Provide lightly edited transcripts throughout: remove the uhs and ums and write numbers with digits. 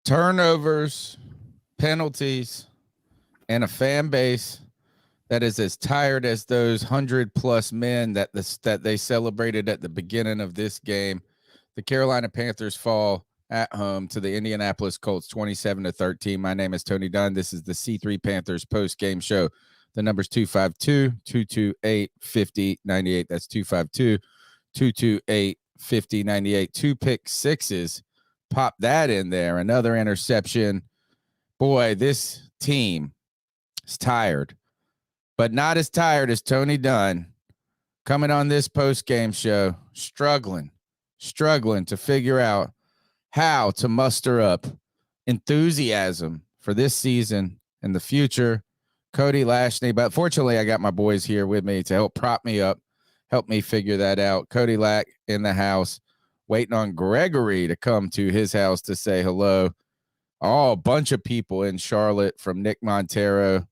Turnovers, penalties, and a fan base that is as tired as those 100+ men that they celebrated at the beginning of this game. The Carolina Panthers fall at home to the Indianapolis Colts 27-13. My name is Tony Dunn. This is the C3 Panthers post-game show. The number's 252-228-5098. That's 252-228-5098. 2 pick sixes. Pop that in there. Another interception. Boy, this team is tired, but not as tired as Tony Dunn coming on this post-game show, struggling to figure out how to muster up enthusiasm for this season and the future. Cody Lashney, but fortunately I got my boys here with me to help prop me up, help me figure that out. Cody Lack in the house, waiting on Gregory to come to his house to say hello. Oh, a bunch of people in Charlotte, from Nick Montero.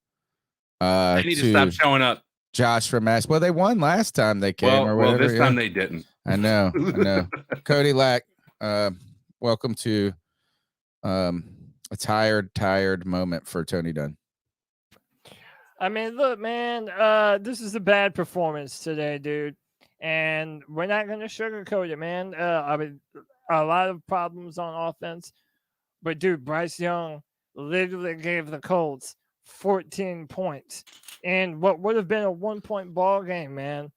They need to stop showing up. Josh from Ash. Well, they won last time they came or whatever. Well, this time they didn't. I know. Cody Lack, welcome to a tired moment for Tony Dunn. I mean, look, man, this is a bad performance today, dude. And we're not going to sugarcoat it, man. I mean, a lot of problems on offense. But, dude, Bryce Young literally gave the Colts 14 points in what would have been a 1-point ball game, man.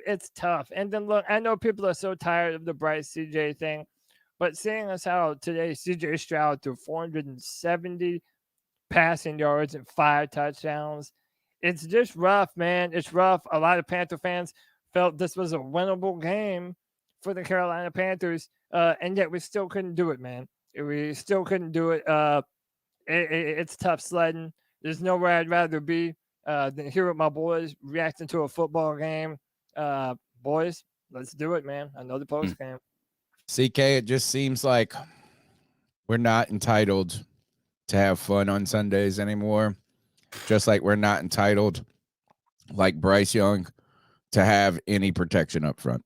It's tough. And then, look, I know people are so tired of the Bryce CJ thing, but seeing as how today CJ Stroud threw 470 passing yards and 5 touchdowns, it's just rough, man. It's rough. A lot of Panther fans felt this was a winnable game for the Carolina Panthers, and yet we still couldn't do it, man. We still couldn't do it. It's tough sledding. There's nowhere I'd rather be than here with my boys reacting to a football game. Boys, let's do it, man. Another post game. CK, it just seems like we're not entitled to have fun on Sundays anymore. Just like we're not entitled, like Bryce Young, to have any protection up front.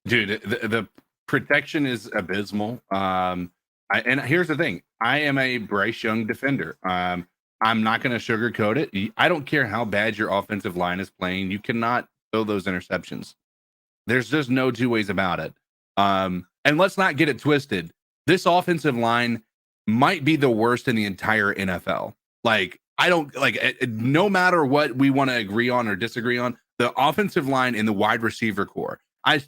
Dude, the protection is abysmal. And here's the thing. I am a Bryce Young defender. I'm not going to sugarcoat it. I don't care how bad your offensive line is playing. You cannot throw those interceptions. There's just no two ways about it. And let's not get it twisted. This offensive line might be the worst in the entire NFL. Like, I don't like, no matter what we want to agree on or disagree on, the offensive line and the wide receiver core. I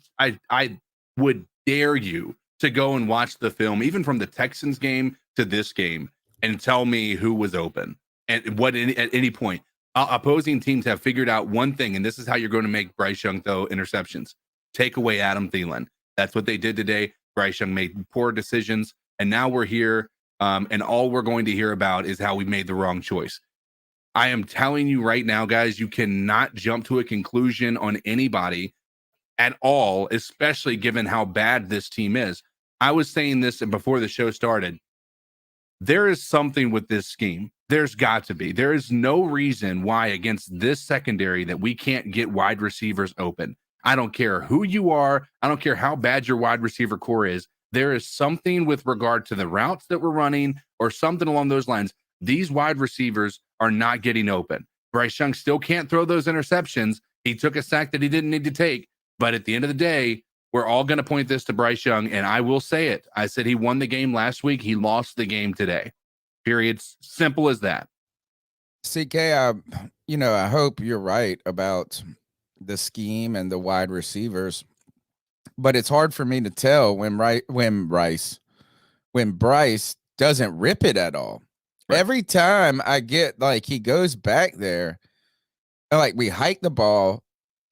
would dare you to go and watch the film, even from the Texans game to this game, and tell me who was open and what at any point. Opposing teams have figured out one thing, and this is how you're going to make Bryce Young throw interceptions. Take away Adam Thielen. That's what they did today. Bryce Young made poor decisions, and now we're here, and all we're going to hear about is how we made the wrong choice. I am telling you right now, guys, you cannot jump to a conclusion on anybody at all, especially given how bad this team is. I was saying this before the show started. There is something with this scheme. There's got to be. There is no reason why against this secondary that we can't get wide receivers open. I don't care who you are. I don't care how bad your wide receiver core is. There is something with regard to the routes that we're running or something along those lines. These wide receivers are not getting open. Bryce Young still can't throw those interceptions. He took a sack that he didn't need to take. But at the end of the day, we're all going to point this to Bryce Young, and I will say it. I said he won the game last week. He lost the game today. Period. Simple as that. CK, I hope you're right about the scheme and the wide receivers, but it's hard for me to tell when Bryce doesn't rip it at all. Right. Every time I get like he goes back there, like we hike the ball,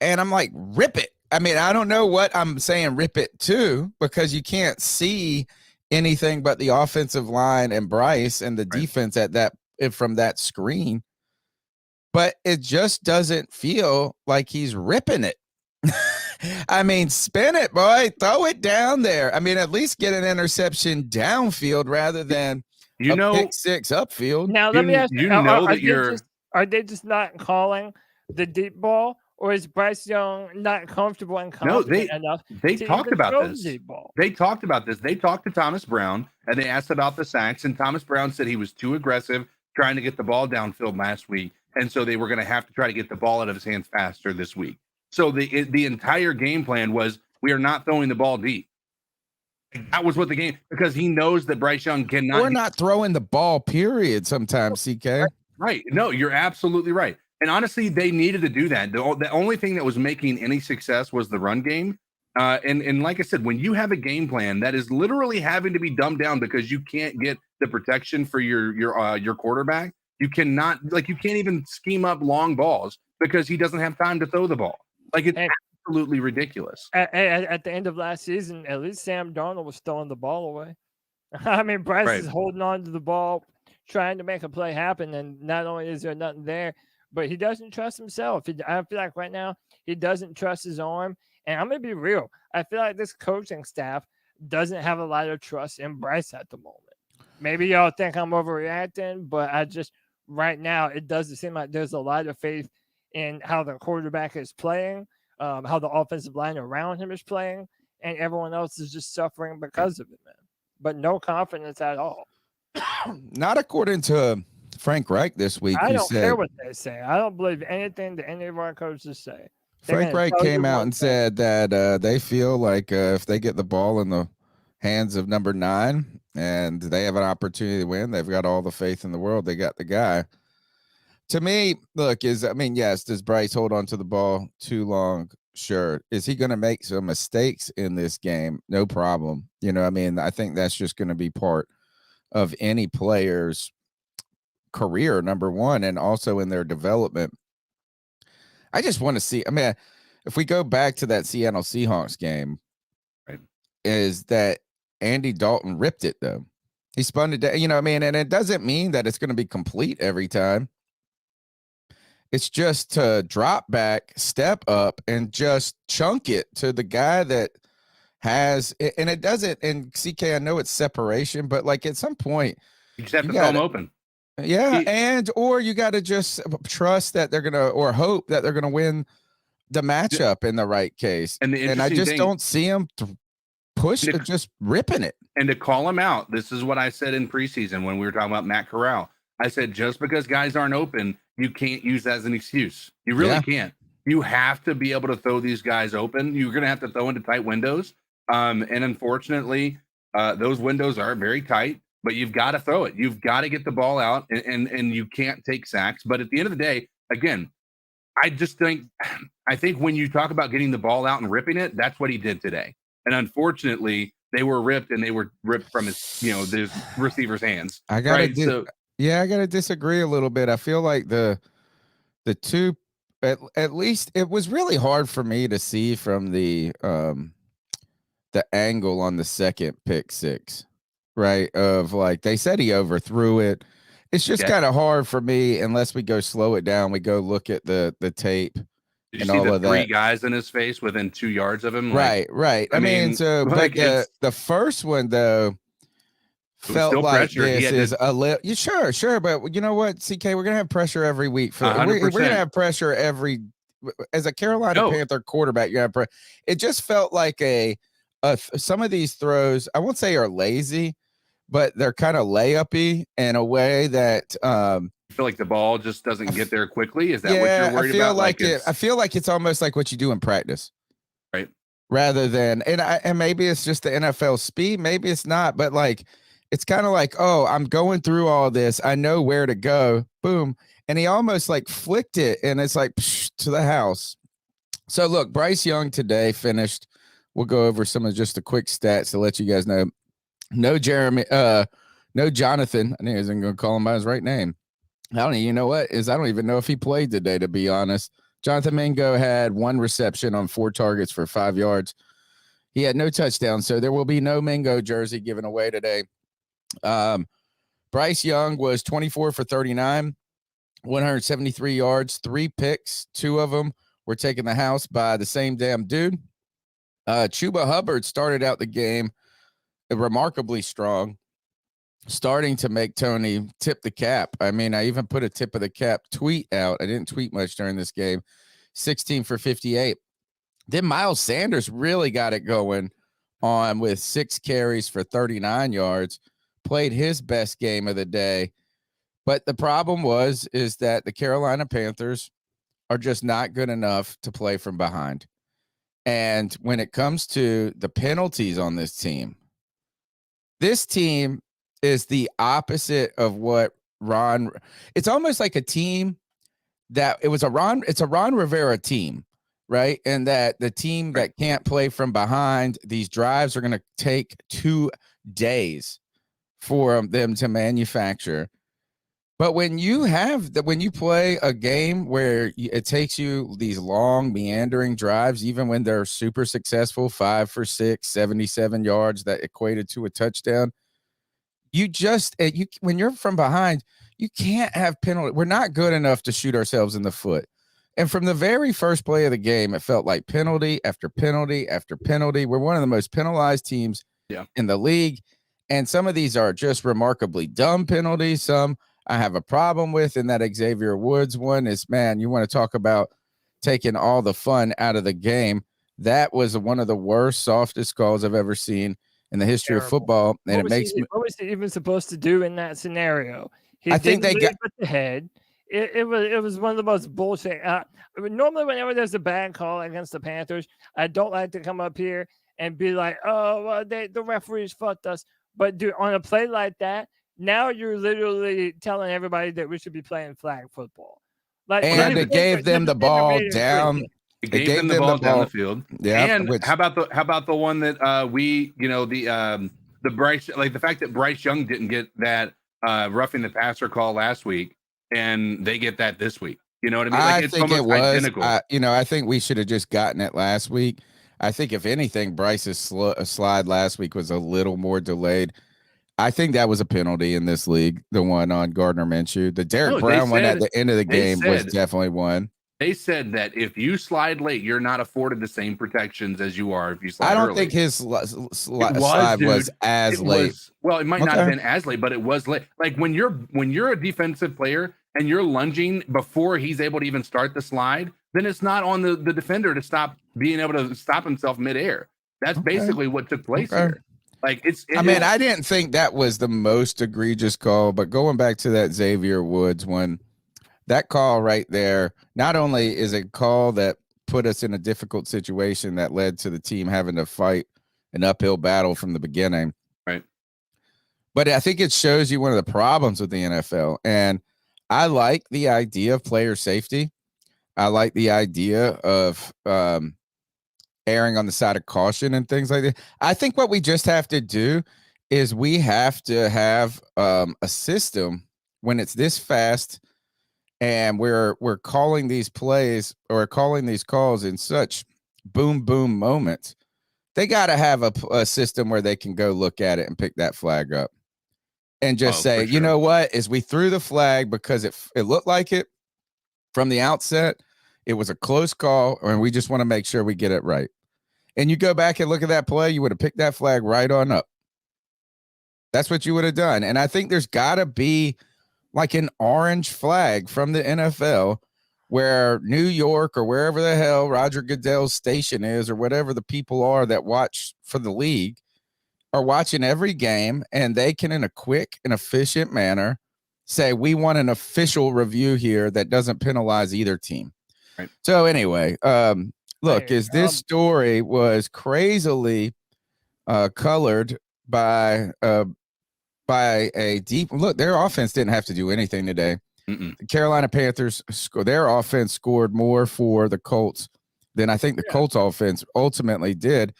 and I'm like, rip it. I mean, I don't know what I'm saying rip it to, because you can't see anything but the offensive line and Bryce and the defense at that from that screen. But it just doesn't feel like he's ripping it. I mean, spin it, boy. Throw it down there. I mean, at least get an interception downfield rather than pick six upfield. Now, let me ask you, are they just not calling the deep ball, Or is Bryce Young not comfortable and No, confident enough they to talked even about throw this. the ball? They talked about this. They talked to Thomas Brown and they asked about the sacks. And Thomas Brown said he was too aggressive trying to get the ball downfield last week. And so they were going to have to try to get the ball out of his hands faster this week. So the entire game plan was we are not throwing the ball deep. That was what the game, because he knows that Bryce Young cannot. We're not throwing the ball, period, sometimes, CK. Right. No, you're absolutely right. And honestly, they needed to do that. The only thing that was making any success was the run game. And like I said, when you have a game plan that is literally having to be dumbed down because you can't get the protection for your quarterback, you can't even scheme up long balls because he doesn't have time to throw the ball. Like, it's absolutely ridiculous. At the end of last season, at least Sam Darnold was throwing the ball away. I mean, Bryce is holding on to the ball, trying to make a play happen, and not only is there nothing there, but he doesn't trust himself. I feel like right now he doesn't trust his arm. And I'm going to be real. I feel like this coaching staff doesn't have a lot of trust in Bryce at the moment. Maybe y'all think I'm overreacting, but right now, it doesn't seem like there's a lot of faith in how the quarterback is playing, how the offensive line around him is playing, and everyone else is just suffering because of it, man. But no confidence at all. Not according to Frank Reich this week. I don't care what they say. I don't believe anything that any of our coaches say. Frank Reich came out and said that they feel like if they get the ball in the hands of number 9 and they have an opportunity to win, they've got all the faith in the world. They got the guy. To me, look, yes, does Bryce hold on to the ball too long? Sure. Is he going to make some mistakes in this game? No problem. I think that's just going to be part of any player's career, number one, and also in their development. I just want to see. If we go back to that Seattle Seahawks game, right, is that Andy Dalton ripped it though. He spun it down, and it doesn't mean that it's going to be complete every time. It's just to drop back, step up, and just chunk it to the guy that has, and it doesn't, and CK, I know it's separation, but like at some point, you just have to throw them open. Yeah, or you got to just trust that they're going to, or hope that they're going to win the matchup in the right case. And I just don't see them just ripping it. And to call him out, this is what I said in preseason when we were talking about Matt Corral. I said, just because guys aren't open, you can't use that as an excuse. You really can't. You have to be able to throw these guys open. You're going to have to throw into tight windows. And unfortunately, those windows are very tight. But you've got to throw it. You've got to get the ball out, and you can't take sacks. But at the end of the day, again, I think when you talk about getting the ball out and ripping it, that's what he did today. And unfortunately, they were ripped, and they were ripped from the receiver's hands. I gotta disagree a little bit. I feel like the two, at least it was really hard for me to see from the angle on the second pick six. Right, of like they said he overthrew it. It's just kind of hard for me unless we go slow it down. We go look at the tape. Did you see the 3 guys in his face within 2 yards of him? Right. I mean, so but the first one though felt like this is a little. Sure, but you know what, CK, we're gonna have pressure every week. We're gonna have pressure as a Carolina Panther quarterback. You have it just felt like some of these throws, I won't say are lazy, but they're kind of layup-y in a way that you feel like the ball just doesn't get there quickly. Is that what you're worried about? I feel like it's almost like what you do in practice, right? Rather than and maybe it's just the NFL speed, maybe it's not, but like it's kind of like, oh, I'm going through all this, I know where to go, boom, and he almost like flicked it, and it's like to the house. So look, Bryce Young today finished. We'll go over some of just the quick stats to let you guys know. No Jonathan. I think I was going to call him by his right name. I don't even know if he played today, to be honest. Jonathan Mingo had 1 reception on 4 targets for 5 yards. He had no touchdown, so there will be no Mingo jersey given away today. Bryce Young was 24 for 39, 173 yards, 3 picks. 2 of them were taking the house by the same damn dude. Chuba Hubbard started out the game remarkably strong, starting to make Tony tip the cap. I mean, I even put a tip of the cap tweet out. I didn't tweet much during this game, 16 for 58. Then Miles Sanders really got it going on with 6 carries for 39 yards, played his best game of the day. But the problem is that the Carolina Panthers are just not good enough to play from behind. And when it comes to the penalties on this team is the opposite of what it's almost like a team that it's a Ron Rivera team, right? And that the team that can't play from behind, these drives are going to take 2 days for them to manufacture. But when you play a game where it takes you these long meandering drives, even when they're super successful, 5 for 6, 77 yards that equated to a touchdown, when you're from behind, you can't have penalty. We're not good enough to shoot ourselves in the foot. And from the very first play of the game, it felt like penalty after penalty after penalty. We're one of the most penalized teams in the league. And some of these are just remarkably dumb penalties. Some I have a problem with, and that Xavier Woods one is, man, you want to talk about taking all the fun out of the game. That was one of the worst, softest calls I've ever seen in the history of football. And what was he even supposed to do in that scenario? I think they got the head. It was one of the most bullshit. Normally, whenever there's a bad call against the Panthers, I don't like to come up here and be like, "Oh, well, the referees fucked us." But dude, on a play like that, now you're literally telling everybody that we should be playing flag football. And it gave them the ball down. It gave them the ball down the field. Yeah. And how about the one that the Bryce, like the fact that Bryce Young didn't get that roughing the passer call last week, and they get that this week. You know what I mean? Like, I think it was identical. I think we should have just gotten it last week. I think if anything, Bryce's slide last week was a little more delayed. I think that was a penalty in this league, the one on Gardner Minshew. The Derek Brown one at the end of the game was definitely one. They said that if you slide late, you're not afforded the same protections as you are if you slide early. I don't think his slide was as late. Well, it might not have been as late, but it was late. Like when you're a defensive player and you're lunging before he's able to even start the slide, then it's not on the defender to stop being able to stop himself midair. That's basically what took place here. Like I didn't think that was the most egregious call, but going back to that Xavier Woods one, that call right there, not only is a call that put us in a difficult situation that led to the team having to fight an uphill battle from the beginning, right? But I think it shows you one of the problems with the NFL. And I like the idea of player safety. I like the idea of erring on the side of caution and things like that. I think what we just have to do is we have to have a system when it's this fast and we're calling these plays or calling these calls in such boom moments. They got to have a system where they can go look at it and pick that flag up and just say, you know what, is we threw the flag because it looked like it from the outset. It was a close call, and we just want to make sure we get it right. And you go back and look at that play, you would have picked that flag right on up. That's what you would have done. And I think there's got to be like an orange flag from the NFL where New York or wherever the hell Roger Goodell's station is or whatever the people are that watch for the league are watching every game, and they can, in a quick and efficient manner, say, we want an official review here that doesn't penalize either team. Right. So anyway, look, this story was crazily colored by a deep look. Their offense didn't have to do anything today. Mm-mm. The Carolina Panthers their offense scored more for the Colts than I think the Colts offense ultimately did.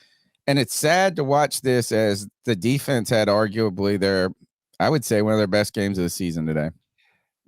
And it's sad to watch this as the defense had arguably I would say one of their best games of the season today.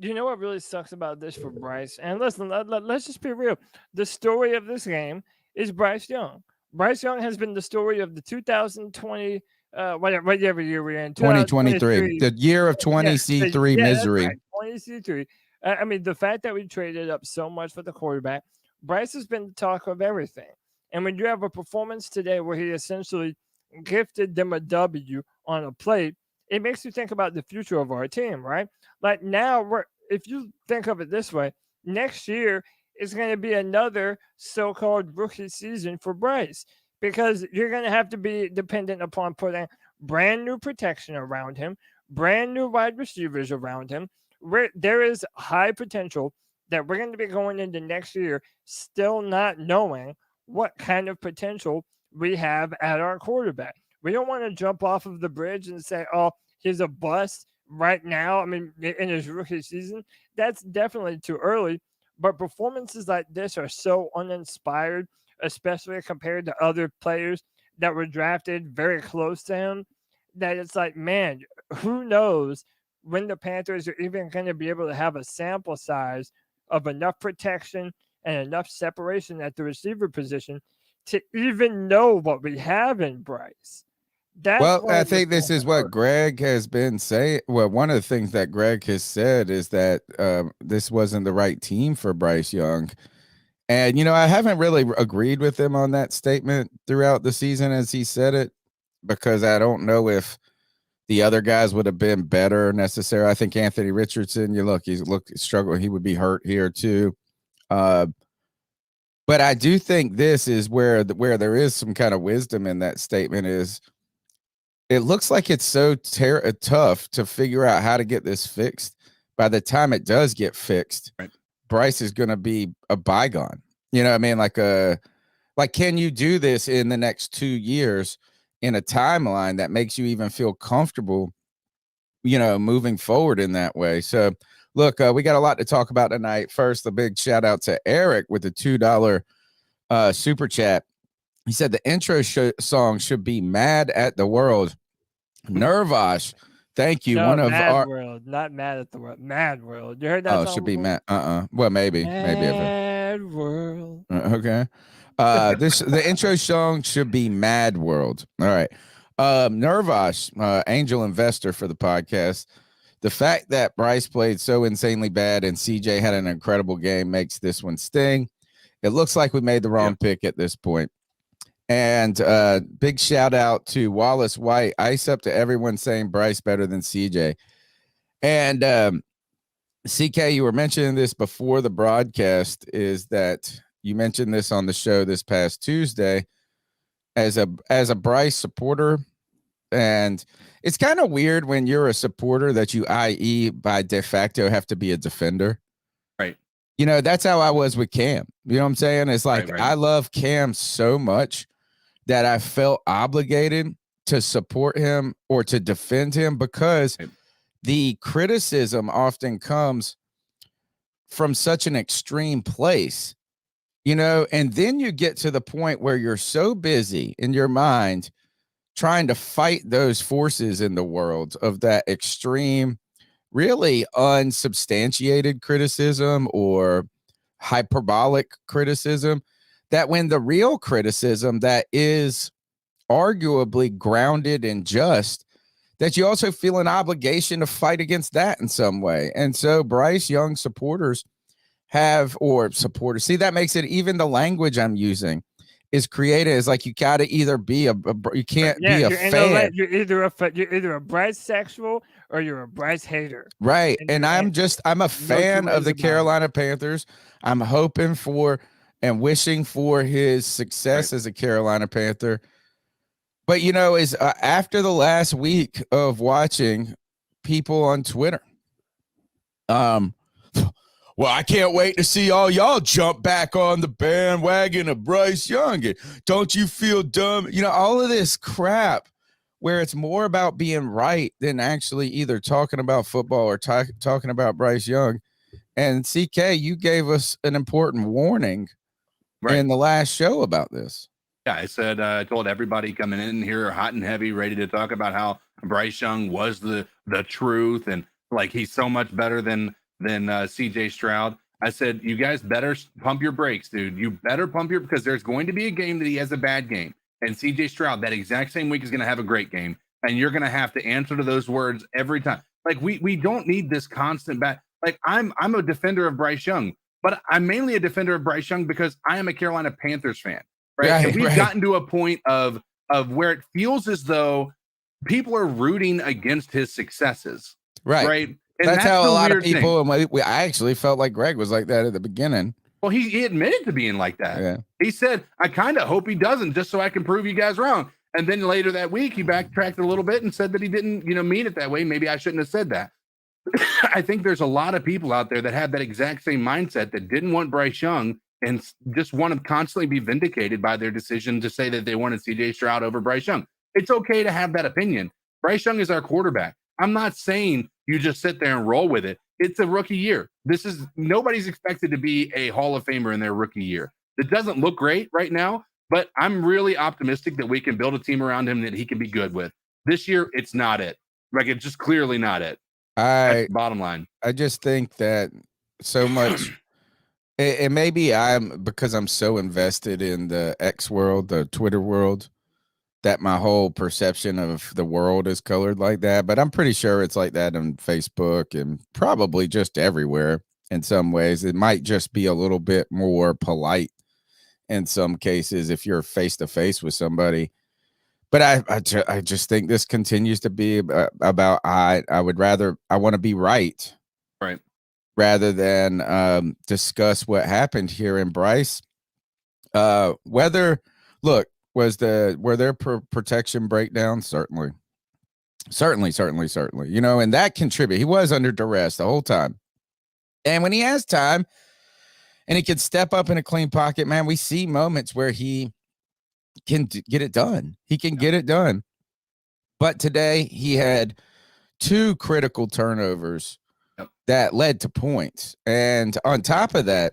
Do you know what really sucks about this for Bryce? And listen, let's just be real. The story of this game is Bryce Young. Bryce Young has been the story of the 2020, whatever year we're in. 2023, the year of 20C3 misery. Right, 20C3. I mean, the fact that we traded up so much for the quarterback, Bryce has been the talk of everything. And when you have a performance today where he essentially gifted them a W on a plate, it makes you think about the future of our team, right? Like now, if you think of it this way, next year, is going to be another so-called rookie season for Bryce, because you're going to have to be dependent upon putting brand new protection around him, brand new wide receivers around him. There is high potential that we're going to be going into next year still not knowing what kind of potential we have at our quarterback. We don't want to jump off of the bridge and say, oh, he's a bust right now. I mean, in his rookie season, that's definitely too early. But performances like this are so uninspired, especially compared to other players that were drafted very close to him, that it's like, man, who knows when the Panthers are even going to be able to have a sample size of enough protection and enough separation at the receiver position to even know what we have in Bryce. Well, I think this is what Greg has been saying. Well, one of the things that Greg has said is that this wasn't the right team for Bryce Young. And, I haven't really agreed with him on that statement throughout the season as he said it, because I don't know if the other guys would have been better necessarily. I think Anthony Richardson, he's struggling. He would be hurt here too. But I do think this is where there is some kind of wisdom in that statement is it looks like it's so tough to figure out how to get this fixed. By the time it does get fixed, right, Bryce is going to be a bygone. You know what I mean? Like, can you do this in the next 2 years in a timeline that makes you even feel comfortable, moving forward in that way? So, look, we got a lot to talk about tonight. First, a big shout out to Eric with the $2 super chat. He said the intro song should be "Mad at the World." Nervosh, thank you. No, Mad World, not Mad at the World. Mad World. You heard that? Oh, it should be Mad. Well, maybe. Mad World. Okay. The intro song should be Mad World. All right. Nervosh, angel investor for the podcast. The fact that Bryce played so insanely bad and CJ had an incredible game makes this one sting. It looks like we made the wrong pick at this point. And big shout out to Wallace White. Ice up to everyone saying Bryce better than CJ. And CK, you were mentioning this before the broadcast, is that you mentioned this on the show this past Tuesday as a Bryce supporter. And it's kind of weird when you're a supporter that you, i.e., by de facto, have to be a defender. Right. That's how I was with Cam. You know what I'm saying? It's like right. I love Cam so much that I felt obligated to support him or to defend him, because the criticism often comes from such an extreme place, and then you get to the point where you're so busy in your mind trying to fight those forces in the world of that extreme, really unsubstantiated criticism or hyperbolic criticism, that when the real criticism that is arguably grounded and just, that you also feel an obligation to fight against that in some way. And so Bryce Young supporters see, that makes it, even the language I'm using is created as like, you got to either be you can't be a fan. You're either a Bryce sexual or you're a Bryce hater. Right. And I'm a fan of the Carolina Panthers. I'm hoping for and wishing for his success as a Carolina Panther. But, is after the last week of watching people on Twitter, well, I can't wait to see all y'all jump back on the bandwagon of Bryce Young. Don't you feel dumb? All of this crap where it's more about being right than actually either talking about football or talking about Bryce Young. And CK, you gave us an important warning in the last show about this. Yeah, I said, I told everybody coming in here hot and heavy, ready to talk about how Bryce Young was the truth and like he's so much better than CJ Stroud. I said, you guys better pump your brakes, dude. You better because there's going to be a game that he has a bad game. And CJ Stroud, that exact same week, is going to have a great game. And you're going to have to answer to those words every time. Like, we don't need this constant back. Like, I'm a defender of Bryce Young, but I'm mainly a defender of Bryce Young because I am a Carolina Panthers fan. Right. And we've gotten to a point of where it feels as though people are rooting against his successes. Right. Right. And that's how a lot of people, I actually felt like Greg was like that at the beginning. Well, he admitted to being like that. Yeah. He said, I kind of hope he doesn't just so I can prove you guys wrong. And then later that week, he backtracked a little bit and said that he didn't, mean it that way. Maybe I shouldn't have said that. I think there's a lot of people out there that have that exact same mindset that didn't want Bryce Young and just want to constantly be vindicated by their decision to say that they wanted CJ Stroud over Bryce Young. It's okay to have that opinion. Bryce Young is our quarterback. I'm not saying you just sit there and roll with it. It's a rookie year. Nobody's expected to be a Hall of Famer in their rookie year. It doesn't look great right now, but I'm really optimistic that we can build a team around him that he can be good with. This year, it's not it. Like, it's just clearly not it. That's the bottom line. I just think that so much, and maybe because I'm so invested in the X world, the Twitter world, that my whole perception of the world is colored like that. But I'm pretty sure it's like that on Facebook and probably just everywhere in some ways. It might just be a little bit more polite in some cases if you're face to face with somebody. But I just think this continues to be about I want to be right rather than discuss what happened here in Bryce. Were there protection breakdowns? Certainly. And that contributed. He was under duress the whole time. And when he has time and he can step up in a clean pocket, man, we see moments where he can get it done. Get it done. But today he had 2 critical turnovers that led to points. And on top of that,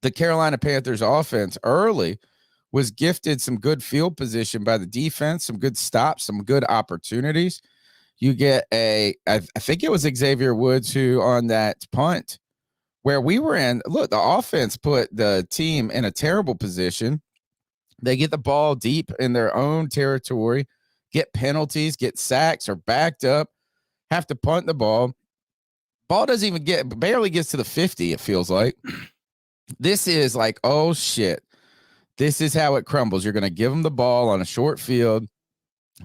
the Carolina Panthers offense early was gifted some good field position by the defense, some good stops, some good opportunities. You get I think it was Xavier Woods who on that punt where we were in, look, the offense put the team in a terrible position. They get the ball deep in their own territory, get penalties, get sacks, or backed up, have to punt the ball. Ball doesn't even barely gets to the 50, it feels like. This is like, oh, shit. This is how it crumbles. You're going to give them the ball on a short field.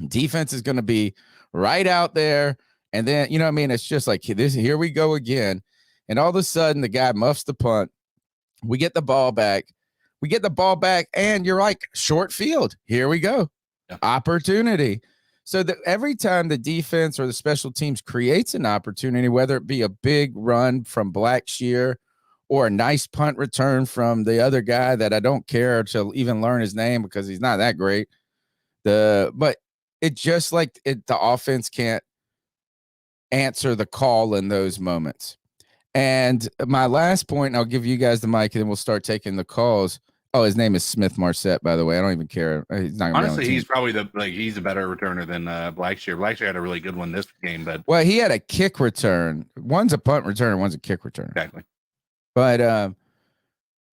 Defense is going to be right out there. And then, it's just like this. Here we go again. And all of a sudden, the guy muffs the punt. We get the ball back. And you're like, short field. Here we go. Yeah. Opportunity. So that every time the defense or the special teams creates an opportunity, whether it be a big run from Blackshear or a nice punt return from the other guy that I don't care to even learn his name because he's not that great. But it just like the offense can't answer the call in those moments. And my last point, I'll give you guys the mic and then we'll start taking the calls. Oh, his name is Smith Marset, by the way. I don't even care. He's not honestly, he's probably he's a better returner than Blackshear. Blackshear had a really good one this game, but he had a kick return. One's a punt return, one's a kick return. Exactly. But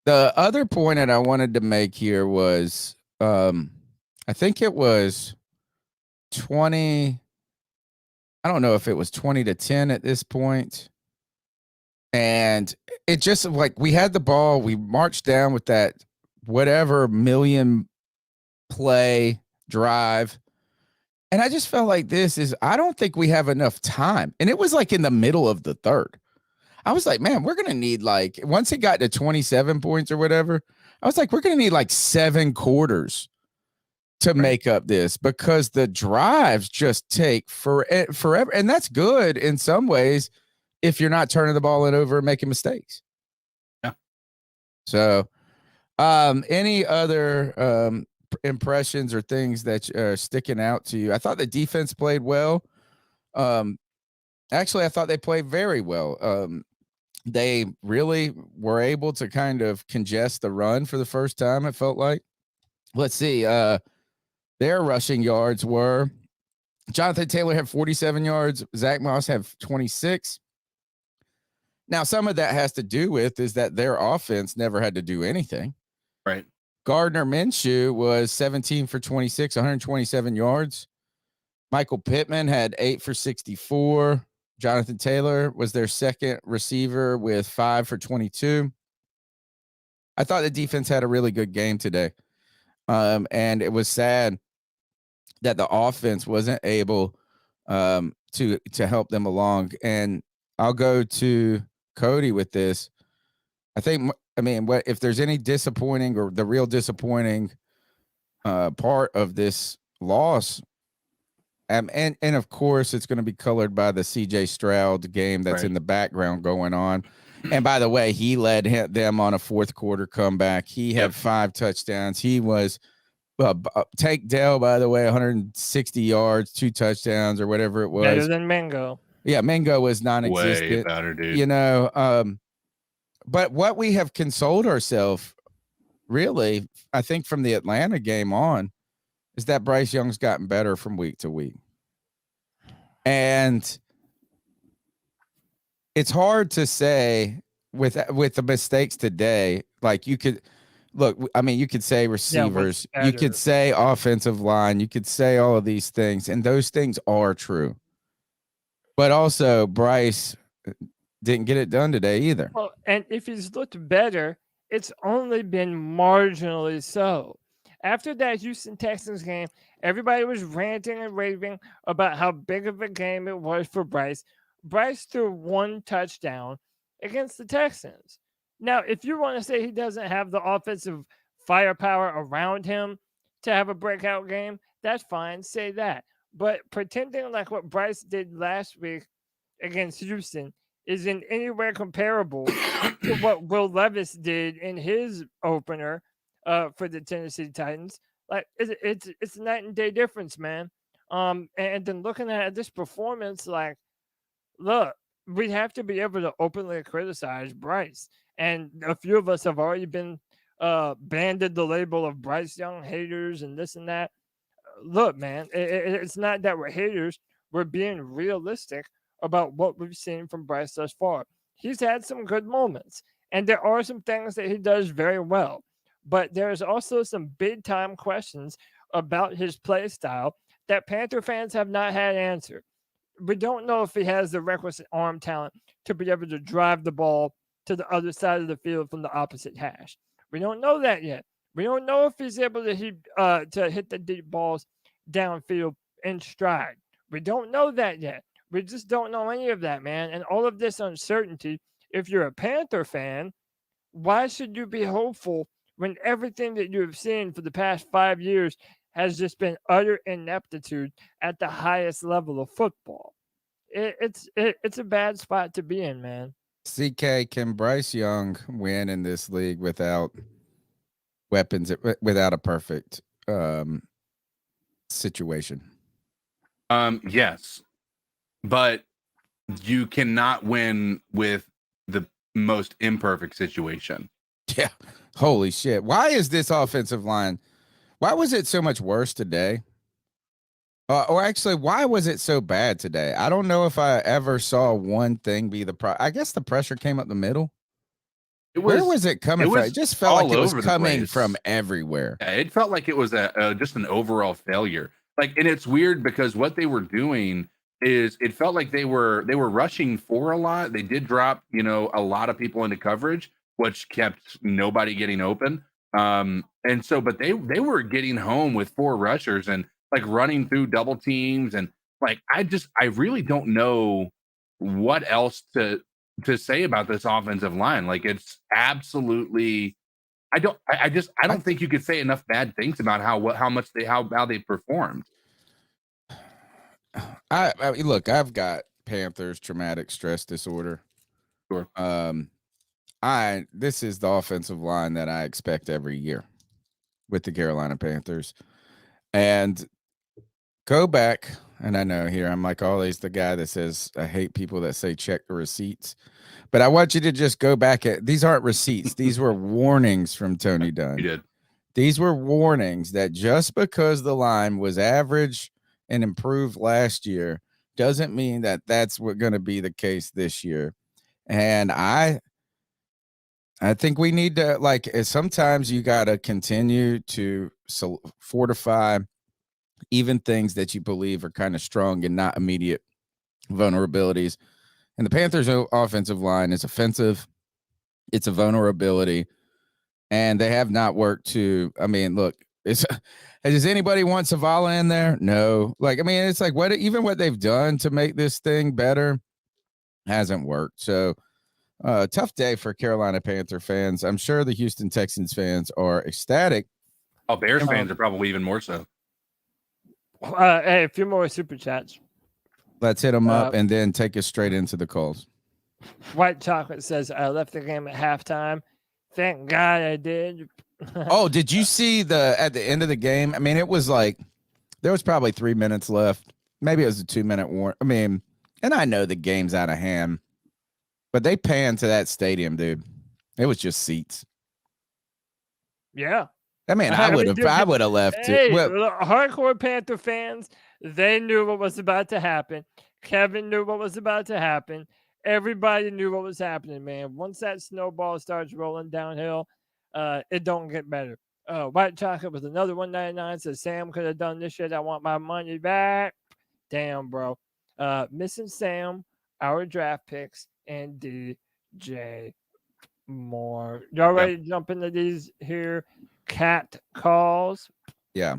the other point that I wanted to make here was I think it was 20. I don't know if it was 20-10 at this point. And it just like we had the ball, we marched down with that whatever million play drive. And I just felt like I don't think we have enough time. And it was like in the middle of the third. I was like, man, we're going to need once it got to 27 points or whatever, I was like, we're going to need 7 quarters to make up this because the drives just take forever. And that's good in some ways if you're not turning the ball over and making mistakes. Yeah. So any other impressions or things that are sticking out to you? I thought the defense played well. Actually, I thought they played very well. They really were able to kind of congest the run for the first time, it felt like. Let's see. Their rushing yards were Jonathan Taylor had 47 yards. Zach Moss had 26. Now, some of that has to do with is that their offense never had to do anything. Right. Gardner Minshew was 17 for 26, 127 yards. Michael Pittman had 8 for 64. Jonathan Taylor was their second receiver with 5 for 22. I thought the defense had a really good game today. And it was sad that the offense wasn't able to help them along. And I'll go to Cody with this. I think I mean, what if there's any disappointing or the real disappointing part of this loss? And of course, it's going to be colored by the C.J. Stroud game that's in the background going on. And by the way, he led them on a fourth quarter comeback. He had 5 touchdowns. He was Tank Dell, by the way, 160 yards, 2 touchdowns, or whatever it was. Better than Mingo. Yeah, Mingo was non-existent. Way better, dude. You know, but what we have consoled ourselves, really, I think from the Atlanta game on, is that Bryce Young's gotten better from week to week. And it's hard to say with the mistakes today. Like you could look, I mean, you could say receivers, you could say offensive line, you could say all of these things, and those things are true. But also Bryce didn't get it done today either. Well, and if he's looked better, it's only been marginally so. After that Houston Texans game, everybody was ranting and raving about how big of a game it was for Bryce. Bryce threw 1 touchdown against the Texans. Now, if you want to say he doesn't have the offensive firepower around him to have a breakout game, that's fine. Say that. But pretending like what Bryce did last week against Houston isn't anywhere comparable to what Will Levis did in his opener for the Tennessee Titans. Like it's a night and day difference, man. And then looking at this performance, like, look, we have to be able to openly criticize Bryce. And a few of us have already been banded the label of Bryce Young haters and this and that. Look, man, it's not that we're haters. We're being realistic about what we've seen from Bryce thus far. He's had some good moments, and there are some things that he does very well. But there's also some big-time questions about his play style that Panther fans have not had answered. We don't know if he has the requisite arm talent to be able to drive the ball to the other side of the field from the opposite hash. We don't know that yet. We don't know if he's able to hit the deep balls downfield in stride. We don't know that yet. We just don't know any of that, man. And all of this uncertainty, if you're a Panther fan, why should you be hopeful when everything that you have seen for the past 5 years has just been utter ineptitude at the highest level of football? It's a bad spot to be in, man. CK, can Bryce Young win in this league without weapons, without a perfect situation? Yes, but you cannot win with the most imperfect situation. Yeah. Holy shit. Why is this offensive line? Why was it so much worse today? Or actually, why was it so bad today? I don't know if I ever saw one thing be I guess the pressure came up the middle. Where was it coming from? It just felt like it was coming from everywhere. Yeah, it felt like it was just an overall failure. Like, and it's weird because what they were doing is it felt like they were rushing for a lot. They did drop, a lot of people into coverage, which kept nobody getting open. And so, but they were getting home with 4 rushers and like running through double teams. And like, I really don't know what else to say about this offensive line. Like, it's absolutely, I don't think you could say enough bad things about how they performed. I look, I've got Panthers traumatic stress disorder. Sure. This is the offensive line that I expect every year with the Carolina Panthers. And go back, and I know here I'm like always the guy that says I hate people that say check the receipts. But I want you to just go back these aren't receipts. These were warnings from Tony Dunn. He did. These were warnings that just because the line was average and improved last year doesn't mean that that's what going to be the case this year. And I think we need to, sometimes you got to continue to fortify even things that you believe are kind of strong and not immediate vulnerabilities. And the Panthers' offensive line is offensive. It's a vulnerability. And they have not worked look, does anybody want Zavala in there? No. It's like what they've done to make this thing better hasn't worked. So Tough day for Carolina Panther fans. I'm sure the Houston Texans fans are ecstatic. Oh, Bears fans are probably even more so. Hey, a few more super chats. Let's hit them up and then take us straight into the calls. White Chocolate says, I left the game at halftime. Thank God I did. Oh, did you see at the end of the game? I mean, it was like there was probably 3 minutes left. Maybe it was a 2-minute warning. I mean, and I know the game's out of hand, but they panned to that stadium, dude. It was just seats. Yeah. I mean, I would have left hey, too. Well, hardcore Panther fans, they knew what was about to happen. Kevin knew what was about to happen. Everybody knew what was happening, man. Once that snowball starts rolling downhill, it don't get better. White Chocolate with another 199 says Sam could have done this shit. I want my money back. Damn, bro. Missing Sam, our draft picks, and DJ Moore. Y'all ready to jump into these here cat calls? Yeah.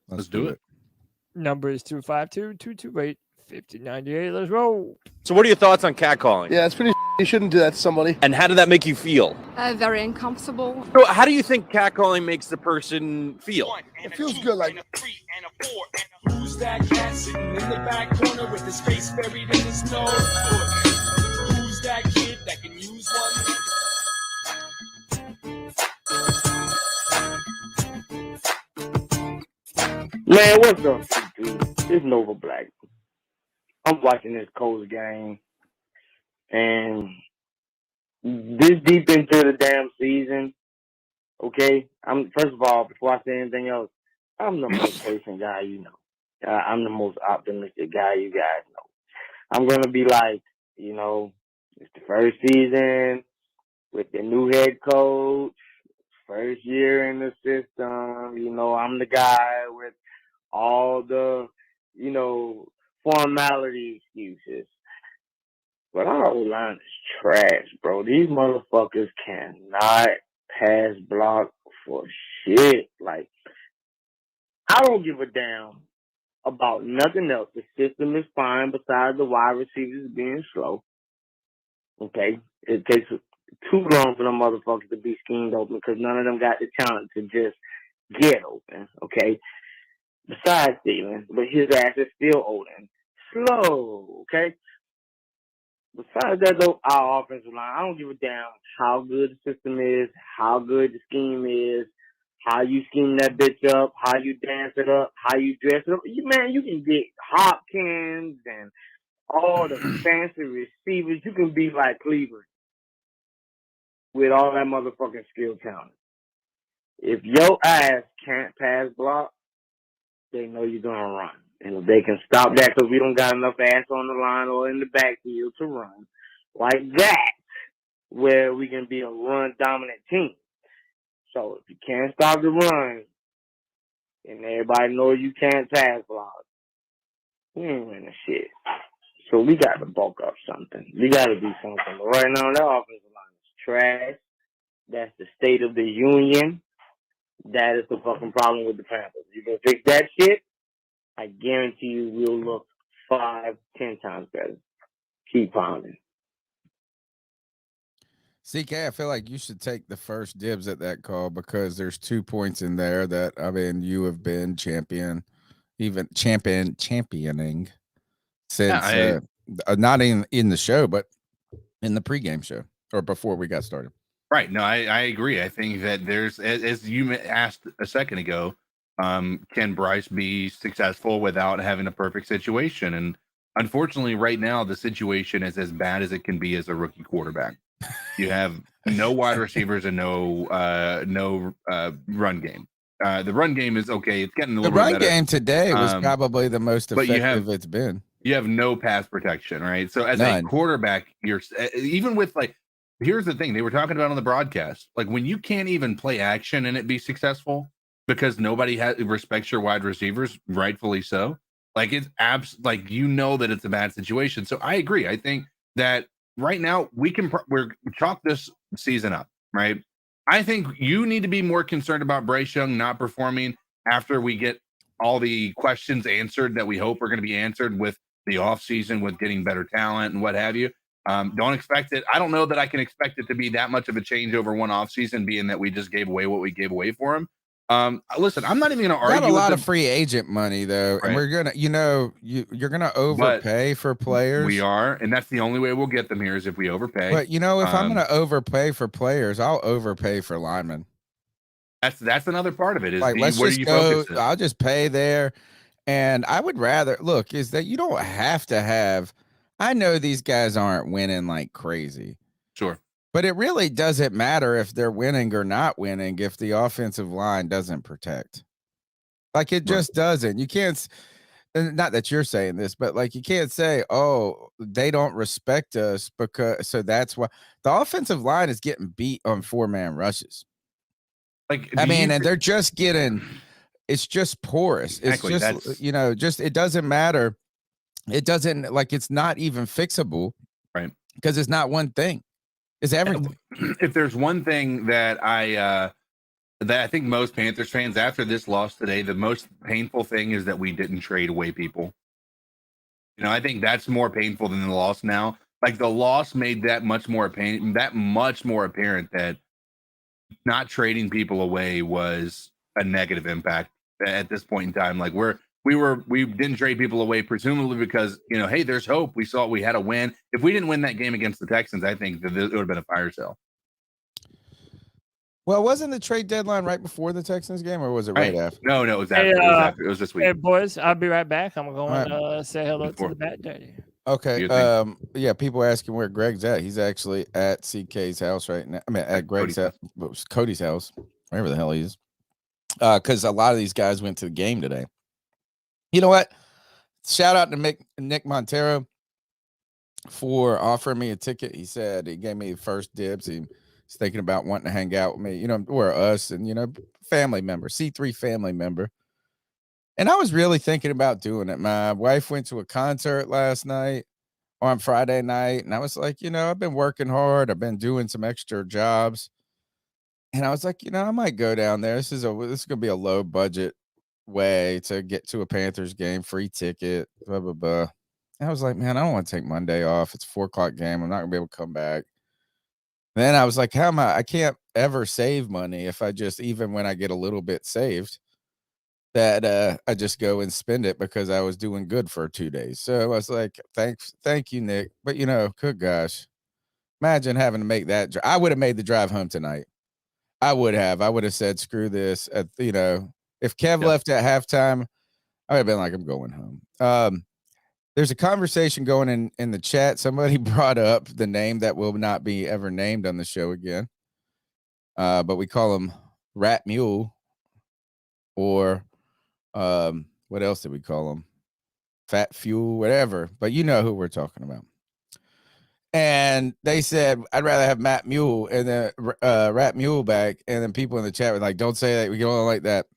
Let's do it. Number is 252-228-5098. Let's roll. So what are your thoughts on catcalling? Yeah, it's pretty. You shouldn't do that to somebody. And how did that make you feel? Very uncomfortable. So how do you think catcalling makes the person feel? It feels good, like. Who's that cat sitting in the back corner with his face buried in the snow? Who's that kid that can use one? Man, what's up, dude? It's Nova Black. I'm watching this Colts game, and this deep into the damn season, okay? First of all, before I say anything else, I'm the most patient guy you know. I'm the most optimistic guy you guys know. I'm going to be like, it's the first season with the new head coach, first year in the system. I'm the guy with all the, formality excuses. But our O-line is trash, bro. These motherfuckers cannot pass block for shit. Like, I don't give a damn about nothing else. The system is fine besides the wide receivers being slow. Okay? It takes too long for them motherfuckers to be schemed open because none of them got the talent to just get open. Okay? Besides Steven, but his ass is still old and slow. Okay? Besides that, though, our offensive line, I don't give a damn how good the system is, how good the scheme is, how you scheme that bitch up, how you dance it up, how you dress it up. Man, you can get Hopkins and all the fancy receivers. You can be like Cleveland with all that motherfucking skill talent. If your ass can't pass block, they know you're going to run. And if they can stop that because we don't got enough ass on the line or in the backfield to run like that, where we can be a run-dominant team. So if you can't stop the run and everybody knows you can't pass block, we ain't winning shit. So we got to bulk up something. We got to do something. But right now, that offensive line is trash. That's the state of the union. That is the fucking problem with the Panthers. You can fix that shit, I guarantee you we'll look 5-10 times better. Keep pounding. CK, I feel like you should take the first dibs at that call because there's 2 points in there that, I mean, you have been championing since not in the show, but in the pregame show or before we got started. Right. No, I agree. I think that there's, as you asked a second ago, can Bryce be successful without having a perfect situation? And unfortunately, right now, the situation is as bad as it can be as a rookie quarterback. You have no wide receivers and no run game. The run game is okay. It's getting a little bit better. The run game today was probably the most effective it's been. You have no pass protection, right? So as a quarterback, you're even with like, here's the thing they were talking about on the broadcast. Like when you can't even play action and it be successful because nobody respects your wide receivers, rightfully so. Like it's that it's a bad situation. So I agree. I think that right now we're chalk this season up, right? I think you need to be more concerned about Bryce Young not performing after we get all the questions answered that we hope are going to be answered with the offseason, with getting better talent and what have you. Don't expect it. I don't know that I can expect it to be that much of a change over one offseason, being that we just gave away what we gave away for him. Listen, I'm not even going to argue. Got a lot of free agent money though, and Right. we're gonna, you're gonna overpay for players. We are, and that's the only way we'll get them here is if we overpay. But if I'm gonna overpay for players, I'll overpay for linemen. That's another part of it. Is like, let's where just do you go. focus it? I'll just pay there, and I would rather look is that you don't have to have. I know these guys aren't winning like crazy. Sure. But it really doesn't matter if they're winning or not winning if the offensive line doesn't protect. Like, it just doesn't. You can't, not that you're saying this, but like, you can't say, oh, they don't respect us so that's why the offensive line is getting beat on 4-man rushes. Like, and they're just getting, it's just porous. Exactly, it's just, it doesn't matter. It doesn't, like, it's not even fixable. Right. Because it's not one thing. It's everything. If there's one thing that I think most Panthers fans after this loss today, the most painful thing is that we didn't trade away people. I think that's more painful than the loss now. Like, the loss made that much more apparent that not trading people away was a negative impact at this point in time. Like, we didn't trade people away, presumably because, hey, there's hope. We had a win. If we didn't win that game against the Texans, I think that it would have been a fire sale. Well, wasn't the trade deadline right before the Texans game, or was it right after? No, it was after. It was this week. Hey, boys, I'll be right back. I'm going to say hello to the Bat Daddy. Okay. Yeah, people asking where Greg's at. He's actually at CK's house right now. I mean, at Greg's house, Cody's house, wherever the hell he is. Because a lot of these guys went to the game today. You know what? Shout out to Nick Montero for offering me a ticket. He said he gave me first dibs. He's thinking about wanting to hang out with me, or us, and, family member, C3 family member. And I was really thinking about doing it. My wife went to a concert last night on Friday night, and I was like, I've been working hard. I've been doing some extra jobs. And I was like, I might go down there. This is going to be a low budget way to get to a Panthers game, free ticket, blah, blah, blah. And I was like, man, I don't want to take Monday off. It's a 4:00 game. I'm not going to be able to come back. Then I was like, I can't ever save money if I just, even when I get a little bit saved, that I just go and spend it because I was doing good for 2 days. So I was like, thank you, Nick. But, good gosh, imagine having to make that. I would have made the drive home tonight. I would have said, screw this. If Kev left at halftime, I would have been like, I'm going home. There's a conversation going in the chat. Somebody brought up the name that will not be ever named on the show again. But we call him Rat Mule, or what else did we call him? Fat Fuel, whatever. But you know who we're talking about. And they said, I'd rather have Matt Mule and then Rat Mule back. And then people in the chat were like, don't say that. We don't like that.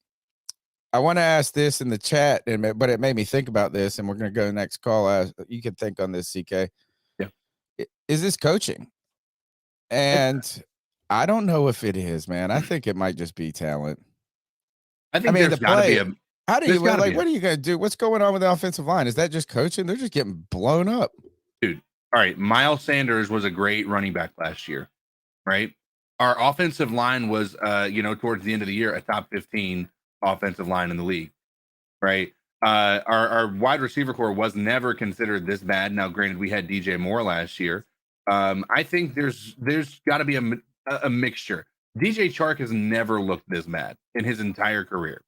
I want to ask this in the chat, but it made me think about this, and we're going to go to the next call. You can think on this, CK. Yeah. Is this coaching? And I don't know if it is, man. I think it might just be talent. I mean, there's got to be a. How do you, what are you going to do? What's going on with the offensive line? Is that just coaching? They're just getting blown up. Dude, all right. Miles Sanders was a great running back last year, right? Our offensive line was, towards the end of the year, a top 15 offensive line in the league, right? Our wide receiver core was never considered this bad. Now, granted, we had DJ Moore last year. I think there's got to be a mixture. DJ Chark has never looked this bad in his entire career,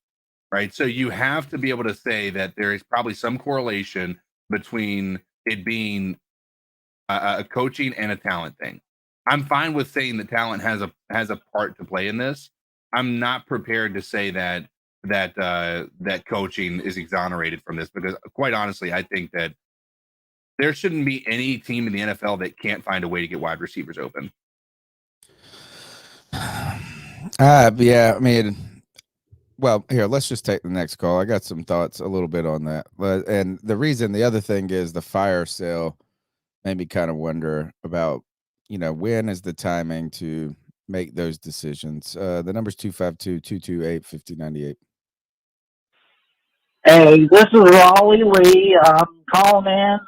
right? So you have to be able to say that there is probably some correlation between it being a coaching and a talent thing. I'm fine with saying that talent has a part to play in this. I'm not prepared to say that coaching is exonerated from this, because quite honestly, I think that there shouldn't be any team in the NFL that can't find a way to get wide receivers open. Yeah, I mean, well, here, let's just take the next call. I got some thoughts a little bit on that. And the other thing is the fire sale made me kind of wonder about, when is the timing to make those decisions. The number's 252-228-5098. Hey, this is Raleigh Lee. I'm calling in,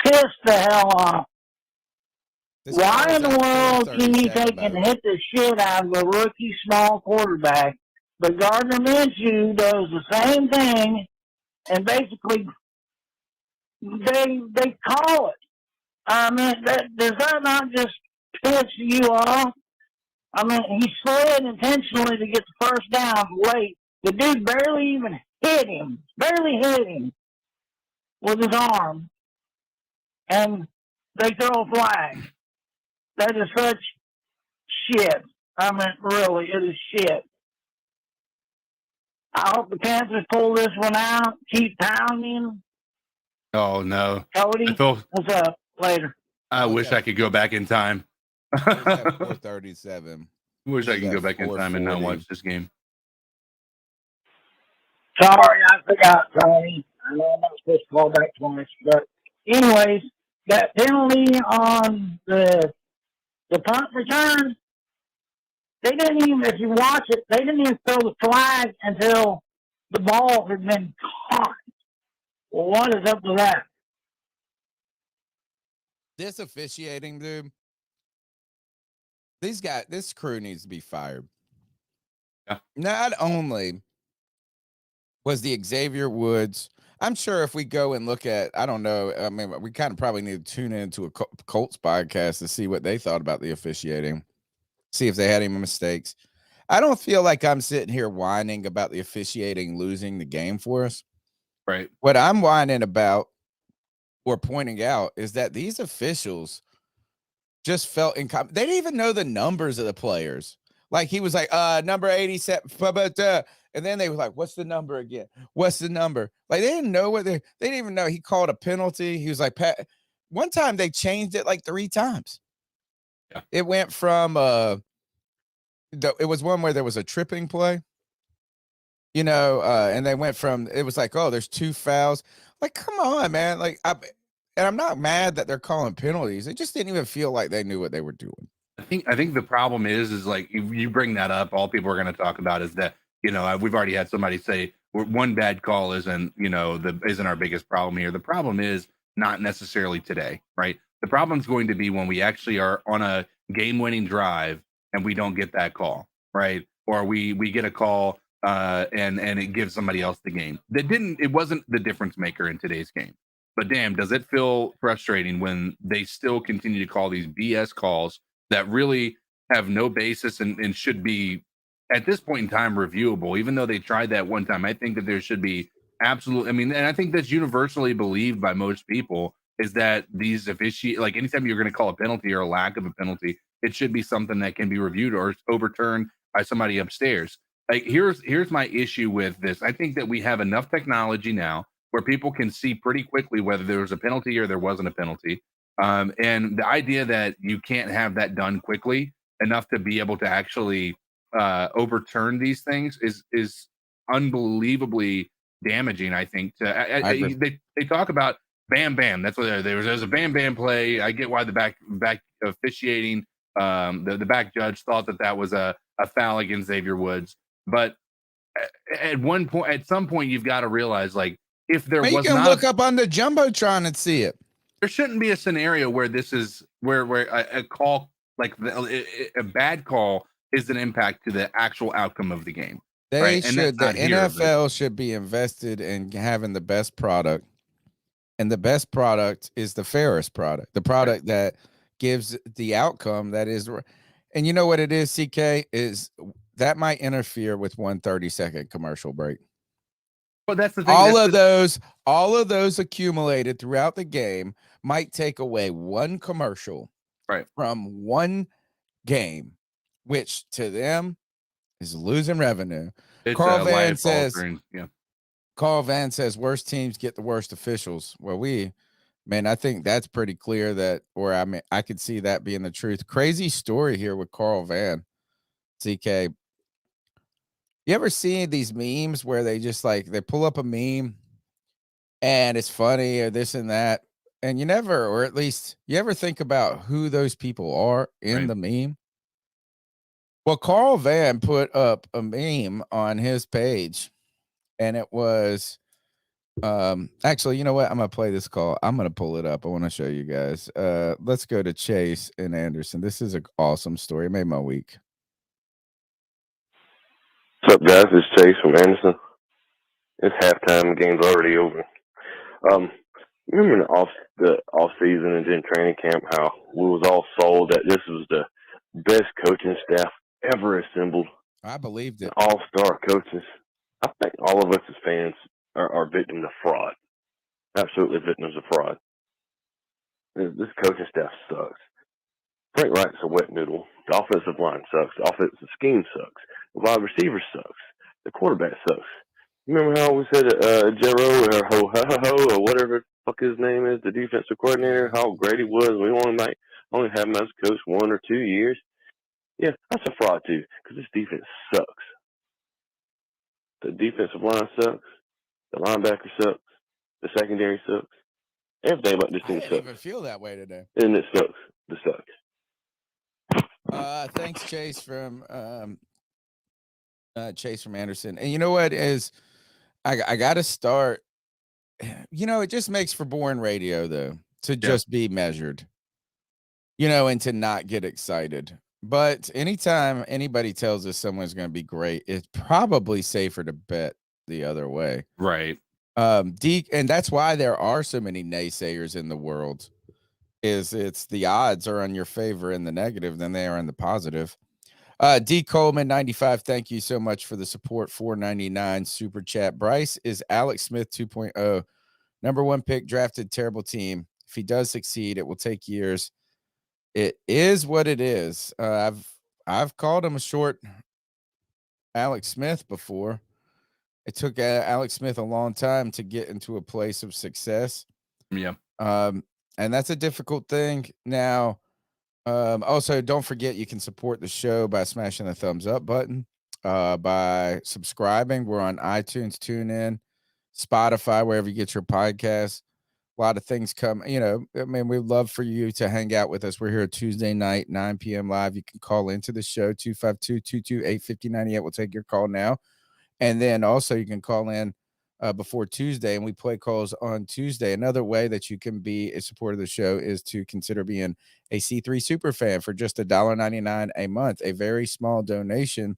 pissed the hell off Why in the world can you 37 take and mode. hit the shit out of a rookie small quarterback, but Gardner Minshew does the same thing, and basically they call it. I mean, does that not just piss you off? I mean, he slid intentionally to get the first down late. The dude barely even hit him with his arm, and they throw a flag. That is such shit. I mean, really, it is shit. I hope the Panthers pull this one out. Keep pounding. Oh no, Cody, I feel. what's up? Later. I What's wish that? I could go back in time. Where's that 437? Wish I Where's could go that back in time and not 440? watch this game. Sorry, I forgot, Tony. I know I'm not supposed to call back twice, but anyways, that penalty on the punt return, they didn't even, if you watch it, they didn't even throw the flag until the ball had been caught. Well, what is up with that? This officiating, dude. This crew needs to be fired. Yeah. Not only was the Xavier Woods, I'm sure if we go and look at, I don't know, I mean, we kind of probably need to tune into a Colts podcast to see what they thought about the officiating, see if they had any mistakes. I don't feel like I'm sitting here whining about the officiating losing the game for us. Right. What I'm whining about or pointing out is that these officials just felt they didn't even know the numbers of the players. Like he was like, number 87, and then they were like, what's the number again? What's the number? Like they didn't know they didn't even know. He called a penalty. He was like, one time they changed it like 3 times. Yeah. It went from it was one where there was a tripping play, and they went from, it was like, oh, there's 2 fouls. Like, come on, man. Like, and I'm not mad that they're calling penalties. They just didn't even feel like they knew what they were doing. I think the problem is like you bring that up, all people are going to talk about is that, we've already had somebody say one bad call isn't our biggest problem here. The problem is not necessarily today, right? The problem's going to be when we actually are on a game-winning drive and we don't get that call, right? Or we get a call and it gives somebody else the game. It wasn't the difference maker in today's game. But damn, does it feel frustrating when they still continue to call these BS calls that really have no basis and should be, at this point in time, reviewable, even though they tried that one time. I think that there should be and I think that's universally believed by most people, is that these like anytime you're going to call a penalty or a lack of a penalty, it should be something that can be reviewed or overturned by somebody upstairs. Like here's my issue with this. I think that we have enough technology now where people can see pretty quickly whether there was a penalty or there wasn't a penalty. And the idea that you can't have that done quickly enough to be able to actually overturn these things is unbelievably damaging, I think. They talk about bam bam. That's what there's a bam bam play. I get why the back officiating, the back judge thought that was a foul against Xavier Woods, but at some point you've got to realize, like, if there was, you can look up on the jumbotron and see it. There shouldn't be a scenario where this is where a call, like a bad call, is an impact to the actual outcome of the game. The NFL here, should be invested in having the best product, and the best product is the fairest product, the product that gives the outcome that is. And you know what it is, CK, is that might interfere with 1 30-second commercial break. Well, that's the thing. All of those accumulated throughout the game might take away one commercial from one game, which to them is losing revenue. Carl Van says worst teams get the worst officials. Well, I think that's pretty clear I could see that being the truth. Crazy story here with Carl Van, CK. You ever see these memes where they just they pull up a meme and it's funny or this and that, and you ever think about who those people are in the meme? Well, Carl Van put up a meme on his page, and it was Actually, you know what? I'm gonna play this call. I'm gonna pull it up. I want to show you guys. Let's go to Chase and Anderson. This is an awesome story. It made my week. What's up, guys? It's Chase from Anderson. It's halftime. The game's already over. Remember the off season and then training camp, how we was all sold that this was the best coaching staff ever assembled. I believed it. All-star coaches. I think all of us as fans are victims of fraud. Absolutely victims of fraud. This coaching staff sucks. Frank Wright's a wet noodle. The offensive line sucks. The offensive scheme sucks. The wide receiver sucks. The quarterback sucks. Remember how we said Jero or Ho or whatever the fuck his name is, the defensive coordinator, how great he was. We might only have him as coach 1 or 2 years. Yeah, that's a fraud too, because this defense sucks. The defensive line sucks. The linebacker sucks. The secondary sucks. Everything about this I thing didn't sucks. even feel that way today. And it sucks. It sucks. Thanks, Chase from Anderson. And you know what is I gotta start. You know, it just makes for boring radio though, to just be measured. You know, and to not get excited. But anytime anybody tells us someone's gonna be great, it's probably safer to bet the other way. Right. And that's why there are so many naysayers in the world. It's the odds are on your favor in the negative than they are in the positive. D Coleman 95, thank you so much for the support. 499 super chat. Bryce is Alex Smith 2.0, number 1 pick, drafted, terrible team. If he does succeed, it will take years. It is what it is. I've called him a short Alex Smith before. It took Alex Smith a long time to get into a place of success. Yeah. And that's a difficult thing. Now, also, don't forget you can support the show by smashing the thumbs up button, by subscribing. We're on iTunes, TuneIn, Spotify, wherever you get your podcasts. A lot of things come, you know, I mean, we'd love for you to hang out with us. We're here Tuesday night, 9 p.m. live. You can call into the show, 252-228-5098. We'll take your call now. And then also you can call in before Tuesday, and we play calls on Tuesday. Another way that you can be a supporter of the show is to consider being a C3 super fan for just $1.99 a month, a very small donation.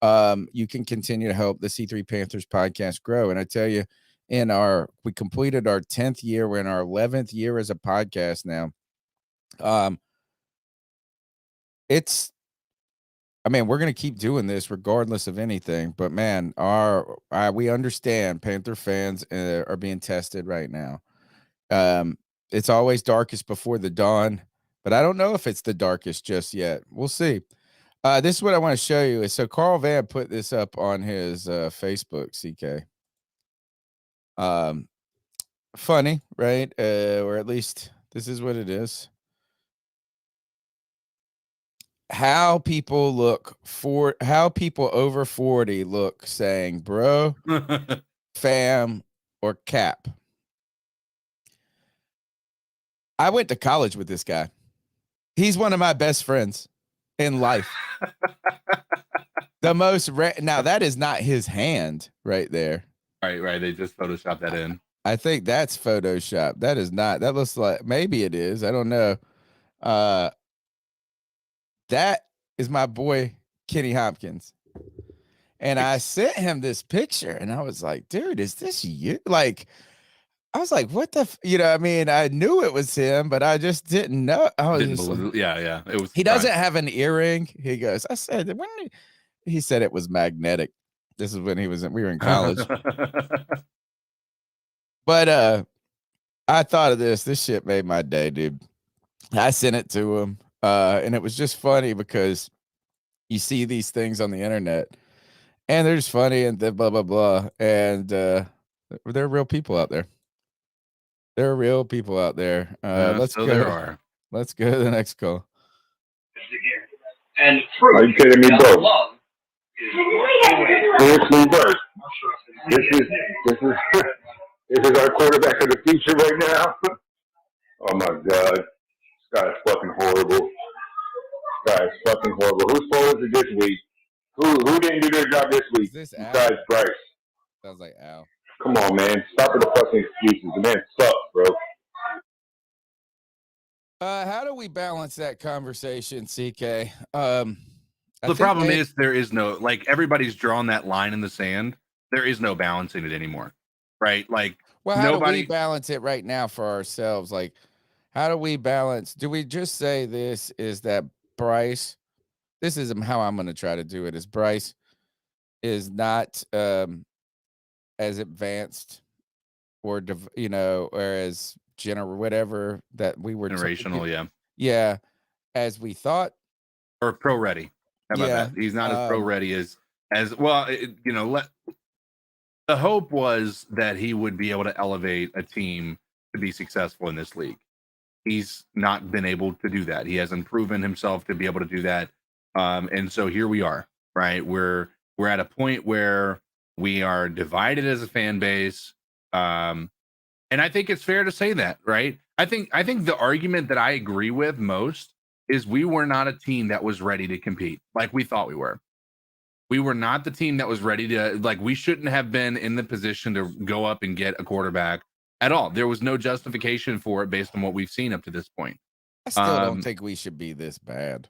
You can continue to help the C3 Panthers podcast grow. And I tell you, we completed our 10th year. We're in our 11th year as a podcast now. We're going to keep doing this regardless of anything, but man, we understand Panther fans are being tested right now. It's always darkest before the dawn, but I don't know if it's the darkest just yet. We'll see. This is what I want to show you. So Carl Van put this up on his Facebook, CK. Funny, right? Or at least this is what it is. How people over 40 look saying, bro, fam, or cap. I went to college with this guy. He's one of my best friends in life. Now that is not his hand right there. Right. They just photoshopped that in. I think that's Photoshop. That is not. That looks like, maybe it is. I don't know. That is my boy, Kenny Hopkins. And I sent him this picture and I was like, dude, is this you? Like, I was like, what the, I knew it was him, but I just didn't know. I was Yeah. It was. He doesn't have an earring. He goes, I said, he said it was magnetic. This is when we were in college. But I thought of this. This shit made my day, dude. I sent it to him. And it was just funny because you see these things on the internet and they're just funny and blah, blah, blah. And there are real people out there. There are real people out there. Let's go. There are. Let's go to the next call. And are you kidding me, bro? Seriously, bro. This is our quarterback of the future right now. Oh my God. This guy is fucking horrible. Whose fault is it this week? Who didn't do their job this week? Is this Al? Besides Bryce. Sounds like Al. Come on, man. Stop with the fucking excuses. The man sucks, bro. How do we balance that conversation, CK? The problem is there is no, like, everybody's drawn that line in the sand. There is no balancing it anymore, right? Like, well, how do we nobody balance it right now for ourselves? Like, how do we balance? Do we just say this is that Bryce? This is how I'm going to try to do it. Is Bryce is not as advanced or or as general, whatever that we were generational, yeah, as we thought, or pro ready. How about Yeah, that? He's not as pro ready as well. The hope was that he would be able to elevate a team to be successful in this league. He's not been able to do that. He hasn't proven himself to be able to do that. And so here we are, right? We're at a point where we are divided as a fan base. And I think it's fair to say that, right? I think the argument that I agree with most is we were not a team that was ready to compete like we thought we were. We were not the team that was ready to, like, we shouldn't have been in the position to go up and get a quarterback at all. There was no justification for it based on what we've seen up to this point. I still don't think we should be this bad.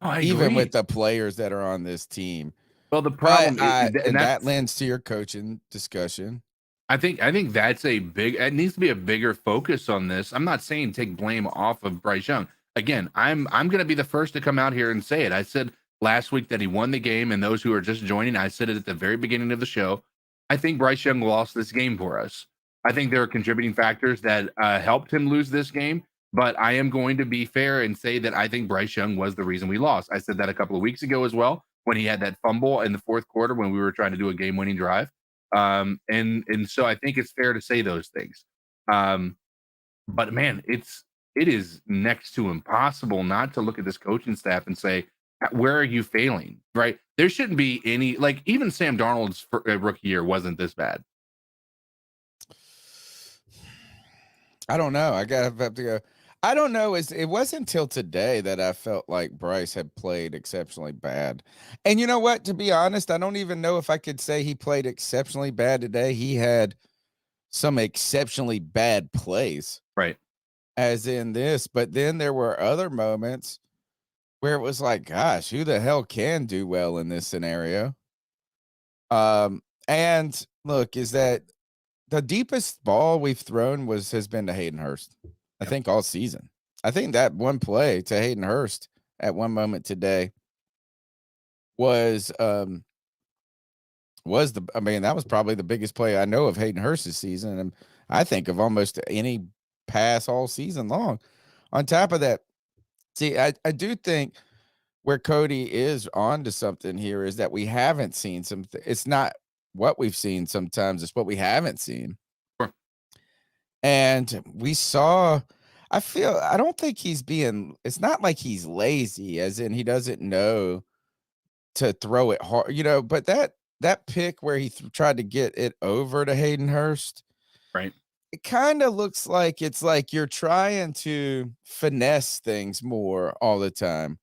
I even agree. with the players that are on this team. Well, the problem and that lends to your coaching discussion. I think that's it needs to be a bigger focus on this. I'm not saying take blame off of Bryce Young. Again, I'm going to be the first to come out here and say it. I said last week that he won the game, and those who are just joining, I said it at the very beginning of the show. I think Bryce Young lost this game for us. I think there are contributing factors that helped him lose this game, but I am going to be fair and say that I think Bryce Young was the reason we lost. I said that a couple of weeks ago as well, when he had that fumble in the fourth quarter when we were trying to do a game-winning drive. And so I think it's fair to say those things. But man, it is next to impossible not to look at this coaching staff and say, where are you failing? Right? There shouldn't be any, like, even Sam Darnold's rookie year wasn't this bad. I don't know. I have to go. I don't know. It wasn't until today that I felt like Bryce had played exceptionally bad. And you know what? To be honest, I don't even know if I could say he played exceptionally bad today. He had some exceptionally bad plays. Right. As in this. But then there were other moments where it was like, gosh, who the hell can do well in this scenario? And look, is that the deepest ball we've thrown has been to Hayden Hurst. I think all season. I think that one play to Hayden Hurst at one moment today was that was probably the biggest play I know of Hayden Hurst's season. And I think of almost any pass all season long. On top of that, see, I do think where Cody is on to something here is that we haven't seen it's not what we've seen sometimes, it's what we haven't seen. Sure. And we saw, I don't think it's not like he's lazy, as in he doesn't know to throw it hard, but that pick where he tried to get it over to Hayden Hurst, right? It kind of looks like it's like you're trying to finesse things more all the time.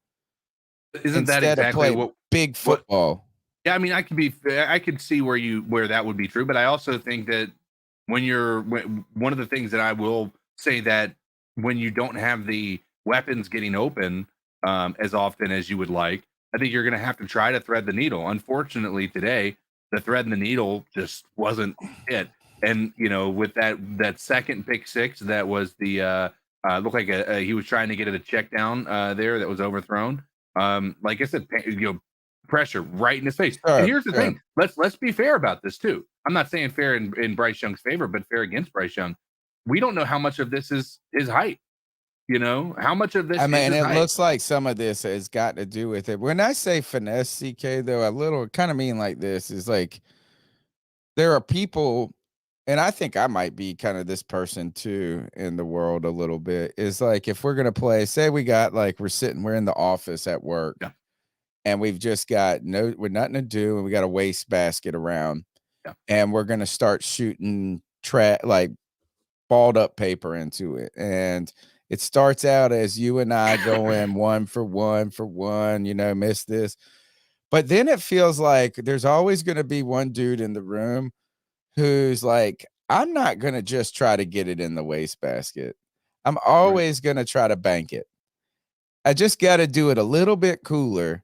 Isn't that exactly what big football? Yeah, I mean, I could see where that would be true, but I also think that one of the things that I will say that when you don't have the weapons getting open as often as you would like, I think you're going to have to try to thread the needle. Unfortunately, today the thread in the needle just wasn't it. And with that second pick six, that was the looked like he was trying to get it a check down there that was overthrown. Like I said, pressure right in his face. Sure, and here's the thing: let's be fair about this too. I'm not saying fair in Bryce Young's favor, but fair against Bryce Young. We don't know how much of this is hype. How much of this? I mean, hype. Looks like some of this has got to do with it. When I say finesse, CK, though, kind of mean like this is like there are people. And I think I might be kind of this person too in the world a little bit. Is like if we're gonna play, say we're in the office at work, and we've just got we're nothing to do, and we got a waste basket around, and we're gonna start shooting like balled up paper into it, and it starts out as you and I going one for one, miss this, but then it feels like there's always gonna be one dude in the room who's like, I'm not going to just try to get it in the wastebasket. I'm always going to try to bank it. I just got to do it a little bit cooler.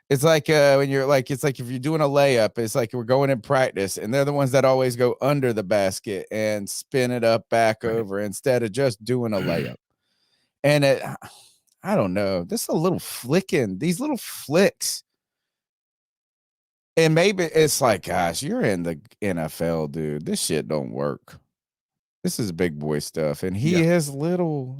It's like when you're like, it's like if you're doing a layup, it's like we're going in practice and they're the ones that always go under the basket and spin it up back over instead of just doing a layup. And I don't know, this is a little flicking, these little flicks. And maybe it's like, gosh, you're in the NFL, dude. This shit don't work. This is big boy stuff. And he is little.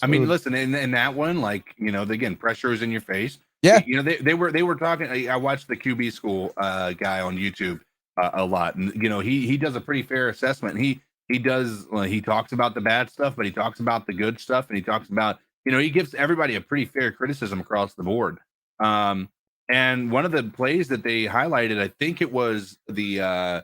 I mean, listen, in that one, like, again, pressure is in your face. Yeah. They were talking. I watched the QB school guy on YouTube a lot. And, he does a pretty fair assessment. He talks about the bad stuff, but he talks about the good stuff. And he talks about, he gives everybody a pretty fair criticism across the board. And one of the plays that they highlighted, I think it was it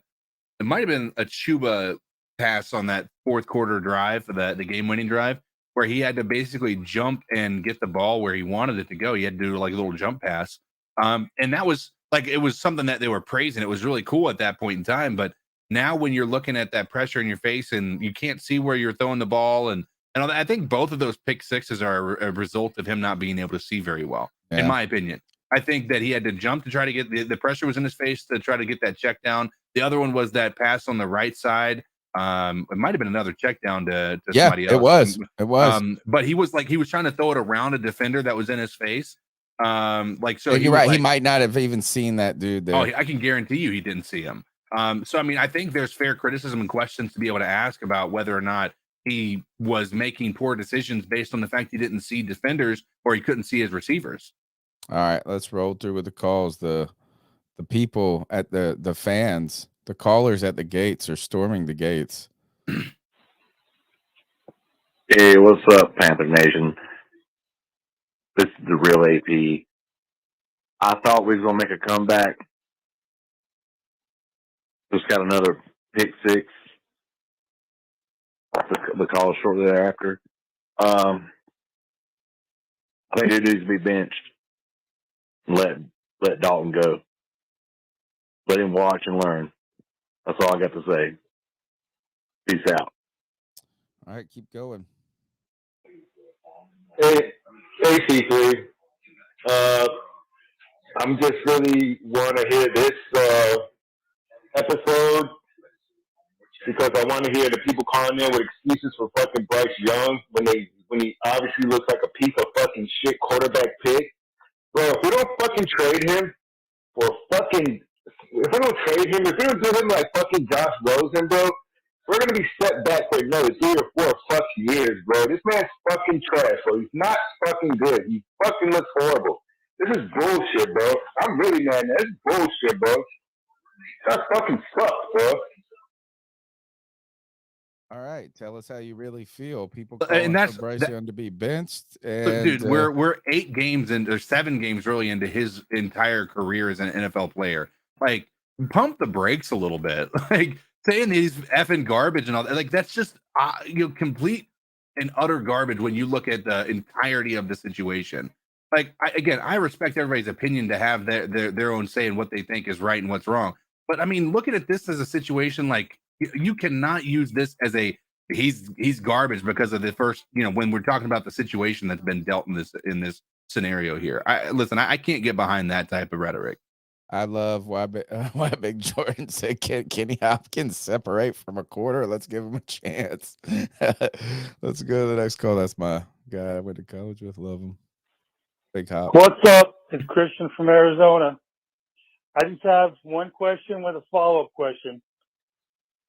might have been a Chuba pass on that fourth quarter drive, the game-winning drive, where he had to basically jump and get the ball where he wanted it to go. He had to do like a little jump pass. And that was like, it was something that they were praising. It was really cool at that point in time. But now when you're looking at that pressure in your face and you can't see where you're throwing the ball and all that, I think both of those pick sixes are a result of him not being able to see very well, in my opinion. I think that he had to jump to try to get the pressure was in his face to try to get that check down. The other one was that pass on the right side. It might have been another check down to somebody else. It was. But he was trying to throw it around a defender that was in his face. So you're right. He might not have even seen that dude there. Oh, I can guarantee you he didn't see him. So I mean, I think there's fair criticism and questions to be able to ask about whether or not he was making poor decisions based on the fact he didn't see defenders or he couldn't see his receivers. All right, let's roll through with the calls. The people at the fans, the callers at the gates are storming the gates. Hey, what's up, Panther Nation? This is the real AP. I thought we was gonna make a comeback. Just got another pick six. The call shortly thereafter. I think he needs to be benched. Let Dalton go. Let him watch and learn. That's all I got to say. Peace out. All right, keep going. Hey, C3. I'm just really want to hear this episode because I want to hear the people calling in with excuses for fucking Bryce Young when he obviously looks like a piece of fucking shit quarterback pick. Bro, if we don't fucking trade him for fucking, if we don't do him like fucking Josh Rosen, bro, we're going to be set back for another 3 or 4 fucking years, bro. This man's fucking trash, bro. He's not fucking good. He fucking looks horrible. This is bullshit, bro. I'm really mad. This is bullshit, bro. That fucking sucks, bro. All right, tell us how you really feel. People and calling for Bryce Young to be benched. And, dude, we're 8 games or 7 games really into his entire career as an NFL player. Like, pump the brakes a little bit. Like, saying he's effing garbage and all that. Like, that's just complete and utter garbage when you look at the entirety of the situation. Like, I respect everybody's opinion to have their own say in what they think is right and what's wrong. But I mean, looking at this as a situation, like, you cannot use this as he's garbage because of the first, when we're talking about the situation that's been dealt in this scenario here. I can't get behind that type of rhetoric. I love why Big Jordan said, "Can Kenny Hopkins separate from a quarter? Let's give him a chance." Let's go to the next call. That's my guy I went to college with. Love him. Big Hop. What's up? It's Christian from Arizona. I just have one question with a follow-up question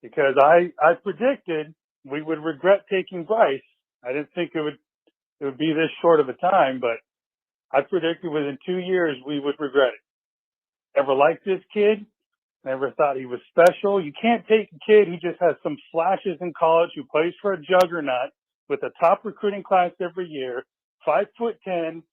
because I predicted we would regret taking Bryce. I didn't think it would be this short of a time, but I predicted within 2 years we would regret it. Ever liked this kid? Never thought he was special. You can't take a kid who just has some flashes in college, who plays for a juggernaut with a top recruiting class every year, 5'10",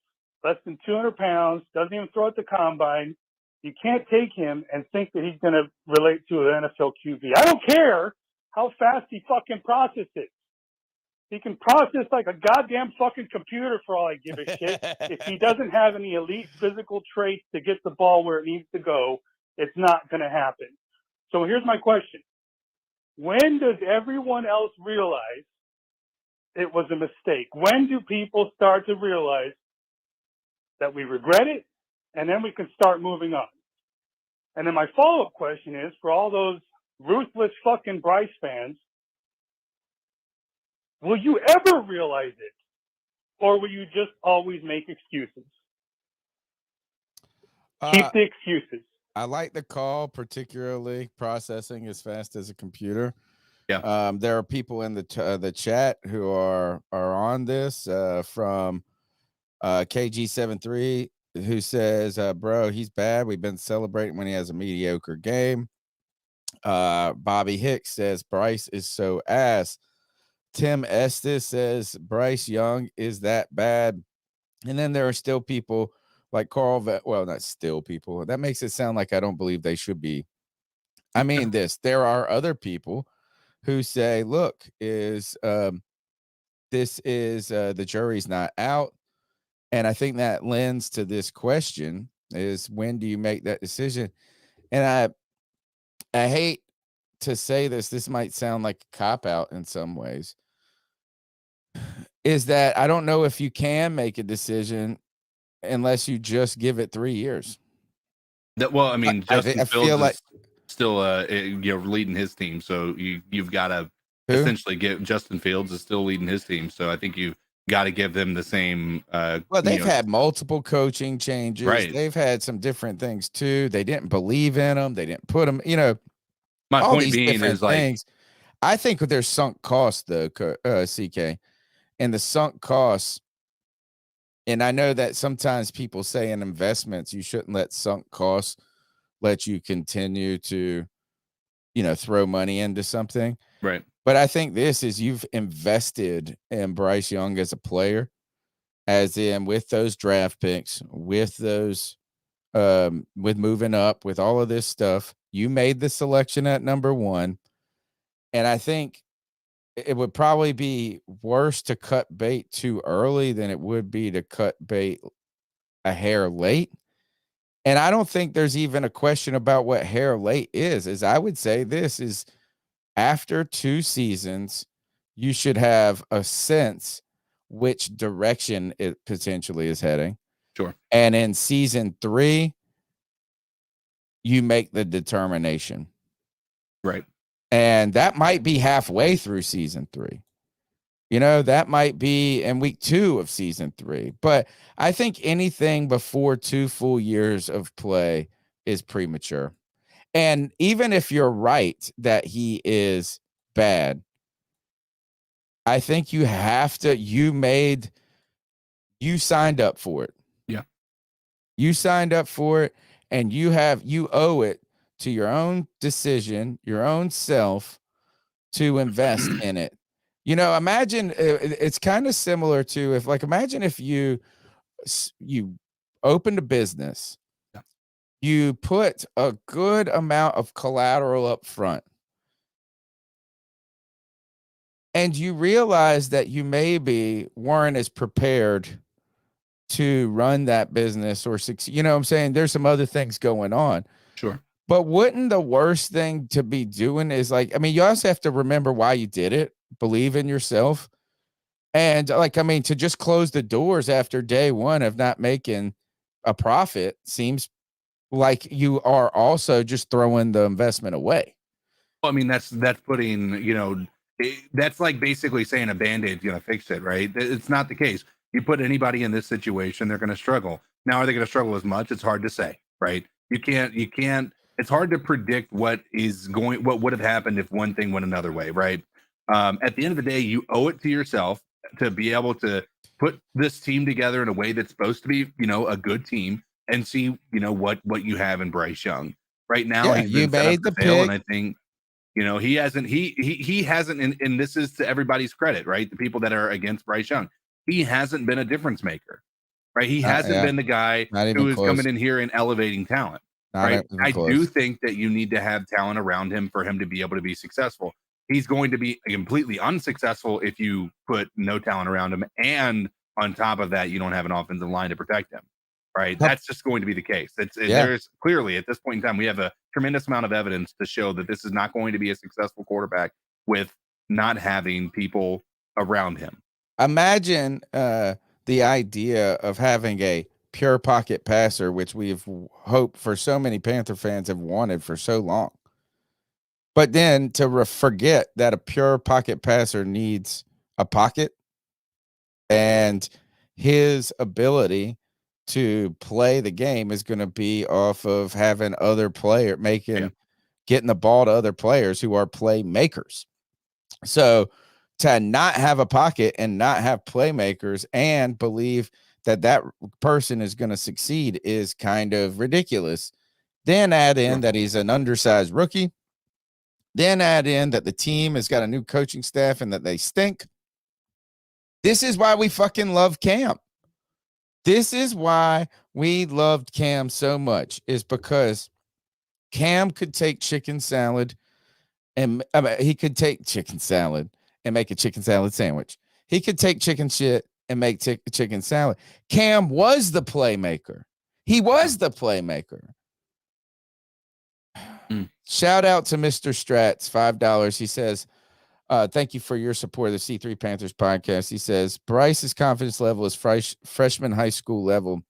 less than 200 pounds, doesn't even throw at the combine. You can't take him and think that he's going to relate to an NFL QB. I don't care how fast he fucking processes. He can process like a goddamn fucking computer for all I give a shit. If he doesn't have any elite physical traits to get the ball where it needs to go, it's not going to happen. So here's my question. when does everyone else realize it was a mistake? When do people start to realize that we regret it, and then we can start moving on? And then my follow-up question is, for all those ruthless fucking Bryce fans, will you ever realize it? Or will you just always make excuses? Keep the excuses. I like the call, particularly processing as fast as a computer. Yeah. There are people in the chat who are on this from KG73 who says, bro, he's bad. We've been celebrating when he has a mediocre game. Bobby Hicks says Bryce is so ass. Tim Estes says Bryce Young is that bad. And then there are still people like Carl, well, not still people. That makes it sound like I don't believe they should be. I mean there are other people who say, look, this is the jury's not out. And I think that lends to this question is, when do you make that decision? And I hate to say this might sound like a cop-out in some ways, is that I don't know if you can make a decision unless you just give it 3 years. Well, I mean, Justin I Fields feel like is still leading his team, so you've got to essentially get Justin Fields is still leading his team, so I think you got to give them the same. Well, they've had multiple coaching changes. Right. They've had some different things too. They didn't believe in them. They didn't put them. My all point these being different is like, things. I think there's sunk costs, though, CK, and the sunk costs. And I know that sometimes people say in investments you shouldn't let sunk costs let you continue to, throw money into something. right. But I think this is, you've invested in Bryce Young as a player, as in with those draft picks, with those, with moving up, with all of this stuff. You made the selection at number 1. And I think it would probably be worse to cut bait too early than it would be to cut bait a hair late. And I don't think there's even a question about what hair late is I would say this is, after 2 seasons, you should have a sense which direction it potentially is heading. Sure. And in season 3, you make the determination. Right. And that might be halfway through season 3. That might be in week 2 of season 3. But I think anything before 2 full years of play is premature. And even if you're right that he is bad, I think you have to, you signed up for it. Yeah. You signed up for it, and you owe it to your own decision, your own self, to invest in it. Imagine it's kind of similar to imagine if you opened a business, you put a good amount of collateral up front, and you realize that you maybe weren't as prepared to run that business or succeed. You know what I'm saying? There's some other things going on. Sure. But wouldn't the worst thing to be doing is you also have to remember why you did it, believe in yourself. And to just close the doors after day 1 of not making a profit seems like you are also just throwing the investment away. Well, I mean, that's putting, that's like basically saying a Band-Aid's going to fix it, right? It's not the case. You put anybody in this situation, they're going to struggle. Now, are they going to struggle as much? It's hard to say, right? You can't, it's hard to predict what would have happened if one thing went another way, right? At the end of the day, you owe it to yourself to be able to put this team together in a way that's supposed to be, a good team, and see, what you have in Bryce Young right now. Yeah, you made the pick, and I think, he hasn't, and this is to everybody's credit, right? The people that are against Bryce Young, he hasn't been a difference maker, right? He hasn't been the guy who is coming in here and elevating talent, right? I do think that you need to have talent around him for him to be able to be successful. He's going to be completely unsuccessful if you put no talent around him, and on top of that, you don't have an offensive line to protect him. right? That's just going to be the case. There's clearly at this point in time, we have a tremendous amount of evidence to show that this is not going to be a successful quarterback with not having people around him. Imagine the idea of having a pure pocket passer, which we've hoped for so many Panther fans have wanted for so long. But then to forget that a pure pocket passer needs a pocket, and his ability to play the game is going to be off of having other player getting the ball to other players who are playmakers. So to not have a pocket and not have playmakers and believe that person is going to succeed is kind of ridiculous. Then add in that he's an undersized rookie. Then add in that the team has got a new coaching staff and that they stink. This is why we fucking love Cam. This is why we loved Cam so much, is because Cam could take chicken salad and he could take chicken salad and make a chicken salad sandwich. He could take chicken shit and make chicken salad. Cam was the playmaker. He was the playmaker. Shout out to Mr. Strats, $5. He says, thank you for your support of the C3 Panthers podcast. He says, Bryce's confidence level is freshman high school level.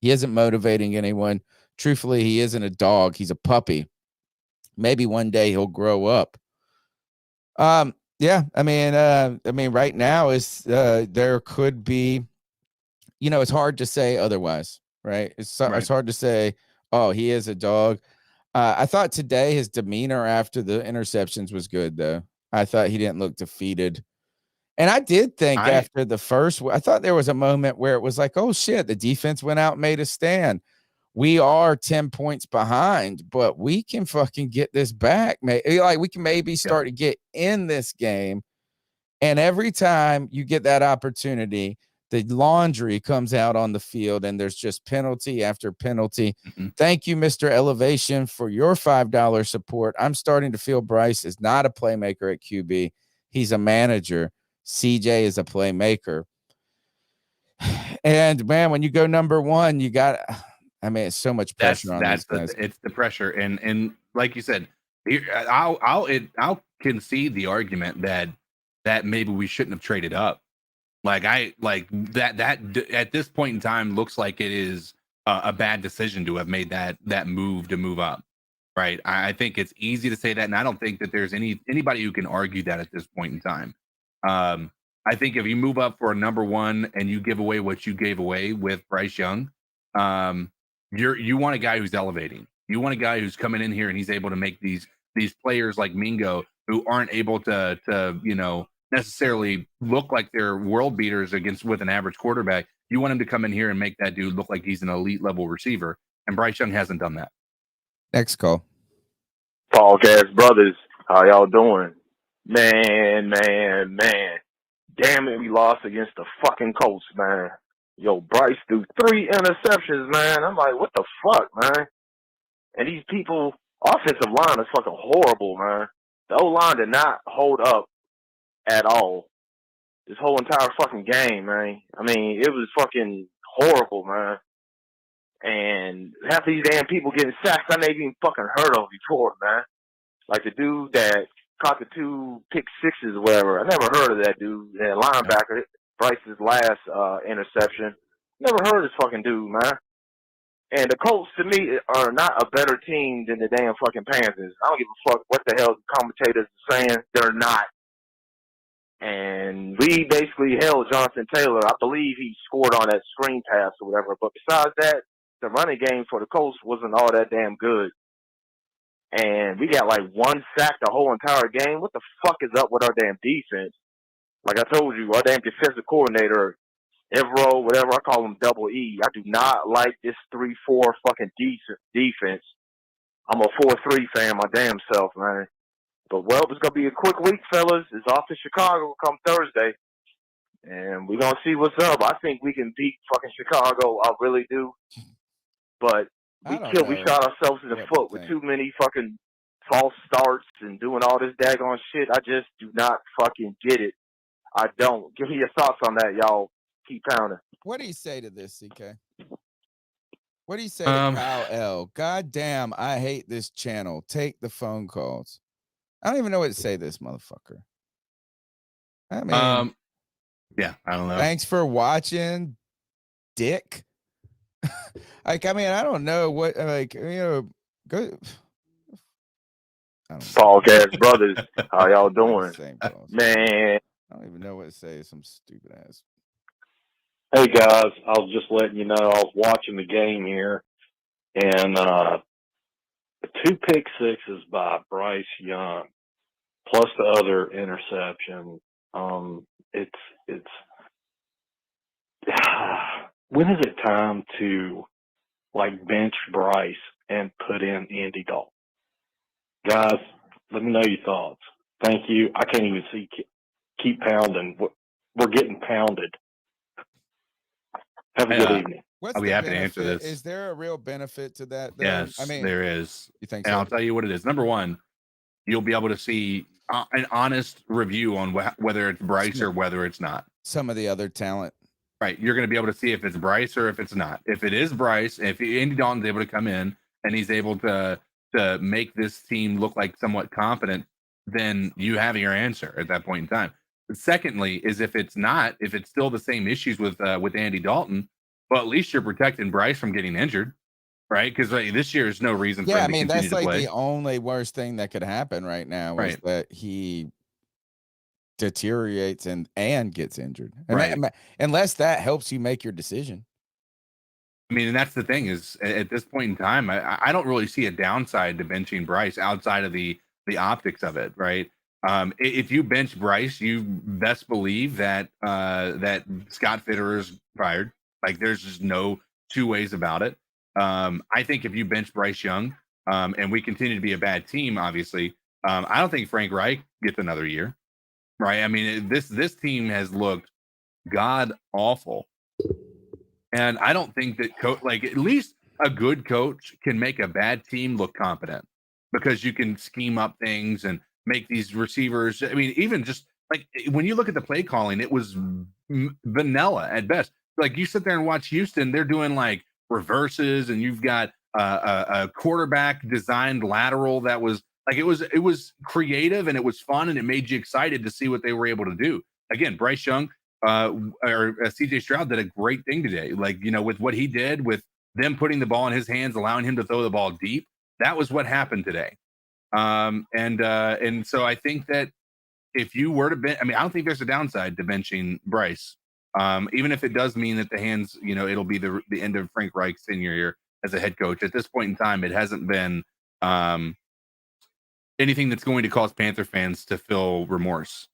He isn't motivating anyone. Truthfully, he isn't a dog. He's a puppy. Maybe one day he'll grow up. Yeah, I mean, right now there could be, it's hard to say otherwise, right? It's hard to say, oh, he is a dog. I thought today his demeanor after the interceptions was good, though. I thought he didn't look defeated. And I did think after the first, I thought there was a moment where it was like, oh, shit, the defense went out and made a stand. We are 10 points behind, but we can fucking get this back. Like we can maybe start to get in this game. And every time you get that opportunity, the laundry comes out on the field and there's just penalty after penalty. Mm-hmm. Thank you, Mr. Elevation, for your $5 support. I'm starting to feel Bryce is not a playmaker at QB. He's a manager. CJ is a playmaker. And man, when you go number one, it's so much pressure on these guys. It's the pressure. And like you said, I'll concede the argument that maybe we shouldn't have traded up. Like that at this point in time looks like it is a bad decision to have made that move to move up, right? I think it's easy to say that, and I don't think that there's anybody who can argue that at this point in time. I think if you move up for a number one and you give away what you gave away with Bryce Young, you want a guy who's elevating. You want a guy who's coming in here and he's able to make these players like Mingo who aren't able to necessarily look like they're world beaters with an average quarterback. You want him to come in here and make that dude look like he's an elite level receiver. And Bryce Young hasn't done that. Next call. Podcast brothers, how y'all doing? Man. Damn it, we lost against the fucking Colts, man. Yo, Bryce threw 3 interceptions, man. I'm like, what the fuck, man? And these people, offensive line is fucking horrible, man. The O-line did not hold up at all this whole entire fucking game, man. I mean, it was fucking horrible, man. And half these damn people getting sacks I never even fucking heard of before, man. Like the dude that caught the 2 pick sixes or whatever. I never heard of that dude. That linebacker, Bryce's last interception. Never heard of this fucking dude, man. And the Colts, to me, are not a better team than the damn fucking Panthers. I don't give a fuck what the hell the commentators are saying. They're not. And we basically held Jonathan Taylor. I believe he scored on that screen pass or whatever. But besides that, the running game for the Colts wasn't all that damn good. And we got like 1 sack the whole entire game. What the fuck is up with our damn defense? Like I told you, our damn defensive coordinator, Evero, whatever, I call him Double E. I do not like this 3-4 fucking defense. I'm a 4-3 fan my damn self, man. But, well, it's going to be a quick week, fellas. It's off to Chicago come Thursday. And we're going to see what's up. I think we can beat fucking Chicago. I really do. But we shot ourselves in the foot with too many fucking false starts and doing all this daggone shit. I just do not fucking get it. I don't. Give me your thoughts on that, y'all. Keep pounding. What do you say to this, CK? What do you say to Kyle L? God damn, I hate this channel. Take the phone calls. I don't even know what to say to this motherfucker. I mean, yeah, I don't know. Thanks for watching, dick. Like, I mean, I don't know what, like, go. Podcast brothers, how y'all doing? Man, I don't even know what to say. Some stupid ass. hey guys, I was just letting you know I was watching the game here, and 2 pick sixes by Bryce Young, plus the other interception. It's when is it time to like bench Bryce and put in Andy Dalton? Guys, let me know your thoughts. Thank you. I can't even see. Keep pounding. We're getting pounded. Have a good evening. I'll be happy to answer this. Is there a real benefit to that, though? Yes, I mean, there is. You think and so? I'll tell you what it is. Number one, you'll be able to see an honest review on whether it's Bryce or whether it's not. Some of the other talent. Right. You're going to be able to see if it's Bryce or if it's not. If it is Bryce, if Andy Dalton's able to come in and he's able to make this team look like somewhat competent, then you have your answer at that point in time. But secondly, is if it's not, if it's still the same issues with Andy Dalton, well, at least you're protecting Bryce from getting injured, right? Because this year is no reason for him to continue to play. That's like the only worst thing that could happen right now is that he deteriorates and gets injured. And unless that helps you make your decision. I mean, and that's the thing is at this point in time, I don't really see a downside to benching Bryce outside of the optics of it, right? If you bench Bryce, you best believe that that Scott Fitterer's fired. Like, there's just no two ways about it. I think if you bench Bryce Young, and we continue to be a bad team, obviously, I don't think Frank Reich gets another year, right? I mean, this team has looked god awful. And I don't think that at least a good coach can make a bad team look competent, because you can scheme up things and make these receivers. I mean, even just like when you look at the play calling, it was vanilla at best. Like, you sit there and watch Houston, they're doing like reverses, and you've got a quarterback designed lateral that was like, it was creative and it was fun and it made you excited to see what they were able to do. Again, Bryce Young or CJ Stroud did a great thing today. Like, with what he did with them putting the ball in his hands, allowing him to throw the ball deep. That was what happened today. And so I think that if you were to I don't think there's a downside to benching Bryce. Even if it does mean that the hands, it'll be the end of Frank Reich's tenure here as a head coach. At this point in time, it hasn't been anything that's going to cause Panther fans to feel remorse.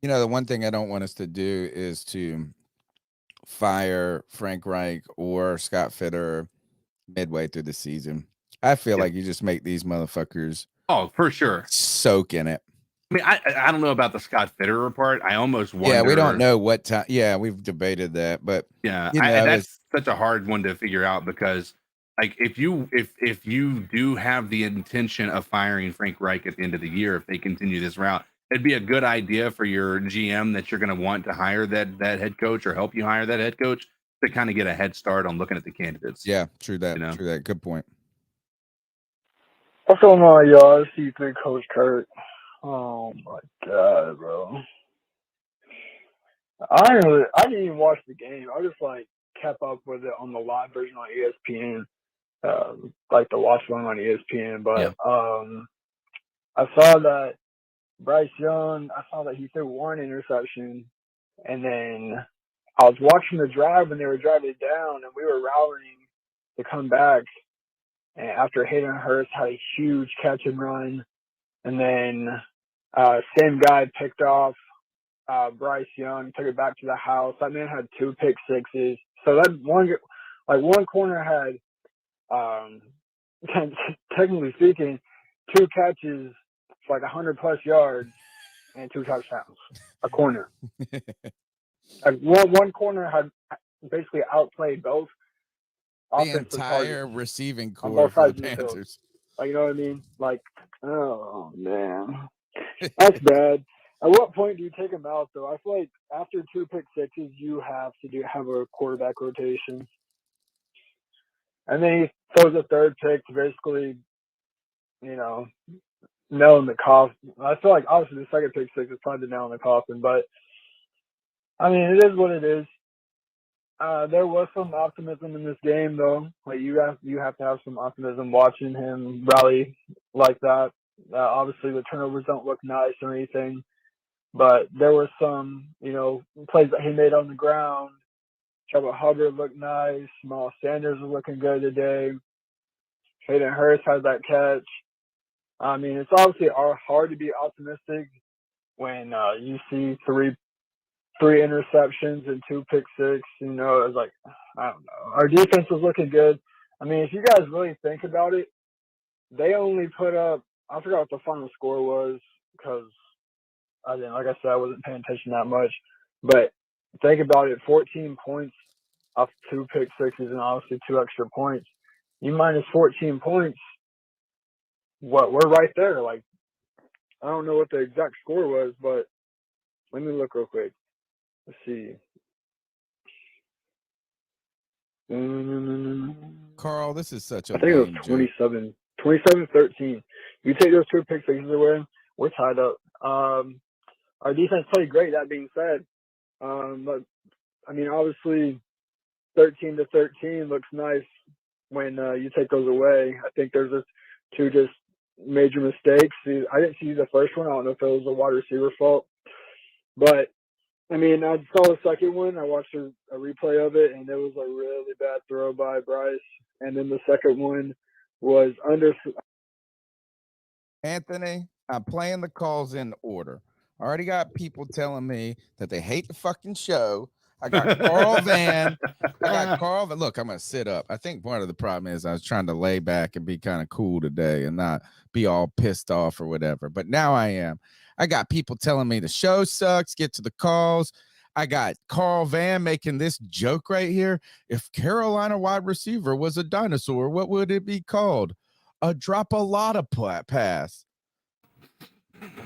The one thing I don't want us to do is to fire Frank Reich or Scott Fitterer midway through the season. I feel like you just make these motherfuckers. Oh, for sure. Soak in it. I mean, I don't know about the Scott Fitterer part. I almost wonder. Yeah, we don't know what time. Yeah, we've debated that, but yeah, that's such a hard one to figure out, because like if you do have the intention of firing Frank Reich at the end of the year, if they continue this route, it'd be a good idea for your GM that you're going to want to hire that head coach or help you hire that head coach to kind of get a head start on looking at the candidates. Yeah, true that. True that. Good point. What's going on, y'all? It's C3 Coach Kurt. Oh my God, bro! I didn't even watch the game. I just kept up with it on the live version on ESPN, like the watch one on ESPN. But I saw that Bryce Young. I saw that he threw one interception, and then I was watching the drive when they were driving it down, and we were rallying to come back. And after Hayden Hurst had a huge catch and run, and then same guy picked off Bryce Young, took it back to the house. That man had 2 pick sixes. So that one corner had, technically speaking, 2 catches for 100+ yards and 2 touchdowns. A corner. One corner had basically outplayed both. The entire receiving core for the Panthers. You know what I mean? Oh man, that's bad. At what point do you take him out, though? I feel like after 2 pick sixes, you have to have a quarterback rotation. And then he throws a third pick to basically, nail in the coffin. I feel like obviously the second pick six is probably the nail in the coffin, but I mean, it is what it is. There was some optimism in this game, though. Like you have to have some optimism watching him rally like that. Obviously, the turnovers don't look nice or anything, but there were some, plays that he made on the ground. Trevor Hubbard looked nice. Miles Sanders was looking good today. Hayden Hurst had that catch. I mean, it's obviously hard to be optimistic when you see three interceptions and 2 pick six. It's like, I don't know. Our defense was looking good. I mean, if you guys really think about it, they only put up, I forgot what the final score was because like I said, I wasn't paying attention that much. But think about it, 14 points off 2 pick sixes and obviously 2 extra points. You minus 14 points, we're right there. Like, I don't know what the exact score was, but let me look real quick. Let's see. Carl, this is such a I think it was 27-13. You take those 2 pick sixes away, we're tied up. Our defense played great, that being said. But, I mean, obviously, 13-13 looks nice when you take those away. I think there's just major mistakes. I didn't see the first one. I don't know if it was a wide receiver fault. But, I mean, I saw the second one. I watched a replay of it, and it was a really bad throw by Bryce. And then the second one was under. Anthony, I'm playing the calls in order. I already got people telling me that they hate the fucking show. I got Carl Van. Look, I'm going to sit up. I think part of the problem is I was trying to lay back and be kind of cool today and not be all pissed off or whatever. But now I am. I got people telling me the show sucks. Get to the calls. I got Carl Van making this joke right here. If Carolina wide receiver was a dinosaur, what would it be called? A drop-a-lotta pass.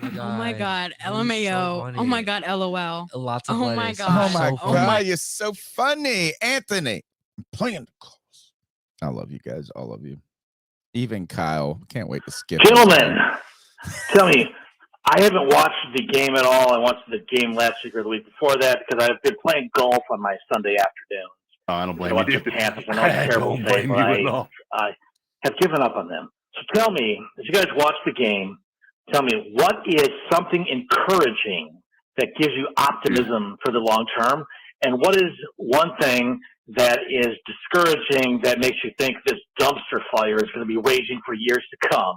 Oh my god, LMAO. Oh my god, LOL. Lots of Oh my lettuce. god. Oh my So god, you're so funny, Anthony. I'm playing the calls. I love you guys, all of you. Even Kyle. Can't wait to skip. Gentlemen, tell me, I haven't watched the game at all. I watched the game last week or the week before that because I've been playing golf on my Sunday afternoons. Oh, I don't blame I you. watch the Panthers. I know it's a terrible don't thing, blame but you at all. I have given up on them. So tell me, as you guys watch the game, tell me, what is something encouraging that gives you optimism for the long term? And what is one thing that is discouraging that makes you think this dumpster fire is going to be raging for years to come?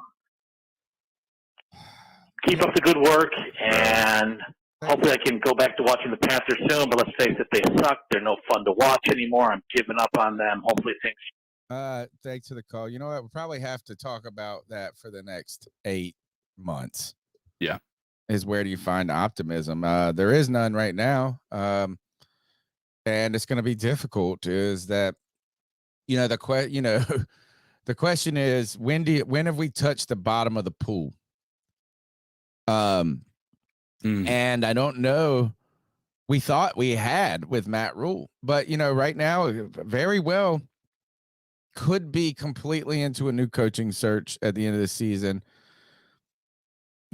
Keep up the good work, and hopefully I can go back to watching the Panthers soon, but let's face it, they suck. They're no fun to watch anymore. I'm giving up on them. Hopefully things... Thanks for the call. You know what? We'll probably have to talk about that for the next 8 months. Yeah. Is where do you find optimism? There is none right now. And it's going to be difficult. Is that, the question is, when have we touched the bottom of the pool? And I don't know. We thought we had with Matt Rule, but right now, very well could be completely into a new coaching search at the end of the season.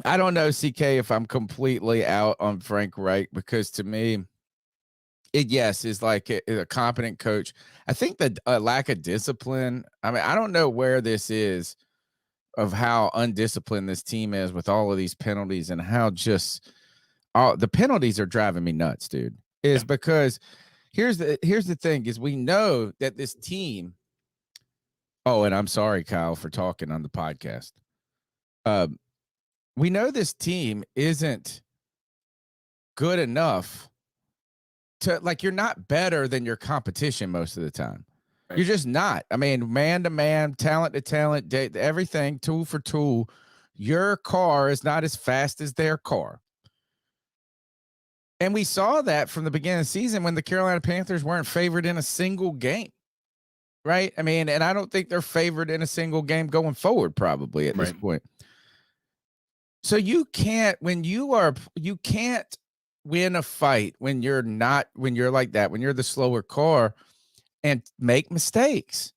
I don't know, CK, if I'm completely out on Frank Reich, because to me, is like a competent coach. I think the lack of discipline. I mean, I don't know where this is of how undisciplined this team is with all of these penalties and how just the penalties are driving me nuts, dude. Because here's the thing is we know that this team. Oh, and I'm sorry, Kyle, for talking on the podcast. We know this team isn't good enough to, like, you're not better than your competition most of the time. Right. You're just not. I mean, man to man, talent to talent, everything, tool for tool. Your car is not as fast as their car. And we saw that from the beginning of the season when the Carolina Panthers weren't favored in a single game. Right? I mean, and I don't think they're favored in a single game going forward, probably at this point. So you can't win a fight when you're like that, when you're the slower car and make mistakes.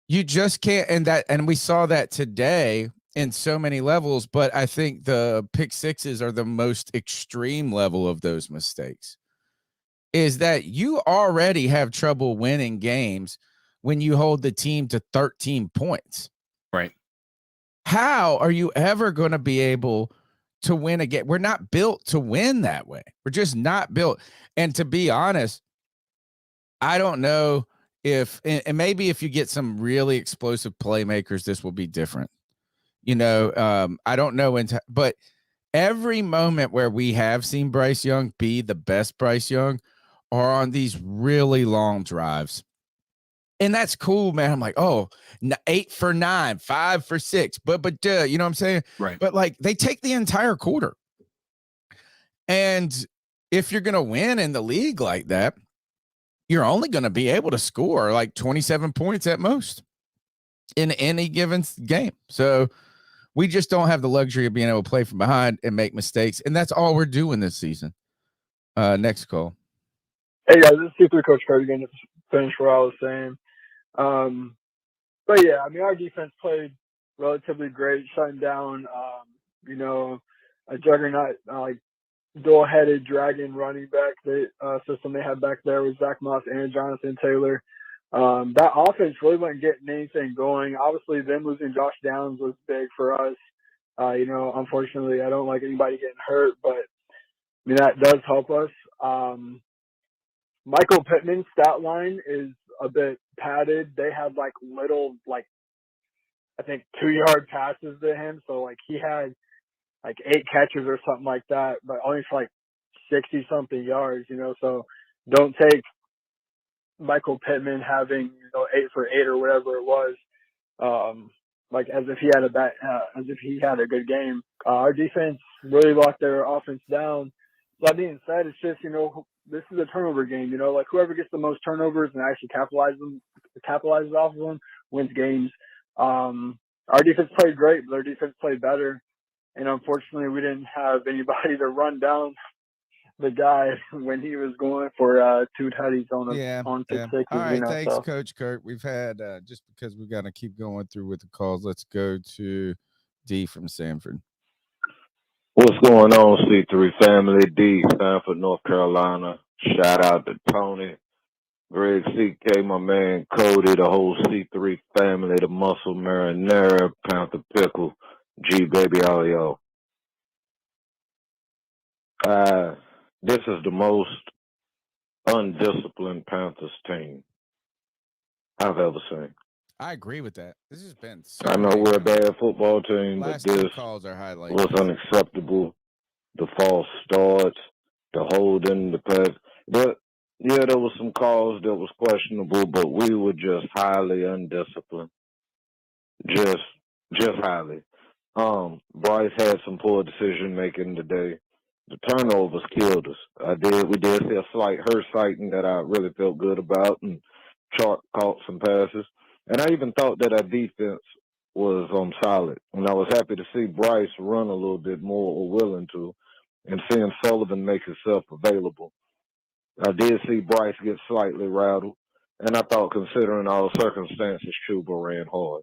You just can't, and we saw that today in so many levels, but I think the pick sixes are the most extreme level of those mistakes. Is that you already have trouble winning games when you hold the team to 13 points. Right. How are you ever going to be able to win a game? We're not built to win that way. We're just not built. And to be honest, I don't know if, and maybe if you get some really explosive playmakers, this will be different. I don't know, but every moment where we have seen Bryce Young be the best Bryce Young are on these really long drives. And that's cool, man. I'm like, 8 for 9, 5 for 6, but you know what I'm saying? Right. But like they take the entire quarter. And if you're going to win in the league like that, you're only going to be able to score like 27 points at most in any given game. So we just don't have the luxury of being able to play from behind and make mistakes. And that's all we're doing this season. Next call. Hey guys, this is C3 Coach Cody again. Just finish what I was saying. But yeah, I mean, our defense played relatively great, shutting down, a juggernaut, like dual-headed dragon running back system they had back there with Zach Moss and Jonathan Taylor. That offense really wasn't getting anything going. Obviously, them losing Josh Downs was big for us. Unfortunately, I don't like anybody getting hurt, but I mean, that does help us. Michael Pittman's stat line is a bit padded. They had little, I think 2-yard passes to him. So he had 8 catches or something like that, but only for 60 something yards, so don't take Michael Pittman having, 8 for 8 or whatever it was, as if he had a good game. Our defense really locked their offense down. That being said, it's just, this is a turnover game, whoever gets the most turnovers and actually capitalizes off of them wins games. Our defense played great, but their defense played better. And unfortunately, we didn't have anybody to run down the guy when he was going for 2 tutties on pick sixes. All right, thanks, Coach Kurt. We've had, just because we've got to keep going through with the calls, let's go to D from Sanford. What's going on, C3 family? D, Sanford, North Carolina. Shout out to Tony, Greg, CK, my man Cody, the whole C3 family, the Muscle Marinara, Panther Pickle, G Baby, all y'all. This is the most undisciplined Panthers team I've ever seen. I agree with that. This has been so I know we're a bad football team, but this calls are highlights. was unacceptable. The false starts, the holding, the pass. But yeah, there was some calls that was questionable, but we were just highly undisciplined. Just highly. Bryce had some poor decision making today. The turnovers killed us. We did see a slight hurt sighting that I really felt good about, and Chark caught some passes. And I even thought that our defense was solid. And I was happy to see Bryce run a little bit more, or willing to, and seeing Sullivan make himself available. I did see Bryce get slightly rattled, and I thought, considering all the circumstances, Chuba ran hard.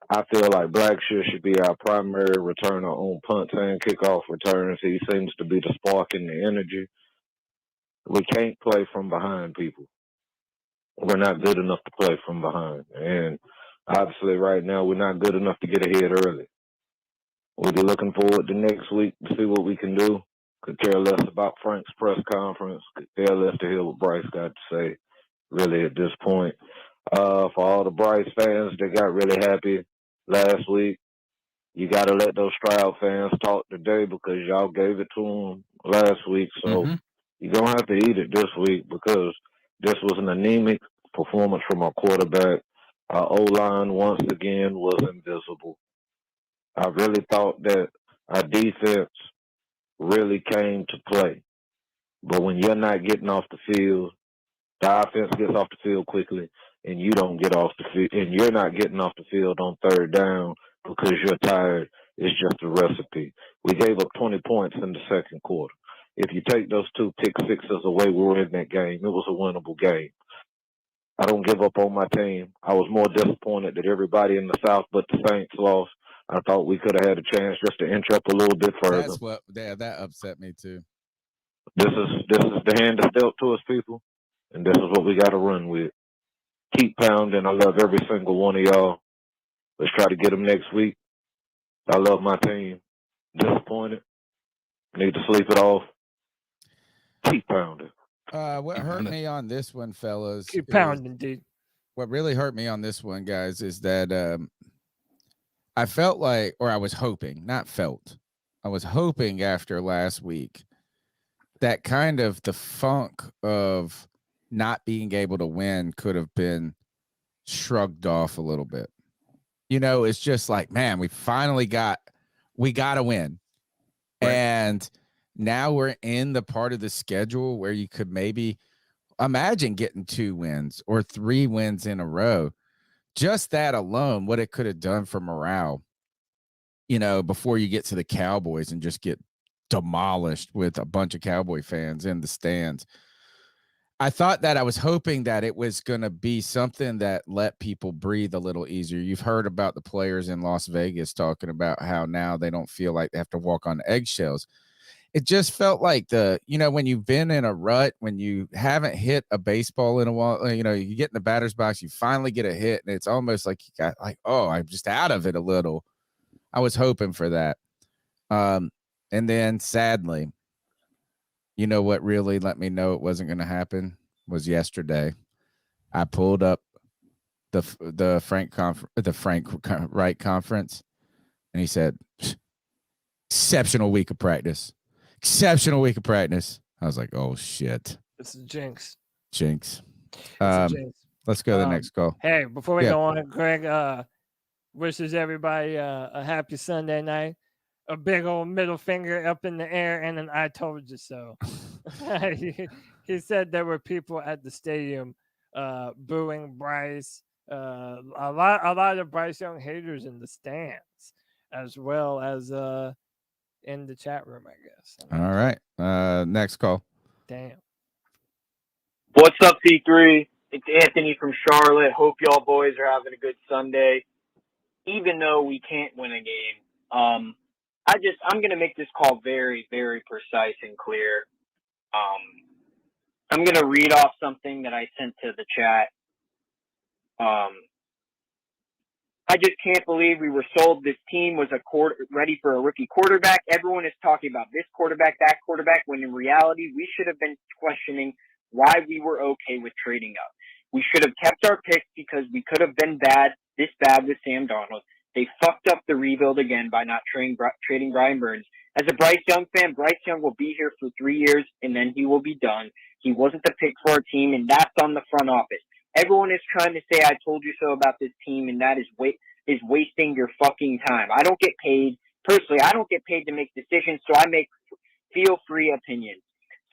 I feel like Blackshear should be our primary returner on punts and kickoff returns. He seems to be the spark and the energy. We can't play from behind, people. We're not good enough to play from behind. And obviously right now we're not good enough to get ahead early. We'll be looking forward to next week to see what we can do. Could care less about Frank's press conference. Could care less to hear what Bryce got to say, really, at this point. For all the Bryce fans that got really happy last week, you got to let those Stroud fans talk today, because y'all gave it to them last week. So you're going to have to eat it this week, because this was an anemic performance from our quarterback. Our O-line, once again, was invisible. I really thought that our defense really came to play. But when you're not getting off the field, the offense gets off the field quickly, and you don't get off the field, and you're not getting off the field on third down because you're tired. It's just a recipe. We gave up 20 points in the second quarter. If you take those 2 pick sixes away, we were in that game. It was a winnable game. I don't give up on my team. I was more disappointed that everybody in the South but the Saints lost. I thought we could have had a chance just to inch up a little bit further. That's what. Yeah, that upset me too. This is the hand that's dealt to us, people, and this is what we got to run with. Keep pounding. I love every single one of y'all. Let's try to get them next week. I love my team. Disappointed. Need to sleep it off. Keep pounding. What hurt me on this one, fellas? Keep pounding, dude. What really hurt me on this one, guys, is that I felt like, or I was hoping, not felt. I was hoping after last week that kind of the funk of not being able to win could have been shrugged off a little bit. You know, it's just like, man, we got to win. Right. And now we're in the part of the schedule where you could maybe imagine getting 2 wins or 3 wins in a row. Just that alone, what it could have done for morale, you know, before you get to the Cowboys and just get demolished with a bunch of Cowboy fans in the stands. I thought that I was hoping that it was going to be something that let people breathe a little easier. You've heard about the players in Las Vegas talking about how now they don't feel like they have to walk on eggshells. It just felt like when you've been in a rut, when you haven't hit a baseball in a while, you get in the batter's box, you finally get a hit, and it's almost like you got like, oh, I'm just out of it a little. I was hoping for that. And then sadly, you know what really let me know it wasn't going to happen was yesterday. I pulled up the Frank Wright conference, and he said, exceptional week of practice. Exceptional week of practice. I was like, oh shit. It's a jinx. Jinx. Jinx. Let's go to the next call. Hey, before we go on, Greg wishes everybody a happy Sunday night. A big old middle finger up in the air and an I told you so. He said there were people at the stadium booing Bryce. A lot of Bryce Young haters in the stands, as well as in the chat room, I guess. All right. Next call. Damn. What's up, T3? It's Anthony from Charlotte. Hope y'all boys are having a good Sunday. Even though we can't win a game, I'm going to make this call very, very precise and clear. I'm going to read off something that I sent to the chat. I just can't believe we were sold this team was ready for a rookie quarterback. Everyone is talking about this quarterback, that quarterback, when in reality, we should have been questioning why we were okay with trading up. We should have kept our picks because we could have been this bad with Sam Darnold. They fucked up the rebuild again by not trading Brian Burns. As a Bryce Young fan, Bryce Young will be here for 3 years, and then he will be done. He wasn't the pick for our team, and that's on the front office. Everyone is trying to say, I told you so about this team, and that is wasting your fucking time. I don't get paid. Personally, I don't get paid to make decisions, so I make feel-free opinions.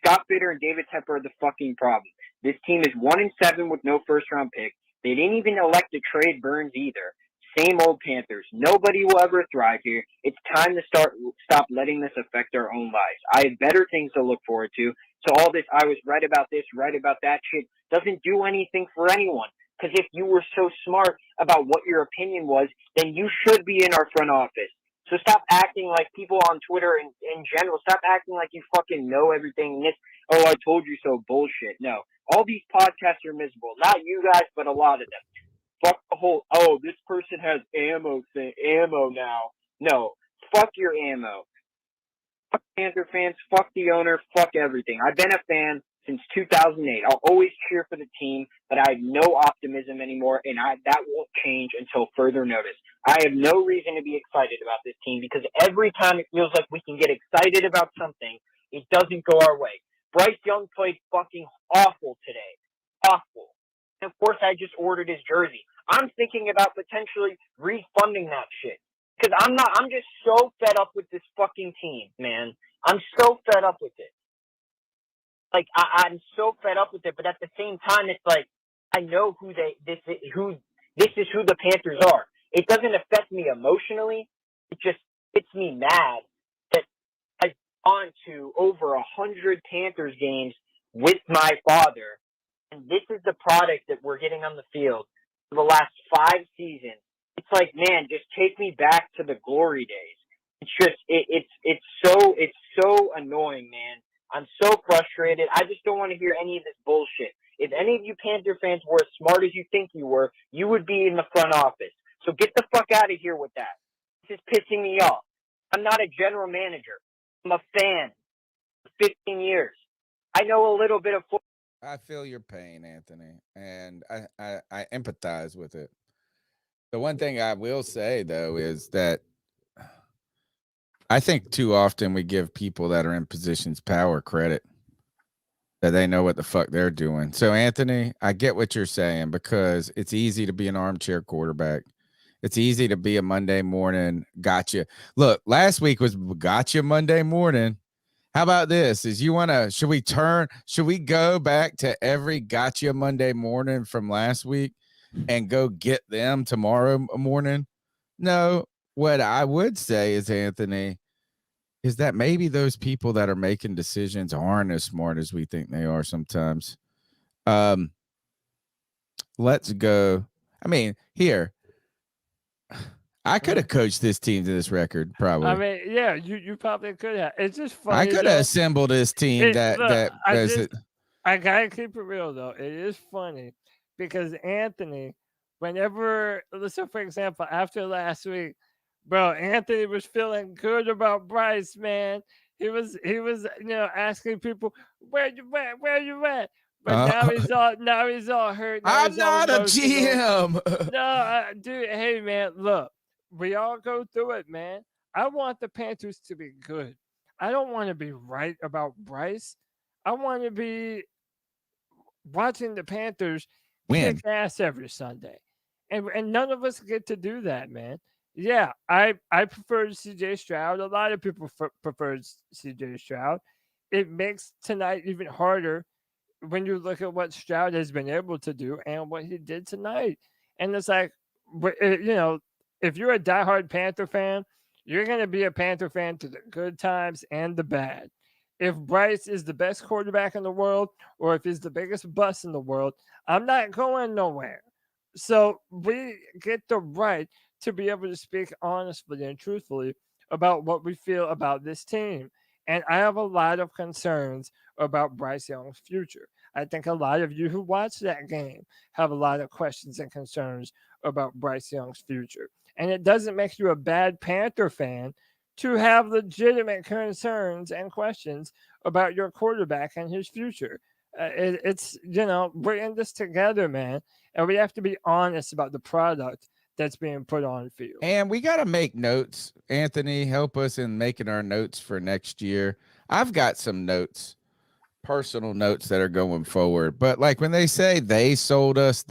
Scott Bitter and David Tepper are the fucking problem. This team is 1-7 with no first-round pick. They didn't even elect to trade Burns either. Same old Panthers. Nobody will ever thrive here. It's time to stop letting this affect our own lives. I have better things to look forward to. So all this, I was right about this, right about that shit, doesn't do anything for anyone. Because if you were so smart about what your opinion was, then you should be in our front office. So stop acting like people on Twitter in general. Stop acting like you fucking know everything. Oh, I told you so bullshit. No. All these podcasts are miserable. Not you guys, but a lot of them. Fuck the whole, this person has ammo now. No. Fuck your ammo. Fuck Panther fans. Fuck the owner. Fuck everything. I've been a fan since 2008. I'll always cheer for the team, but I have no optimism anymore, and that won't change until further notice. I have no reason to be excited about this team because every time it feels like we can get excited about something, it doesn't go our way. Bryce Young played fucking awful today. Awful. And of course, I just ordered his jersey. I'm thinking about potentially refunding that shit. Because I'm just so fed up with this fucking team, man. I'm so fed up with it. Like, I'm so fed up with it, but at the same time, it's like, I know this is who the Panthers are. It doesn't affect me emotionally. It just gets me mad that I've gone to over 100 Panthers games with my father, and this is the product that we're getting on the field for the last 5 seasons. It's like, man, just take me back to the glory days. It's just, it's so annoying, man. I'm so frustrated. I just don't want to hear any of this bullshit. If any of you Panther fans were as smart as you think you were, you would be in the front office. So get the fuck out of here with that. This is pissing me off. I'm not a general manager. I'm a fan for 15 years. I know a little bit of football. I feel your pain, Anthony, and I empathize with it. The one thing I will say, though, is that I think too often we give people that are in positions power credit that they know what the fuck they're doing. So, Anthony, I get what you're saying because it's easy to be an armchair quarterback. It's easy to be a Monday morning gotcha. Look, last week was gotcha Monday morning. How about this? Should we go back to every gotcha Monday morning from last week and go get them tomorrow morning? No, what I would say is, Anthony, is that maybe those people that are making decisions aren't as smart as we think they are sometimes. Let's go. I mean, here, I could have coached this team to this record, probably. I mean, yeah, you probably could have. It's just funny. I could have assembled this team I gotta keep it real though. It is funny because Anthony, whenever, listen, for example, after last week, bro, Anthony was feeling good about Bryce, man. He was, asking people, where you at? But now he's all hurt. I'm not a GM. No, dude, hey man, look, we all go through it, man. I want the Panthers to be good. I don't want to be right about Bryce. I want to be watching the Panthers win kick ass every Sunday. And none of us get to do that, man. Yeah, I prefer CJ Stroud. A lot of people prefer CJ Stroud. It makes tonight even harder when you look at what Stroud has been able to do and what he did tonight. And it's like, if you're a diehard Panther fan, you're going to be a Panther fan to the good times and the bad. If Bryce is the best quarterback in the world or if he's the biggest bust in the world, I'm not going nowhere. So we get the right to be able to speak honestly and truthfully about what we feel about this team. And I have a lot of concerns about Bryce Young's future. I think a lot of you who watched that game have a lot of questions and concerns about Bryce Young's future. And it doesn't make you a bad Panther fan to have legitimate concerns and questions about your quarterback and his future. It's we're in this together, man. And we have to be honest about the product that's being put on field. And we got to make notes. Anthony, help us in making our notes for next year. I've got some notes, personal notes that are going forward. But like when they say they sold us,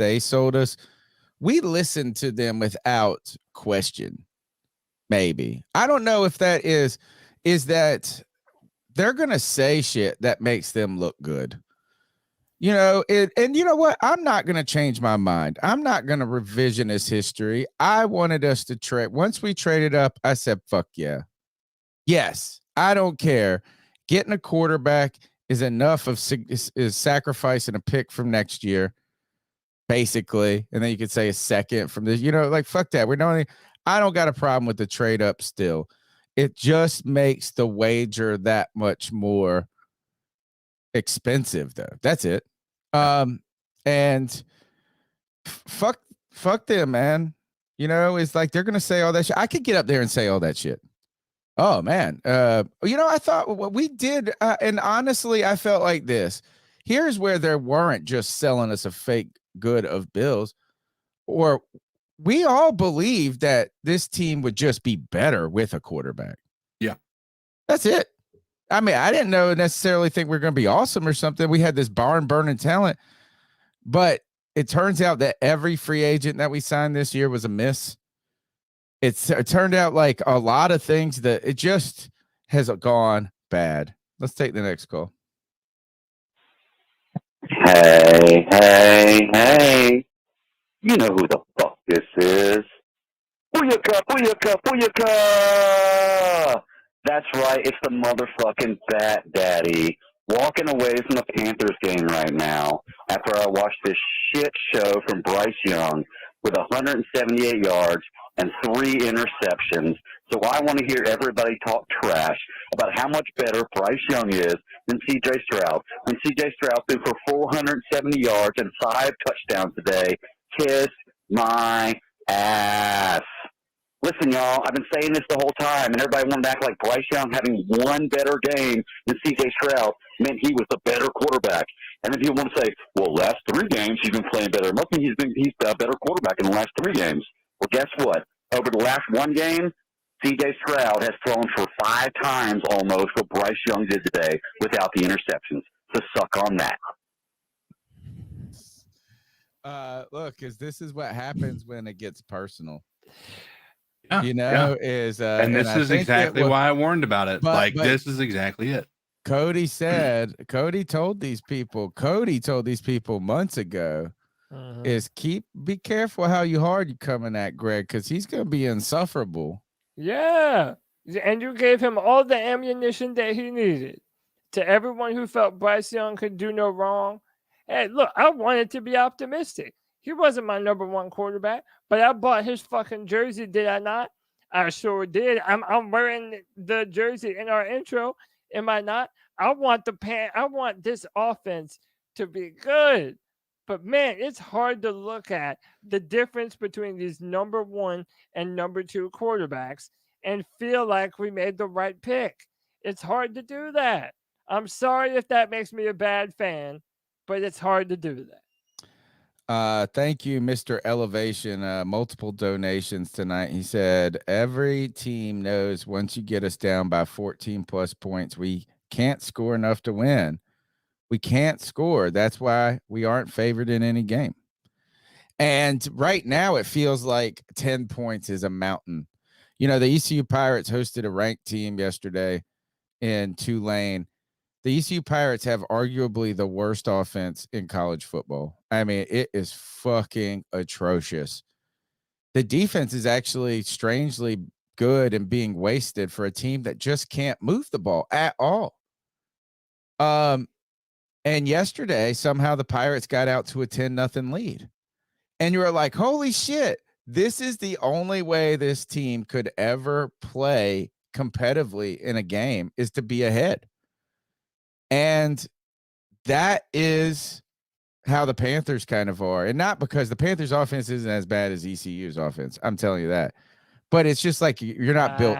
we listen to them without question. Maybe. I don't know if that is that they're going to say shit that makes them look good. And you know what? I'm not going to change my mind. I'm not going to revisionist history. I wanted us to trade. Once we traded up, I said, fuck yeah. Yes, I don't care. Getting a quarterback is enough of is sacrificing a pick from next year, basically. And then you could say a second from this, fuck that. I don't got a problem with the trade up still. It just makes the wager that much more expensive, though. That's it. And fuck them, man. It's like they're gonna say all that shit. I could get up there and say all that shit. Oh man. I thought what we did, and honestly, I felt like this. Here's where they weren't just selling us a fake good of Bills, or we all believed that this team would just be better with a quarterback. Yeah. That's it. I mean, I didn't necessarily think we were going to be awesome or something. We had this barn burning talent, but it turns out that every free agent that we signed this year was a miss. It turned out like a lot of things that it just has gone bad. Let's take the next call. Hey. You know who the fuck this is. Booyaka, booyaka, booyaka! That's right, it's the motherfucking Bat Daddy. walking away from the Panthers game right now after I watched this shit show from Bryce Young with 178 yards and 3 interceptions. So I want to hear everybody talk trash about how much better Bryce Young is than C.J. Stroud. When C.J. Stroud threw for 470 yards and 5 touchdowns today, kiss my ass. Listen, y'all, I've been saying this the whole time, and everybody wanted to act like Bryce Young having one better game than C.J. Stroud meant he was the better quarterback. And then people want to say, well, last 3 games he's been playing better. Must mean he's a better quarterback in the last 3 games. Well, guess what? Over the last 1 game, C.J. Stroud has thrown for 5 times almost what Bryce Young did today without the interceptions. So suck on that. Look, because this is what happens when it gets personal. Yeah, you know, is and this is exactly why I warned about it. But this is exactly it. Cody told these people months ago is be careful how hard you're coming at Greg, because he's gonna be insufferable. Yeah. And you gave him all the ammunition that he needed. To everyone who felt Bryce Young could do no wrong. Hey, look, I wanted to be optimistic. He wasn't my number 1 quarterback, but I bought his fucking jersey, did I not? I sure did. I'm wearing the jersey in our intro, am I not? I want this offense to be good. But man, it's hard to look at the difference between these number 1 and number 2 quarterbacks and feel like we made the right pick. It's hard to do that. I'm sorry if that makes me a bad fan, but it's hard to do that. Thank you, Mr. Elevation. Multiple donations tonight. He said, every team knows once you get us down by 14 plus points, we can't score enough to win. We can't score. That's why we aren't favored in any game. And right now it feels like 10 points is a mountain. You know, the ECU Pirates hosted a ranked team yesterday in Tulane. The ECU Pirates have arguably the worst offense in college football. I mean, it is fucking atrocious. The defense is actually strangely good and being wasted for a team that just can't move the ball at all. And yesterday, somehow the Pirates got out to a 10-0 lead. And you were like, holy shit, this is the only way this team could ever play competitively in a game is to be ahead. And that is how the Panthers kind of are. And not because the Panthers offense isn't as bad as ECU's offense. I'm telling you that. But it's just like you're not built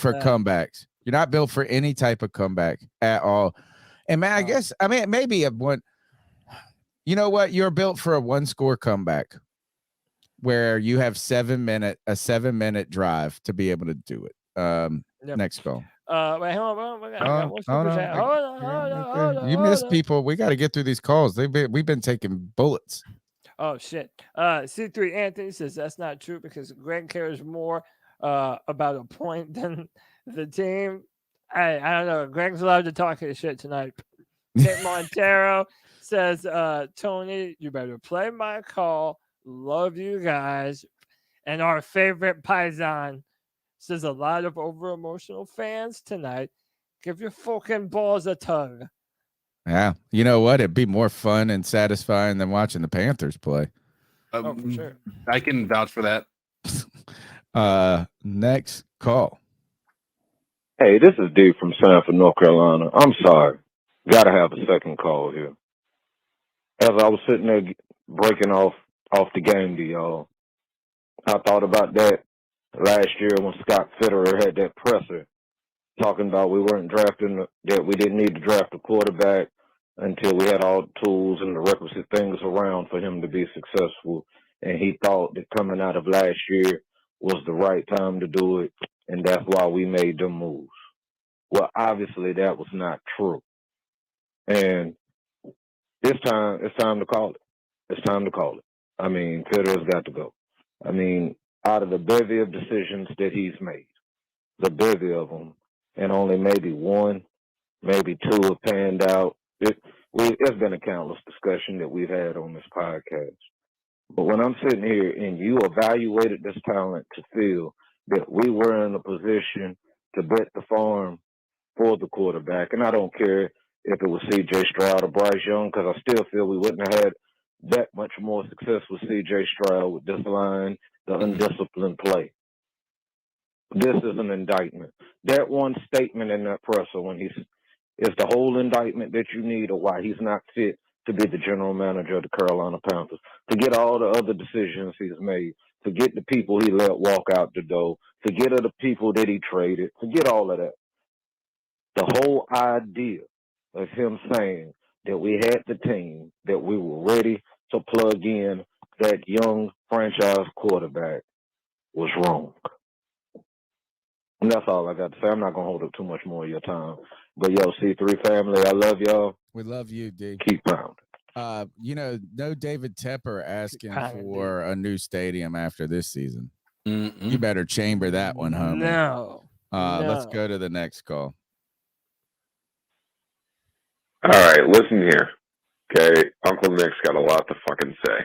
for comebacks. You're not built for any type of comeback at all. And man, maybe you know what? You're built for a 1-score comeback where you have a 7-minute drive to be able to do it. Next call. Wait, hold on. You missed people. We got to get through these calls. We've been taking bullets. Oh shit. C3 Anthony says that's not true because Greg cares more about a point than the team. I don't know. Greg's allowed to talk his shit tonight. Nick Montero says, Tony, you better play my call. Love you guys. And our favorite Paisan says a lot of over-emotional fans tonight. Give your fucking balls a tug. Yeah. You know what? It'd be more fun and satisfying than watching the Panthers play. For sure. I can vouch for that. Next call. Hey, this is Dave from Sanford, North Carolina. I'm sorry. Gotta have a second call here. As I was sitting there breaking off the game to y'all, I thought about that last year when Scott Fitterer had that presser talking about we weren't drafting, that we didn't need to draft a quarterback until we had all the tools and the requisite things around for him to be successful. And he thought that coming out of last year was the right time to do it, and that's why we made them moves. Well, obviously that was not true. And this time, it's time to call it. It's time to call it. I mean, Fitterer's got to go. I mean, out of the bevy of decisions that he's made, the bevy of them, and only maybe 1, maybe 2 have panned out. It's been a countless discussion that we've had on this podcast. But when I'm sitting here and you evaluated this talent to feel that we were in a position to bet the farm for the quarterback, and I don't care if it was C.J. Stroud or Bryce Young, because I still feel we wouldn't have had that much more success with C.J. Stroud with this line, the undisciplined play. This is an indictment. That one statement in that presser when is the whole indictment that you need of why he's not fit to be the general manager of the Carolina Panthers. Forget all the other decisions he's made. Forget the people he let walk out the door. Forget the people that he traded. Forget all of that. The whole idea of him saying that we had the team, that we were ready to plug in that young franchise quarterback was wrong. And that's all I got to say. I'm not going to hold up too much more of your time. But, yo, C3 family, I love y'all. We love you, D. Keep pounding. No David Tepper asking for a new stadium after this season. You better chamber that one, homie. No. Let's go to the next call. All right, listen here. Okay, Uncle Nick's got a lot to fucking say.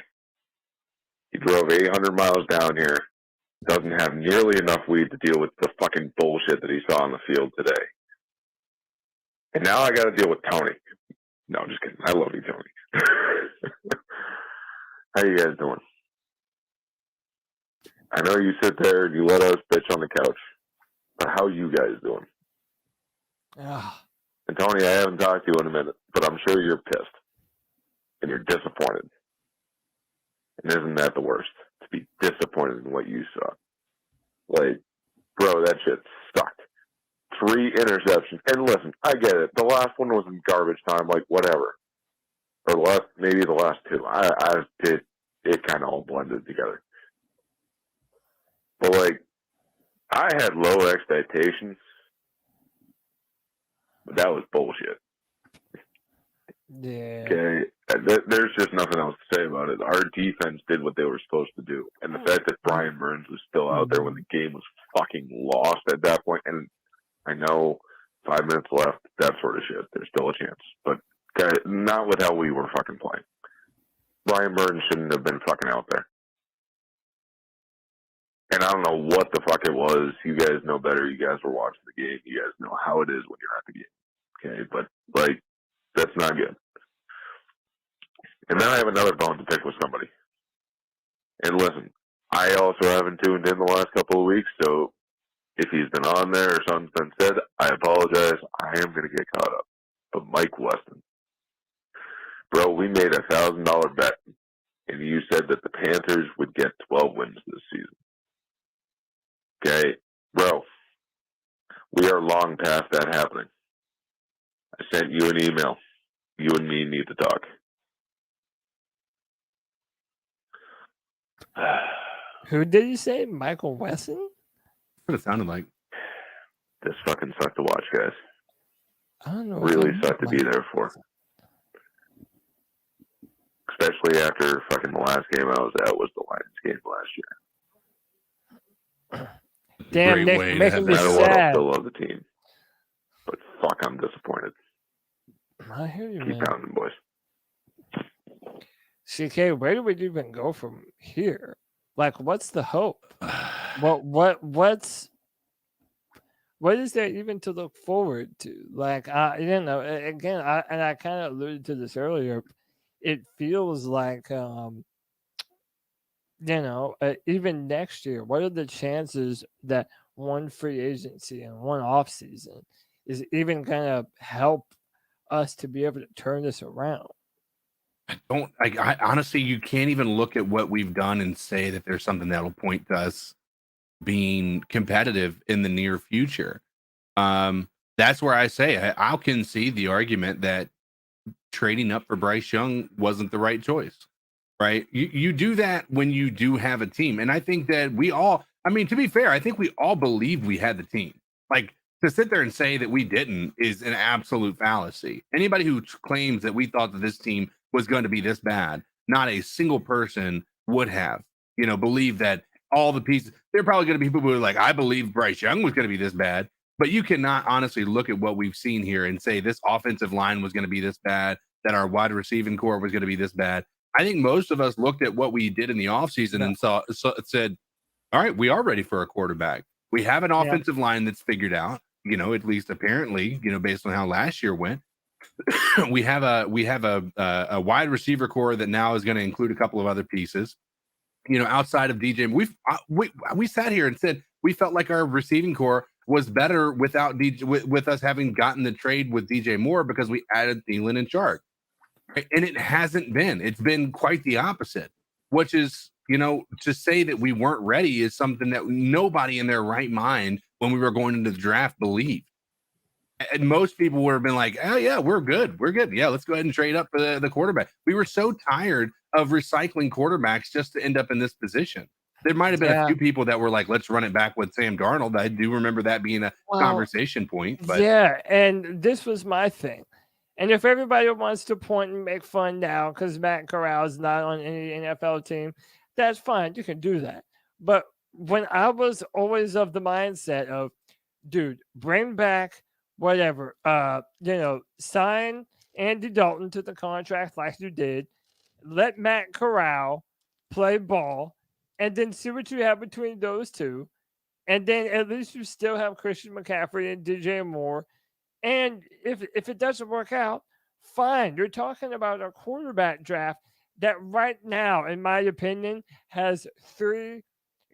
He drove 800 miles down here, doesn't have nearly enough weed to deal with the fucking bullshit that he saw on the field today. And now I got to deal with Tony. No, I'm just kidding. I love you, Tony. How you guys doing? I know you sit there and you let us bitch on the couch, but how you guys doing? And Tony, I haven't talked to you in a minute, but I'm sure you're pissed and you're disappointed. And isn't that the worst? To be disappointed in what you saw. Like, bro, that shit sucked. 3 interceptions. And listen, I get it. The last one was in garbage time, like whatever. Or maybe the last 2. It kind of all blended together. But like, I had low expectations. But that was bullshit. Yeah. Okay. There's just nothing else to say about it. Our defense did what they were supposed to do. And the fact that Brian Burns was still out there when the game was fucking lost at that point, and I know 5 minutes left, that sort of shit. There's still a chance. But not with how we were fucking playing. Brian Burns shouldn't have been fucking out there. And I don't know what the fuck it was. You guys know better. You guys were watching the game. You guys know how it is when you're at the game. Okay, but like, that's not good. And then I have another bone to pick with somebody. And listen, I also haven't tuned in the last couple of weeks, so if he's been on there or something's been said, I apologize. I am going to get caught up. But Mike Weston. Bro, we made a $1,000 bet, and you said that the Panthers would get 12 wins this season. Okay, bro, we are long past that happening. I sent you an email. You and me need to talk. Who did you say? Michael Wesson? That's what it sounded like. This fucking sucked to watch, guys. I don't know. Really sucked to be there for. Especially after fucking the last game I was at was the Lions game last year. Damn, Nick, making me no matter what, I sad. still love the team. But fuck, I'm disappointed. I hear you, Keep man. pounding, boys. CK, where do we even go from here? Like, what's the hope? What is there even to look forward to? Like, again, I kind of alluded to this earlier. It feels like, even next year, what are the chances that one free agency and one off season is even going to help us to be able to turn this around? I honestly, you can't even look at what we've done and say that there's something that'll point to us being competitive in the near future. That's where I say I can see the argument that trading up for Bryce Young wasn't the right choice, right? You do that when you do have a team. And I think that to be fair, I think we all believe we had the team. Like, to sit there and say that we didn't is an absolute fallacy. Anybody who claims that we thought that this team was going to be this bad, not a single person would have, believed that all the pieces. There are probably going to be people who are like, I believe Bryce Young was going to be this bad, but you cannot honestly look at what we've seen here and say this offensive line was going to be this bad, that our wide receiving core was going to be this bad. I think most of us looked at what we did in the offseason and said, all right, we are ready for a quarterback. We have an offensive line that's figured out, at least apparently, based on how last year went. we have a wide receiver core that now is going to include a couple of other pieces. Outside of DJ, we sat here and said we felt like our receiving core was better without DJ, with us having gotten the trade with DJ Moore because we added Thielen and Chark. And it hasn't been. It's been quite the opposite, which is, to say that we weren't ready is something that nobody in their right mind when we were going into the draft believed. And most people would have been like, oh, yeah, we're good. We're good. Yeah, let's go ahead and trade up for the quarterback. We were so tired of recycling quarterbacks just to end up in this position. There might have been a few people that were like, let's run it back with Sam Darnold. I do remember that being a conversation point. But yeah, and this was my thing. And if everybody wants to point and make fun now because Matt Corral's not on any NFL team, that's fine. You can do that. But when I was always of the mindset of, dude, bring back whatever, sign Andy Dalton to the contract like you did, let Matt Corral play ball, and then see what you have between those two. And then at least you still have Christian McCaffrey and DJ Moore. And if it doesn't work out, fine. You're talking about a quarterback draft that right now, in my opinion, has 3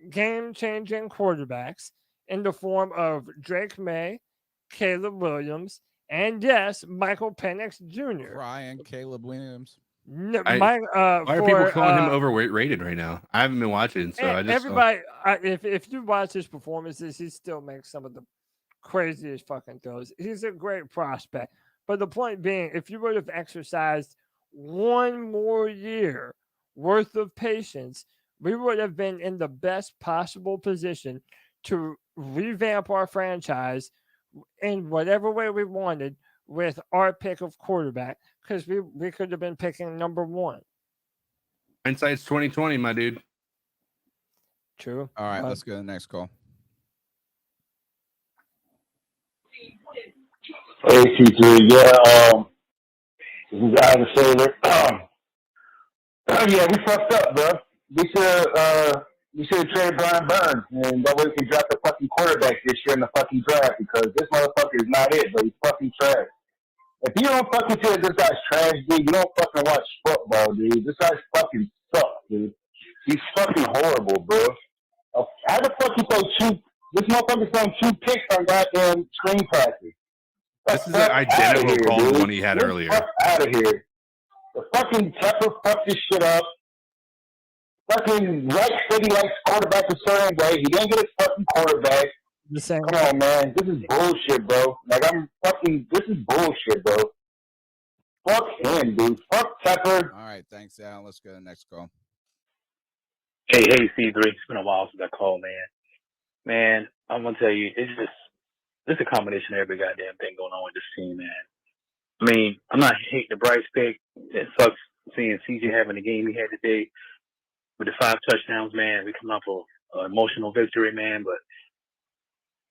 game-changing quarterbacks in the form of Drake May, Caleb Williams, and yes, Michael Penix Jr. Ryan Caleb Williams. No, why are people calling him overrated right now? I haven't been watching, so I just everybody. If you watch his performances, he still makes some of the craziest fucking throws. He's a great prospect. But the point being, if you would have exercised 1 more year worth of patience, we would have been in the best possible position to revamp our franchise in whatever way we wanted with our pick of quarterback, because we could have been picking number 1. Hindsight's 2020, my dude. True. All right, let's go to the next call. Hey, C3, this is Ivan Sailor. Yeah, we fucked up, bro. We should have traded Brian Burns, and that way we can draft a fucking quarterback this year in the fucking draft, because this motherfucker is not it, but he's fucking trash. If you don't fucking say this guy's trash, dude, you don't fucking watch football, dude. This guy's fucking sucks, dude. He's fucking horrible, bro. How the fuck you throw 2? This motherfucker's throwing 2 picks on goddamn screen passes. This is an identical call to the one he had earlier. Out of here. The fucking Tepper fucked this shit up. Fucking Reich said he likes quarterback a certain way. He didn't get his fucking quarterback. Come on, man. This is bullshit, bro. This is bullshit, bro. Fuck him, dude. Fuck Tepper. All right, thanks, Al. Let's go to the next call. Hey, C3. It's been a while since I called, man. Man, I'm going to tell you, it's a combination of every goddamn thing going on with this team, man. I mean, I'm not hating the Bryce pick. It sucks seeing CJ having the game he had today with the 5 touchdowns, man. We coming off an emotional victory, man. But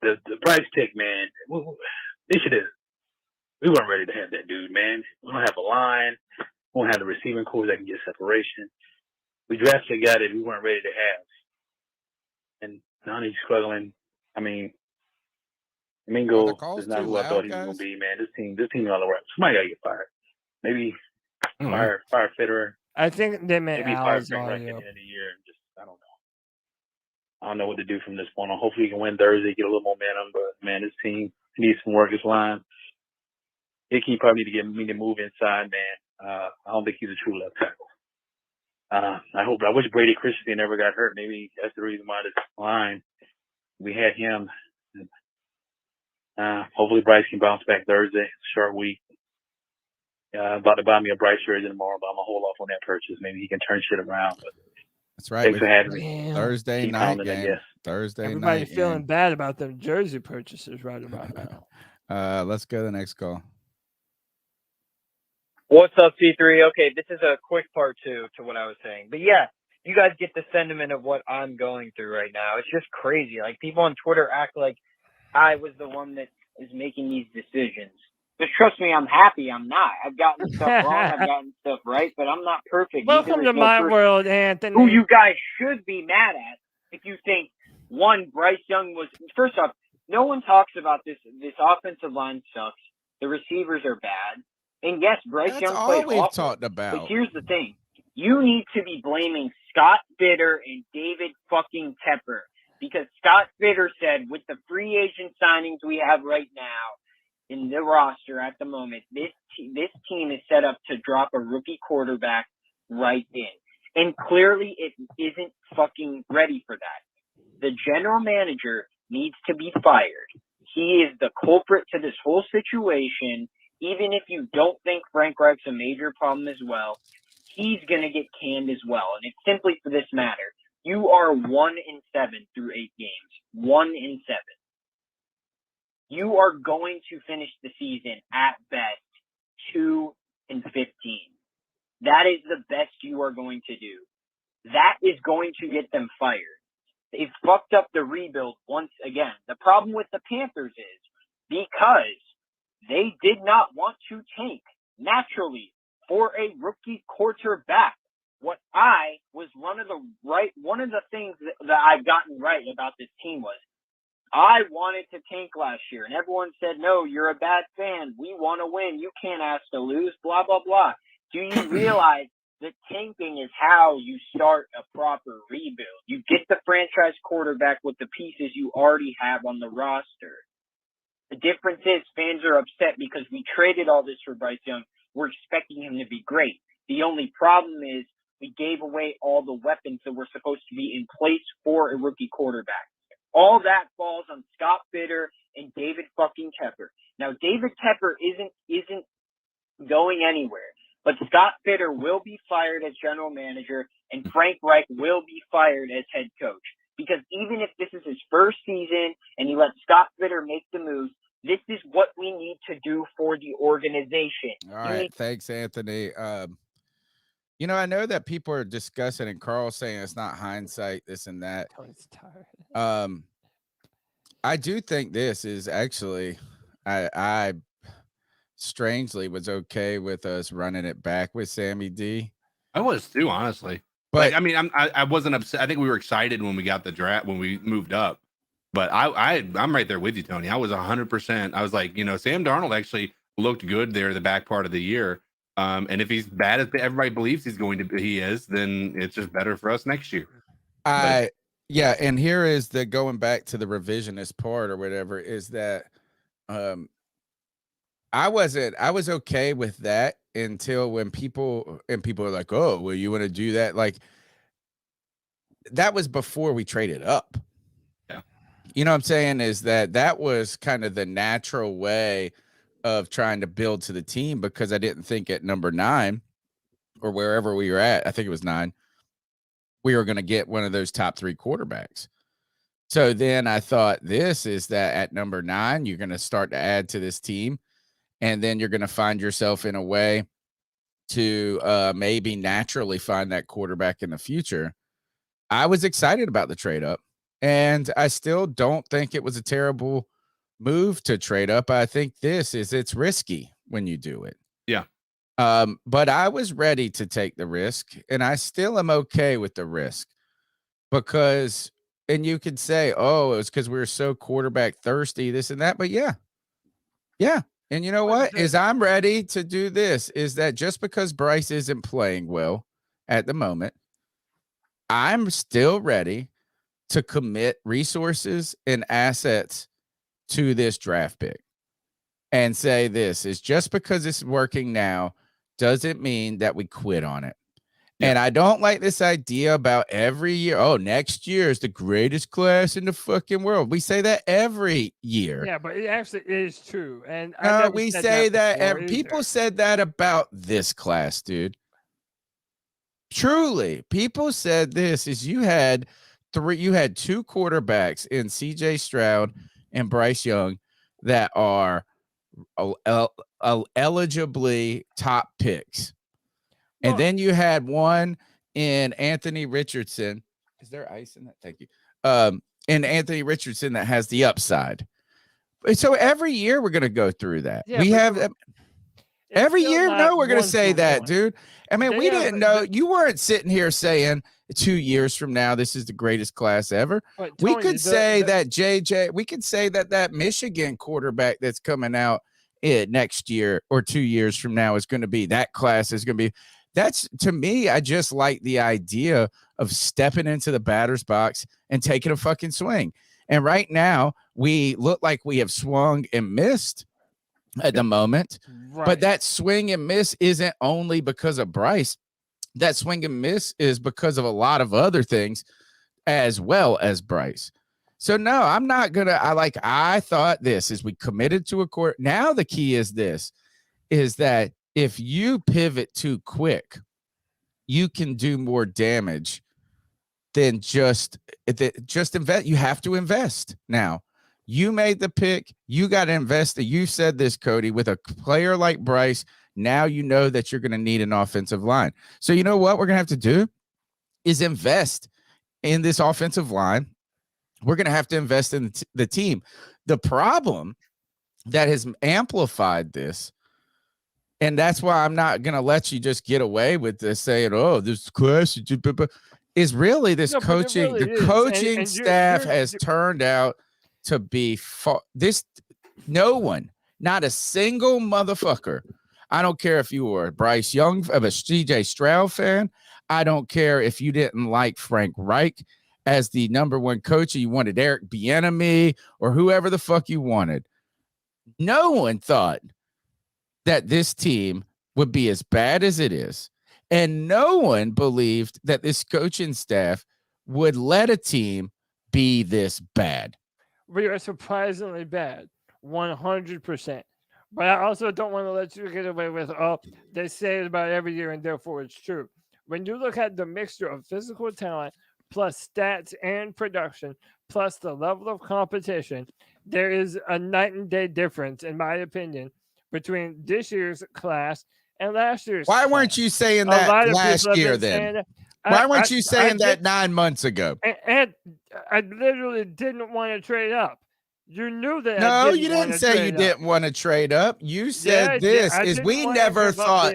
the Bryce pick, man, we weren't ready to have that dude, man. We don't have a line. We don't have the receiving core that can get separation. We drafted a guy that we weren't ready to have. And now he's struggling. I mean, Mingo is not who I thought he was going to be, man. This team is all around. Somebody got to get fired. Maybe fire Fitterer. I think they meant maybe fire Al's Frank Reich at the audio. end of the year. And just, I don't know. I don't know what to do from this point on. Hopefully he can win Thursday, get a little momentum. But, man, this team needs some work. This line. Icky probably need to get me to move inside, man. I don't think he's a true left tackle. I wish Brady Christensen never got hurt. Maybe that's the reason why this line, we had him. Hopefully Bryce can bounce back Thursday. Short week. About to buy me a Bryce jersey tomorrow, but I'm going to hold off on that purchase. Maybe he can turn shit around. But that's right. Thanks for having me. Thursday Keep night pounding, I game. guess. Thursday Everybody night feeling game. bad about them jersey purchases right about now. Let's go to the next call. What's up, C3? Okay, this is a quick part 2 to what I was saying. But yeah, you guys get the sentiment of what I'm going through right now. It's just crazy. Like, people on Twitter act like I was the one that is making these decisions. Just trust me, I'm happy I'm not. I've gotten stuff wrong, I've gotten stuff right, but I'm not perfect. Welcome to my world, Anthony. Who you guys should be mad at if you think, one, Bryce Young was... First off, no one talks about this. This offensive line sucks. The receivers are bad. And yes, Bryce That's Young all played we've awful. talked But about. here's the thing. You need to be blaming Scott Bitter and David fucking Tepper. Because Scott Bitter said, with the free agent signings we have right now in the roster at the moment, this team is set up to drop a rookie quarterback right in. And clearly it isn't fucking ready for that. The general manager needs to be fired. He is the culprit to this whole situation. Even if you don't think Frank Reich's a major problem as well, he's going to get canned as well. And it's simply for this matter. You are 1-7 through 8 games. 1-7. You are going to finish the season at best 2-15. That is the best you are going to do. That is going to get them fired. They've fucked up the rebuild once again. The problem with the Panthers is because they did not want to tank naturally for a rookie quarterback. What one of the things that I've gotten right about this team was I wanted to tank last year, and everyone said, no, you're a bad fan. We want to win. You can't ask to lose, blah, blah, blah. Do you realize that tanking is how you start a proper rebuild? You get the franchise quarterback with the pieces you already have on the roster. The difference is fans are upset because we traded all this for Bryce Young. We're expecting him to be great. The only problem is we gave away all the weapons that were supposed to be in place for a rookie quarterback. All that falls on Scott Bitter and David fucking Tepper. Now, David Tepper isn't going anywhere, but Scott Bitter will be fired as general manager and Frank Reich will be fired as head coach. Because even if this is his first season and he lets Scott Bitter make the moves, this is what we need to do for the organization. All right. Thanks, Anthony. I know that people are discussing and Carl saying it's not hindsight, this and that. Tony's tired. I do think this is actually, I strangely was okay with us running it back with Sammy D. I was too, honestly. But I wasn't upset. I think we were excited when we got the draft, when we moved up. But I'm right there with you, Tony. I was 100%. I was like, Sam Darnold actually looked good there the back part of the year. And if he's bad as everybody believes he is, then it's just better for us next year. Yeah, and here is the going back to the revisionist part or whatever is that I was okay with that until when people are like, oh, well, you want to do that? Like that was before we traded up. Yeah. You know what I'm saying? Is that was kind of the natural way of trying to build to the team because I didn't think at number 9 or wherever we were at, I think it was 9, we were going to get one of those top 3 quarterbacks. So then I thought this is that at number 9, you're going to start to add to this team. And then you're going to find yourself in a way to maybe naturally find that quarterback in the future. I was excited about the trade up, and I still don't think it was a terrible move to trade up. I think it's risky when you do it. Yeah. But I was ready to take the risk, and I still am okay with the risk because, and you could say, oh, it was because we were so quarterback thirsty, this and that. But yeah. And you know what? Is I'm ready to do this. Is that just because Bryce isn't playing well at the moment, I'm still ready to commit resources and assets to this draft pick and say this is just because it's working now doesn't mean that we quit on it. And I don't like this idea about every year. Oh, next year is the greatest class in the fucking world. We say that every year. Yeah, but it actually is true. And we say that people said that about this class, dude. Truly, people said this is you had 2 quarterbacks in CJ Stroud and Bryce Young that are eligibly top picks. And then you had one in Anthony Richardson. Is there ice in that? Thank you. And Anthony Richardson that has the upside. So every year we're going to go through that. Yeah, we have every year. No, we're going to say that, dude. I mean, we didn't know. You weren't sitting here saying 2 years from now, this is the greatest class ever. But we Tony, could say that JJ, we could say that Michigan quarterback that's coming out next year or 2 years from now is going to be. That class is going to be. That's, to me, I just like the idea of stepping into the batter's box and taking a fucking swing. And right now, we look like we have swung and missed at the moment. Right. But that swing and miss isn't only because of Bryce. That swing and miss is because of a lot of other things as well as Bryce. So no, I'm not gonna. I thought this is we committed to a court. Now the key is this: is that if you pivot too quick, you can do more damage than just invest. You have to invest now. You made the pick. You got to invest. You said this, Cody, with a player like Bryce. Now you know that you're going to need an offensive line. So you know what we're going to have to do is invest in this offensive line. We're going to have to invest in the team. The problem that has amplified this, and that's why I'm not going to let you just get away with this saying, oh, this class is really this coaching. Really the is. coaching And staff has turned out to be no one, not a single motherfucker. I don't care if you were a Bryce Young of a CJ Stroud fan. I don't care if you didn't like Frank Reich as the number one coach, or you wanted Eric Bieniemy or whoever the fuck you wanted. No one thought that this team would be as bad as it is. And no one believed that this coaching staff would let a team be this bad. We are surprisingly bad, 100%. But I also don't want to let you get away with, oh, they say it about every year and therefore it's true. When you look at the mixture of physical talent plus stats and production plus the level of competition, there is a night and day difference, in my opinion, between this year's class and last year's Why class. weren't you saying that last year then? Why weren't you saying that 9 months ago? And I literally didn't want to trade up. You knew that. No, you didn't say you didn't want to trade up. You said we never thought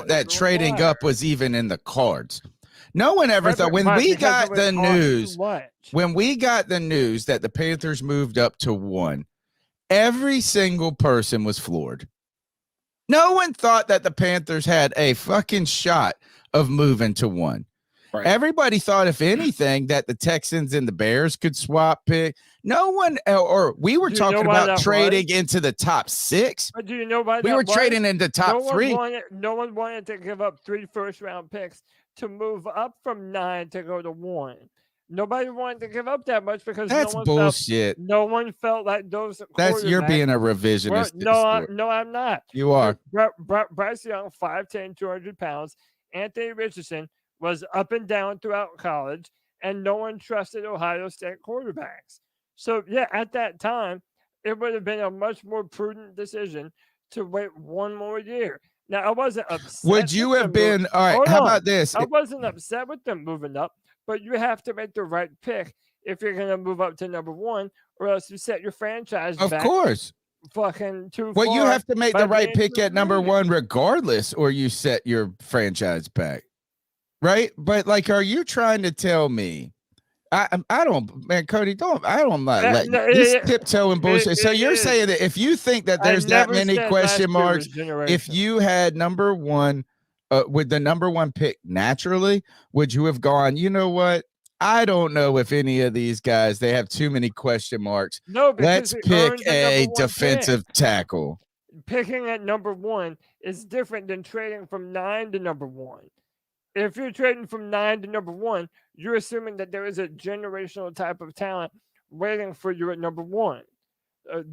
that trading up was even in the cards. No one ever thought when we got the news that the Panthers moved up to 1, every single person was floored. No one thought that the Panthers had a fucking shot of moving to 1. Right. Everybody thought, if anything, that the Texans and the Bears could swap pick. No one, or we were talking about trading into the top 6. But do you know why we were trading into top 3? No one wanted to give up 3 first-round picks to move up from 9 to go to 1. Nobody wanted to give up that much because that's bullshit. No one felt like those. You're being a revisionist. No, I'm not. You are. Bryce Young, 5'10", 200 pounds. Anthony Richardson was up and down throughout college, and no one trusted Ohio State quarterbacks. So, yeah, at that time, it would have been a much more prudent decision to wait 1 more year. Now, I wasn't upset. Would you have been, all right, how about this? I wasn't upset with them moving up, but you have to make the right pick if you're going to move up to number 1, or else you set your franchise back. Of course. Fucking too far. Well, you have to make the right pick at number 1 regardless, or you set your franchise back. Right? But are you trying to tell me? I don't, man, Cody, I don't like this tiptoeing bullshit. So you're saying that if you think that there's that many question marks, if you had number 1 with the number 1 pick naturally, would you have gone, you know what? I don't know if any of these guys, they have too many question marks. No, let's pick a defensive tackle. Picking at number 1 is different than trading from 9 to number 1. If you're trading from 9 to number 1, you're assuming that there is a generational type of talent waiting for you at number 1.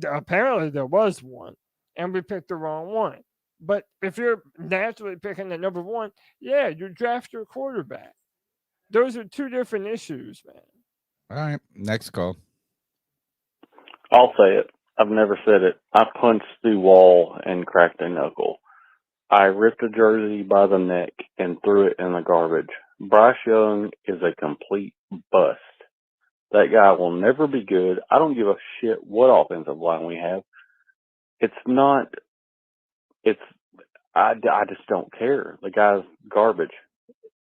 Apparently, there was one, and we picked the wrong one. But if you're naturally picking at number 1, yeah, you draft your quarterback. Those are 2 different issues, man. All right, next call. I'll say it. I've never said it. I punched the wall and cracked a knuckle. I ripped a jersey by the neck and threw it in the garbage. Bryce Young is a complete bust. That guy will never be good. I don't give a shit what offensive line we have. I just don't care. The guy's garbage.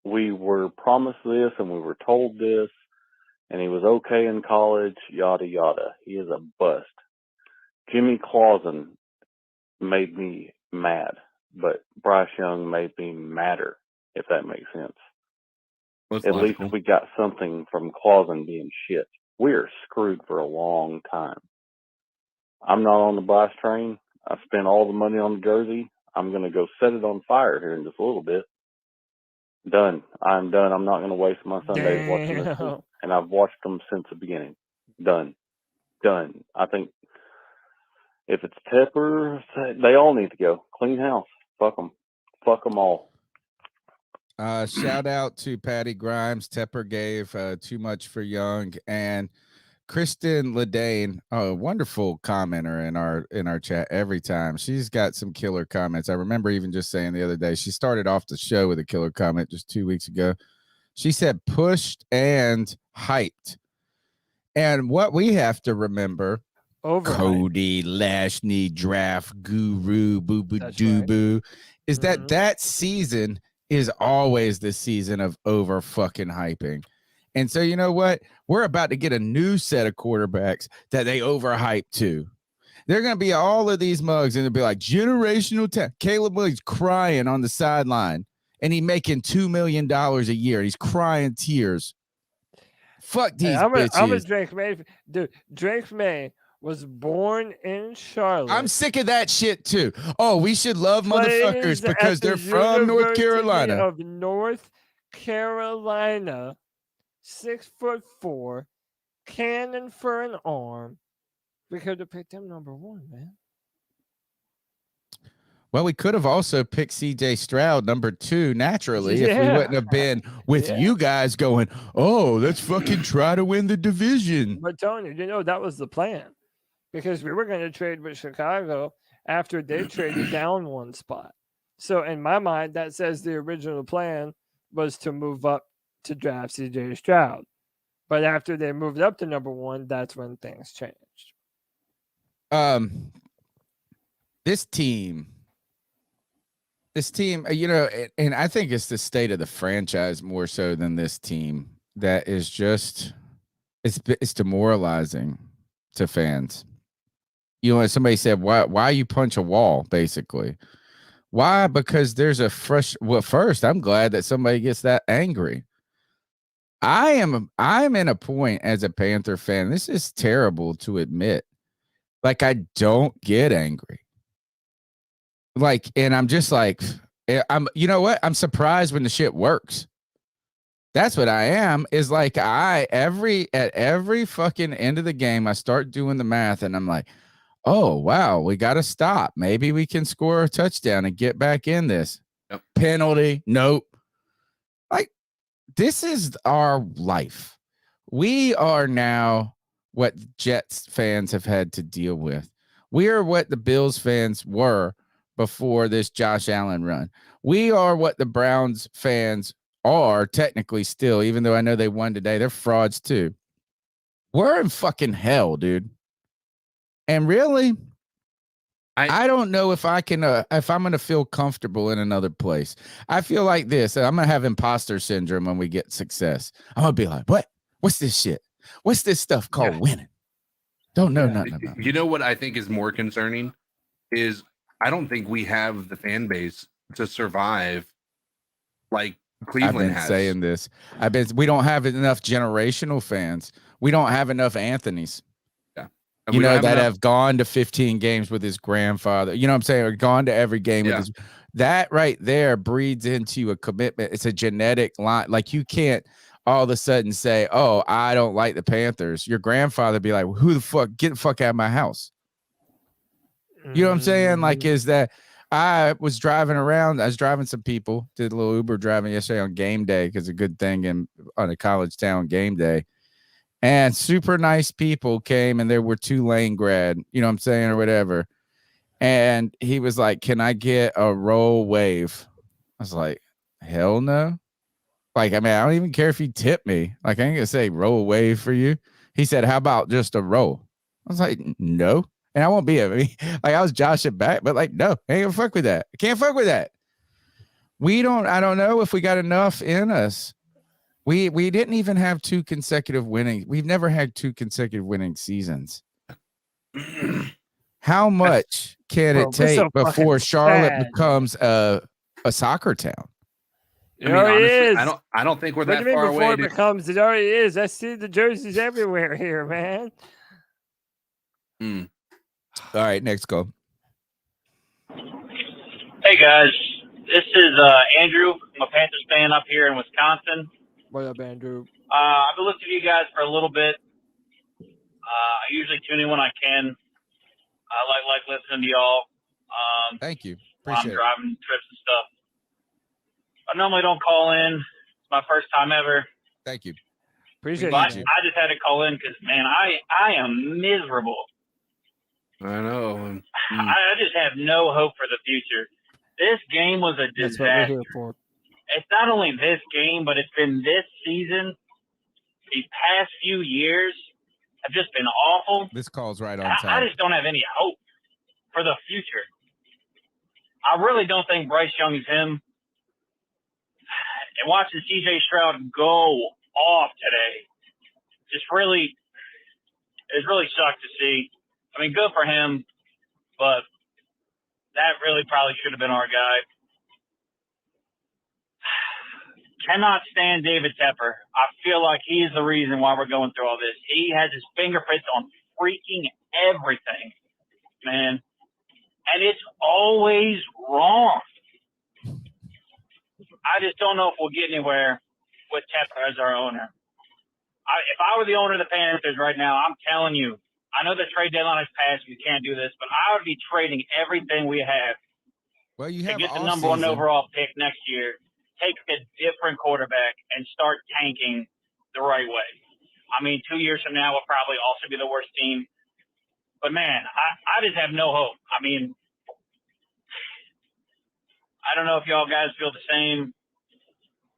We were promised this and we were told this, and he was okay in college, yada, yada. He is a bust. Jimmy Clausen made me mad, but Bryce Young made me madder, if that makes sense. That's At logical. least we got something from Clausen being shit. We're screwed for a long time. I'm not on the Bryce train. I spent all the money on the jersey. I'm going to go set it on fire here in just a little bit. Done. I'm done. I'm not going to waste my Sundays watching this team. Damn. And I've watched them since the beginning. Done. I think if it's Tepper, they all need to go. Clean house. Fuck them. Fuck them all. Shout out to Patty Grimes. Tepper gave too much for Young, and Kristen Ledane, a wonderful commenter in our chat every time. She's got some killer comments. I remember even just saying the other day, she started off the show with a killer comment just 2 weeks ago. She said pushed and hyped. And what we have to remember, Cody Lashney draft guru boo boo doo boo, is that season is always the season of over fucking hyping. And so, you know what? We're about to get a new set of quarterbacks that they overhype too. They're going to be all of these mugs, and they'll be like generational talent. Caleb Williams crying on the sideline, and he's making $2 million a year. He's crying tears. Fuck these bitches. I'm a Drake May. Dude, Drake May was born in Charlotte. I'm sick of that shit too. Oh, we should love motherfuckers because they're from North Carolina. Of North Carolina. 6'4", cannon for an arm. We could have picked him number 1, man. Well, we could have also picked CJ Stroud number 2 naturally if we wouldn't have been with you guys going, oh, let's fucking try to win the division. But Tony, that was the plan because we were going to trade with Chicago after they traded down 1 spot. So in my mind, that says the original plan was to move up to draft CJ Stroud. But after they moved up to number 1, that's when things changed. This team, and I think it's the state of the franchise more so than this team that is just it's demoralizing to fans. Somebody said, why you punch a wall, basically. Why? Because there's first, I'm glad that somebody gets that angry. I'm in a point as a Panther fan. This is terrible to admit. Like, I don't get angry. Like, and I'm just like, you know what? I'm surprised when the shit works. That's what I am, is like at every fucking end of the game, I start doing the math and I'm like, oh, wow, we got to stop. Maybe we can score a touchdown and get back in this. Yep. Penalty. Nope. Like, this is our life. We are now what Jets fans have had to deal with. We are what the Bills fans were before this Josh Allen run. We are what the Browns fans are technically still, even though I know they won today. They're frauds too. We're in fucking hell, dude. And really, I don't know if I can, if I'm going to feel comfortable in another place. I feel like this. I'm going to have imposter syndrome when we get success. I'm going to be like, what? What's this shit? What's this stuff called winning? Don't know nothing about it. You know what I think is more concerning is I don't think we have the fan base to survive like Cleveland has. I've been saying this. We don't have enough generational fans. We don't have enough Anthonys. You know, that have gone to 15 games with his grandfather. You know what I'm saying? Or gone to every game with his. That right there breeds into a commitment. It's a genetic line. Like, you can't all of a sudden say, oh, I don't like the Panthers. Your grandfather be like, who the fuck? Get the fuck out of my house. You know what I'm saying? Like, is that I was driving around. I was driving some people, did a little Uber driving yesterday on game day because a good thing on a college town game day. And super nice people came, and there were Tulane grad, you know what I'm saying, or whatever. And he was like, can I get a roll wave? I was like, hell no. Like, I mean, I don't even care if you tip me. Like, I ain't gonna say roll wave for you. He said, how about just a roll? I was like, no. And I won't be like, I was joshing back, but like, no, I ain't gonna fuck with that. I can't fuck with that. I don't know if we got enough in us. We didn't even have 2 consecutive winning. We've never had 2 consecutive winning seasons. How much can Bro, it we're so take before fucking Charlotte sad. becomes a soccer town? It already honestly, is. I don't think we're What that do you mean far before away. it becomes? It already is. I see the jerseys everywhere here, man. All right, next go. Hey guys, this is Andrew. I'm a Panthers fan up here in Wisconsin. What up, Andrew? I've been listening to you guys for a little bit. I usually tune in when I can. I like listening to y'all. Thank you. When I'm Appreciate it. driving trips and stuff. I normally don't call in. It's my first time ever. Thank you. Appreciate But you. I just had to call in because, man, I am miserable. I know. I just have no hope for the future. This game was a That's what we're disaster. here for. It's not only this game, but it's been this season. These past few years have just been awful. This call's right on I time. just don't have any hope for the future. I really don't think Bryce Young is him. And watching CJ Stroud go off today just really, it really sucked to see. I mean, good for him, but that really probably should have been our guy. Cannot stand David Tepper. I feel like he's the reason why we're going through all this. He has his fingerprints on freaking everything, man. And it's always wrong. I just don't know if we'll get anywhere with Tepper as our owner. If I were the owner of the Panthers right now, I'm telling you, I know the trade deadline has passed. We can't do this, but I would be trading everything we have Well, you to have get the off number one season. overall pick next year, take a different quarterback, and start tanking the right way. I mean, 2 years from now, we'll probably also be the worst team. But, man, I just have no hope. I mean, I don't know if y'all guys feel the same.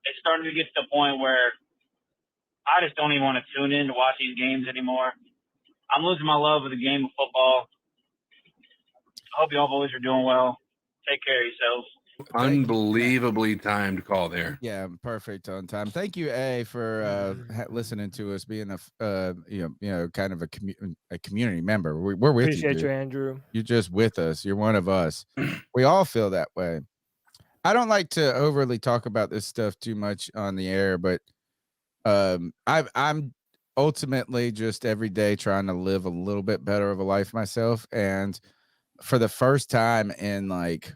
It's starting to get to the point where I just don't even want to tune in to watch these games anymore. I'm losing my love of the game of football. I hope y'all boys are doing well. Take care of yourselves. Unbelievably timed call there. Yeah, perfect on time. Thank you, A, for listening to us, being a kind of a community member. We're with Appreciate you, you, Andrew. You're just with us. You're one of us. We all feel that way. I don't like to overly talk about this stuff too much on the air, but I'm ultimately just every day trying to live a little bit better of a life myself. And for the first time in like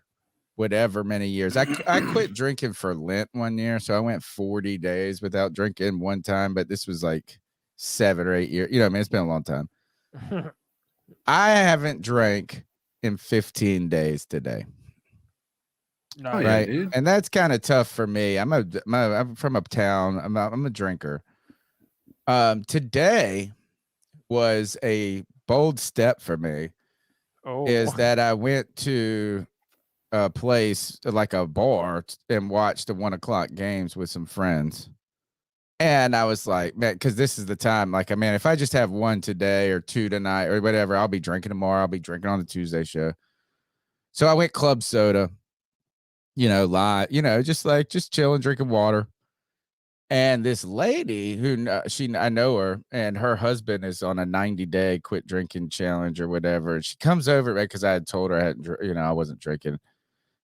whatever many years, I quit drinking for Lent one year. So I went 40 days without drinking one time, but this was like 7 or 8 years. You know, I mean, it's been a long time. I haven't drank in 15 days today. No, Right. Yeah, and that's kind of tough for me. I'm from uptown. I'm a drinker. Today was a bold step for me. Is that I went to a place like a bar and watched the 1 o'clock games with some friends. And I was like, man, because this is the time. Like, man, if I just have one today or two tonight or whatever, I'll be drinking tomorrow. I'll be drinking on the Tuesday show. So I went club soda. Just chilling, drinking water. And this lady who I know her, and her husband is on a 90-day quit drinking challenge or whatever. And she comes over because I had told her I wasn't drinking.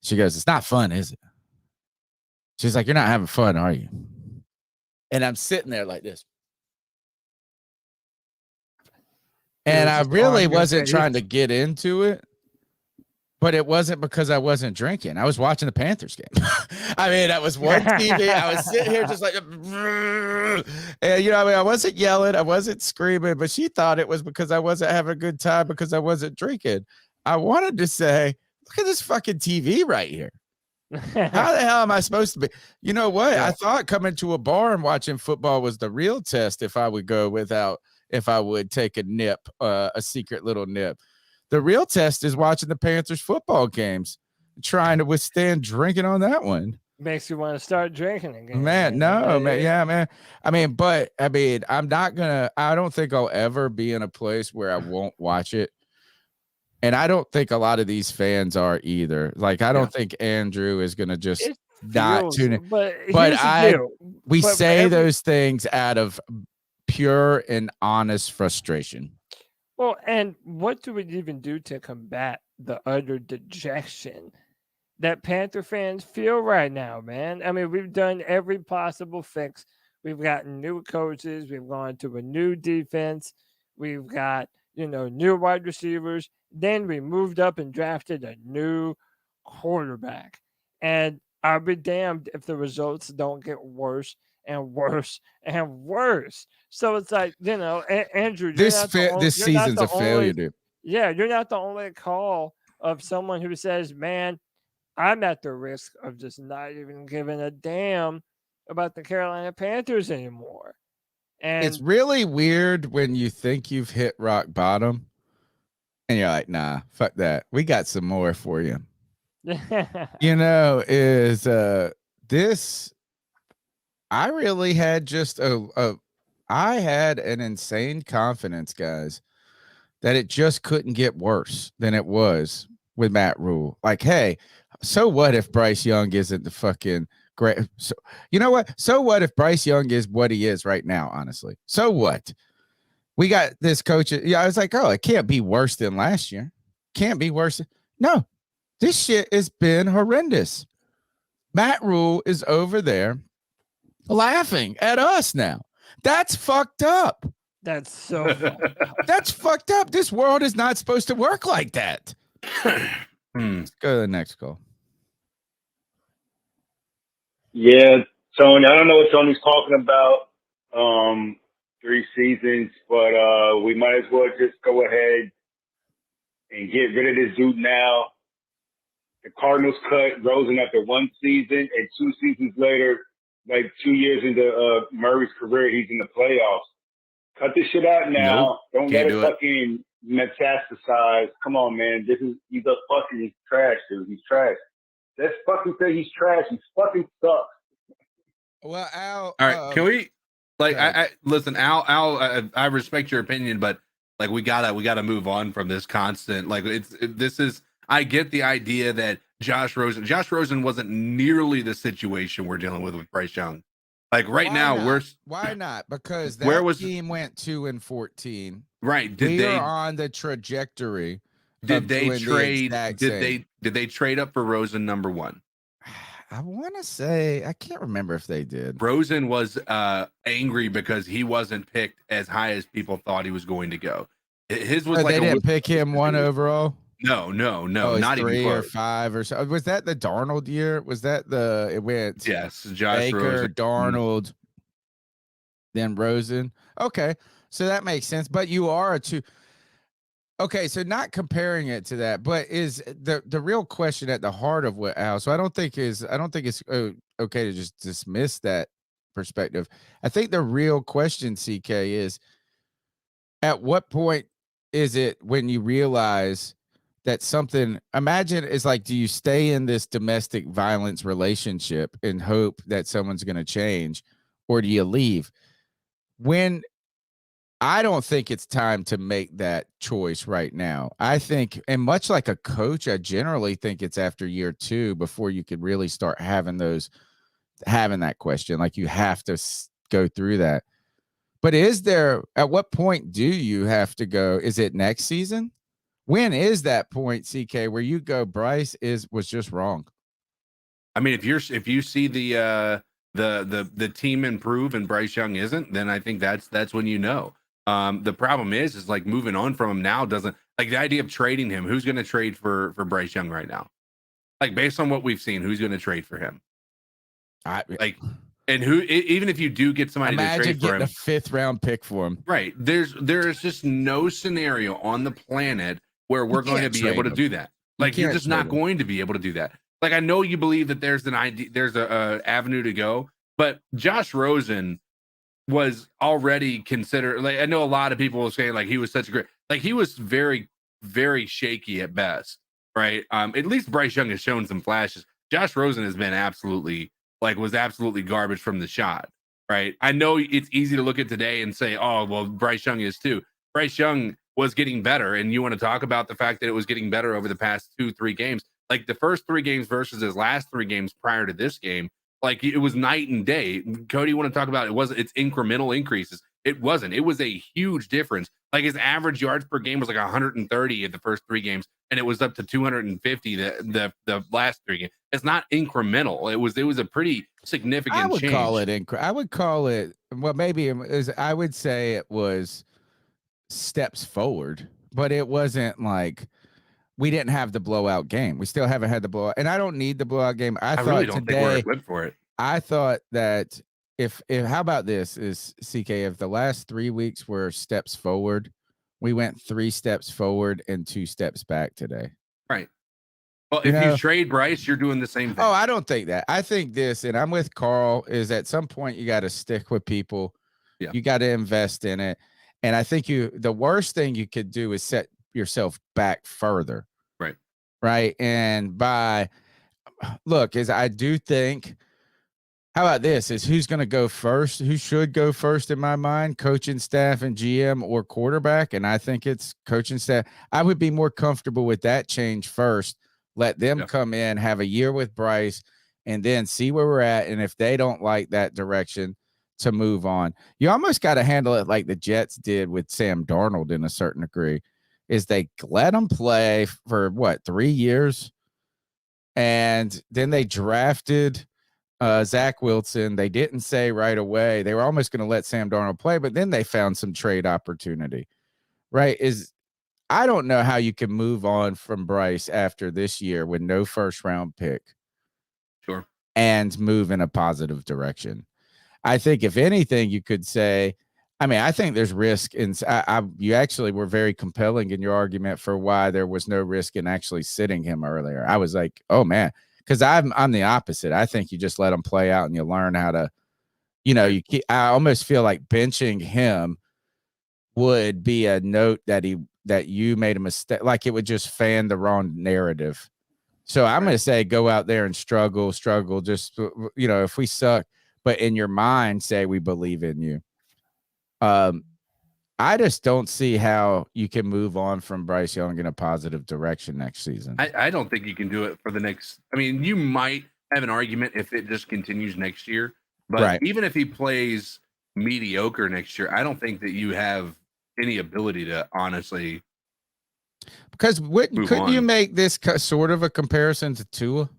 She goes, "It's not fun, is it?" She's like, "You're not having fun, are you?" And I'm sitting there like this. And I really wasn't trying to get into it. But it wasn't because I wasn't drinking. I was watching the Panthers game. I mean, I was one TV. I was sitting here just like, and I wasn't yelling. I wasn't screaming. But she thought it was because I wasn't having a good time because I wasn't drinking. I wanted to say, look at this fucking TV right here. How the hell am I supposed to be? You know what? Yeah. I thought coming to a bar and watching football was the real test if I would take a nip, a secret little nip. The real test is watching the Panthers football games, trying to withstand drinking on that one. Makes you want to start drinking again. Man, no, man. Yeah, man. I don't think I'll ever be in a place where I won't watch it. And I don't think a lot of these fans are either. Like, I don't think Andrew is going to just not tune in. We say those things out of pure and honest frustration. Well, and what do we even do to combat the utter dejection that Panther fans feel right now, man? I mean, we've done every possible fix. We've gotten new coaches. We've gone to a new defense. We've got, new wide receivers. Then we moved up and drafted a new quarterback. And I'll be damned if the results don't get worse and worse and worse. So it's like, Andrew, This you're not season's the a failure, dude. yeah, you're not the only call of someone who says, man, I'm at the risk of just not even giving a damn about the Carolina Panthers anymore. It's And really weird when you think you've hit rock bottom and you're like, nah, fuck that. We got some more for you. Is this I really had just I had an insane confidence, guys, that it just couldn't get worse than it was with Matt Rule. Like, hey, so what if Bryce Young isn't the fucking great? So, you know what? So what if Bryce Young is what he is right now, honestly? So what? We got this coach. Yeah, I was like, oh, it can't be worse than last year. Can't be worse. No, this shit has been horrendous. Matt Rule is over there laughing at us now. That's fucked up. That's so fucked up. That's fucked up. This world is not supposed to work like that. Let's go to the next call. Yeah, Tony. I don't know what Tony's talking about. 3 seasons, but we might as well just go ahead and get rid of this dude now. The Cardinals cut Rosen after 1 season, and 2 seasons later, like 2 years into Murray's career, he's in the playoffs. Cut this shit out now. Nope, Don't let can't it do it. fucking metastasize. Come on, man. He's trash, dude. He's trash. Let's fucking say he's trash. He fucking sucks. Well, Al. All right, can we I listen, Al, I respect your opinion, but like we gotta move on from this constant. Like this is I get the idea that Josh Rosen wasn't nearly the situation we're dealing with Bryce Young. Like right now, why not? Because Where that was- team went 2-14. Right. We are on the trajectory. Did they trade? Did they trade up for Rosen number 1? I want to say I can't remember if they did. Rosen was angry because he wasn't picked as high as people thought he was going to go. His was like they didn't pick him 1 overall. No, Oh, not even 3 or close. 5 or so. Was that the Darnold year? Was that it went? Yes, Josh Baker, Rosen. Darnold, then Rosen. Okay, so that makes sense. But you are a 2. Okay, so not comparing it to that, but is the real question at the heart of what Al? So I don't think it's okay to just dismiss that perspective. I think the real question, CK, is at what point is it when you realize that something? Imagine it's like, do you stay in this domestic violence relationship and hope that someone's going to change, or do you leave? When I don't think it's time to make that choice right now. I think, and much like a coach, I generally think it's after year 2 before you could really start having that question. Like you have to go through that. But at what point do you have to go? Is it next season? When is that point, CK, where you go, Bryce was just wrong? I mean, if you see the team improve and Bryce Young isn't, then I think that's when you know. The problem is like moving on from him now doesn't, like, the idea of trading him. Who's going to trade for Bryce Young right now? Like, based on what we've seen, who's going to trade for him? And who, even if you do get somebody to Imagine trade for getting him, a 5th round pick for him. right? There is just no scenario on the planet where we're going to can't be able to trade do him. that. You Like, you're can't just not trade him. going to be able to do that. Like, I know you believe that there's a avenue to go, but Josh Rosen was already considered, like, I know a lot of people will say like he was such a great, like he was very, very shaky at best, right? At least Bryce Young has shown some flashes. Josh Rosen has been was absolutely garbage from the shot, right? I know it's easy to look at today and say, oh, well, Bryce Young is too. Bryce Young was getting better, and you want to talk about the fact that it was getting better over the past 2-3 games. Like the first 3 games versus his last 3 games prior to this game, like it was night and day. Cody, you want to talk about it's incremental increases. It wasn't. It was a huge difference. Like his average yards per game was like 130 in the first 3 games, and it was up to 250 the last 3 games. It's not incremental. It was a pretty significant I would change. call it I would call it, well, maybe it is. I would say it was steps forward, but it wasn't like we didn't have the blowout game. We still haven't had the blowout, and I don't need the blowout game. I thought really don't think we're today, equipped for it. I thought that if how about this is CK, if the last 3 weeks were steps forward, we went 3 steps forward and 2 steps back today. Right. Well, if you trade Bryce, you're doing the same thing. Oh, I don't think that. I think this, and I'm with Carl, is at some point you got to stick with people. Yeah. You got to invest in it. And I think the worst thing you could do is set yourself back further. Right. Right. And I do think, how about this? Is who's going to go first? Who should go first in my mind? Coaching staff and GM or quarterback? And I think it's coaching staff. I would be more comfortable with that change first. Let them come in, have a year with Bryce, and then see where we're at. And if they don't like that direction, to move on. You almost got to handle it like the Jets did with Sam Darnold in a certain degree, is they let him play for 3 years. And then they drafted Zach Wilson. They didn't say right away. They were almost going to let Sam Darnold play, but then they found some trade opportunity, right? I don't know how you can move on from Bryce after this year with no first round pick. Sure. And move in a positive direction. I think if anything, you could say, I think there's risk in. You actually were very compelling in your argument for why there was no risk in actually sitting him earlier. I was like, oh man, because I'm the opposite. I think you just let him play out and you learn how to, I almost feel like benching him would be a note that you made a mistake. Like it would just fan the wrong narrative. So I'm going to say, go out there and struggle. Just, if we suck, but in your mind, say we believe in you. I just don't see how you can move on from Bryce Young in a positive direction next season. I don't think you can do it for the next. You might have an argument if it just continues next year, but even if he plays mediocre next year, I don't think that you have any ability to honestly. Because couldn't you make this sort of a comparison to Tua?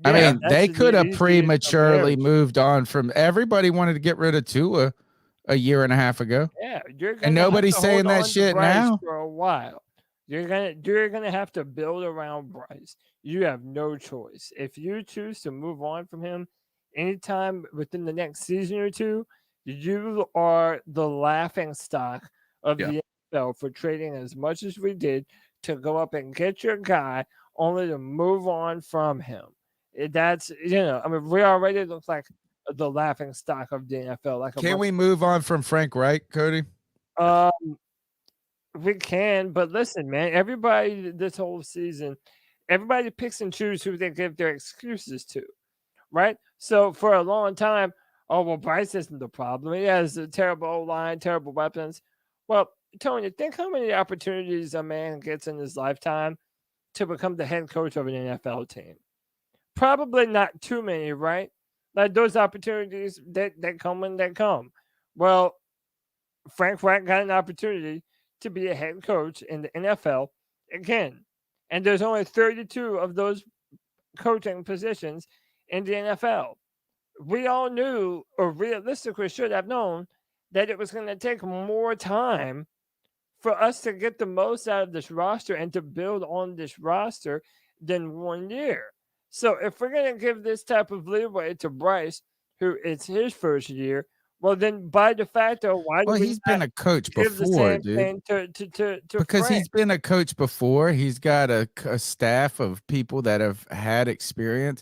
Yeah, they could have prematurely moved on from. Everybody wanted to get rid of Tua a year and a half ago. Yeah, and nobody's saying that shit now. For a while, you're gonna have to build around Bryce. You have no choice. If you choose to move on from him anytime within the next season or two, you are the laughing stock of the NFL for trading as much as we did to go up and get your guy, only to move on from him. That's we already look like the laughing stock of the NFL. Can we move on from Frank Reich, Cody? We can, but listen, man. Everybody this whole season, everybody picks and chooses who they give their excuses to, right? So for a long time, Bryce isn't the problem. He has a terrible O-line, terrible weapons. Well, Tony, think how many opportunities a man gets in his lifetime to become the head coach of an NFL team. Probably not too many, right? Like those opportunities that come when they come. Well, Frank Reich got an opportunity to be a head coach in the NFL again. And there's only 32 of those coaching positions in the NFL. We all knew, or realistically should have known, that it was going to take more time for us to get the most out of this roster and to build on this roster than 1 year. So if we're going to give this type of leeway to Bryce, who it's his first year, well, then by de facto, why do we he's been a coach give the before, same dude. thing to Because Frank? he's been a coach before. He's got a staff of people that have had experience.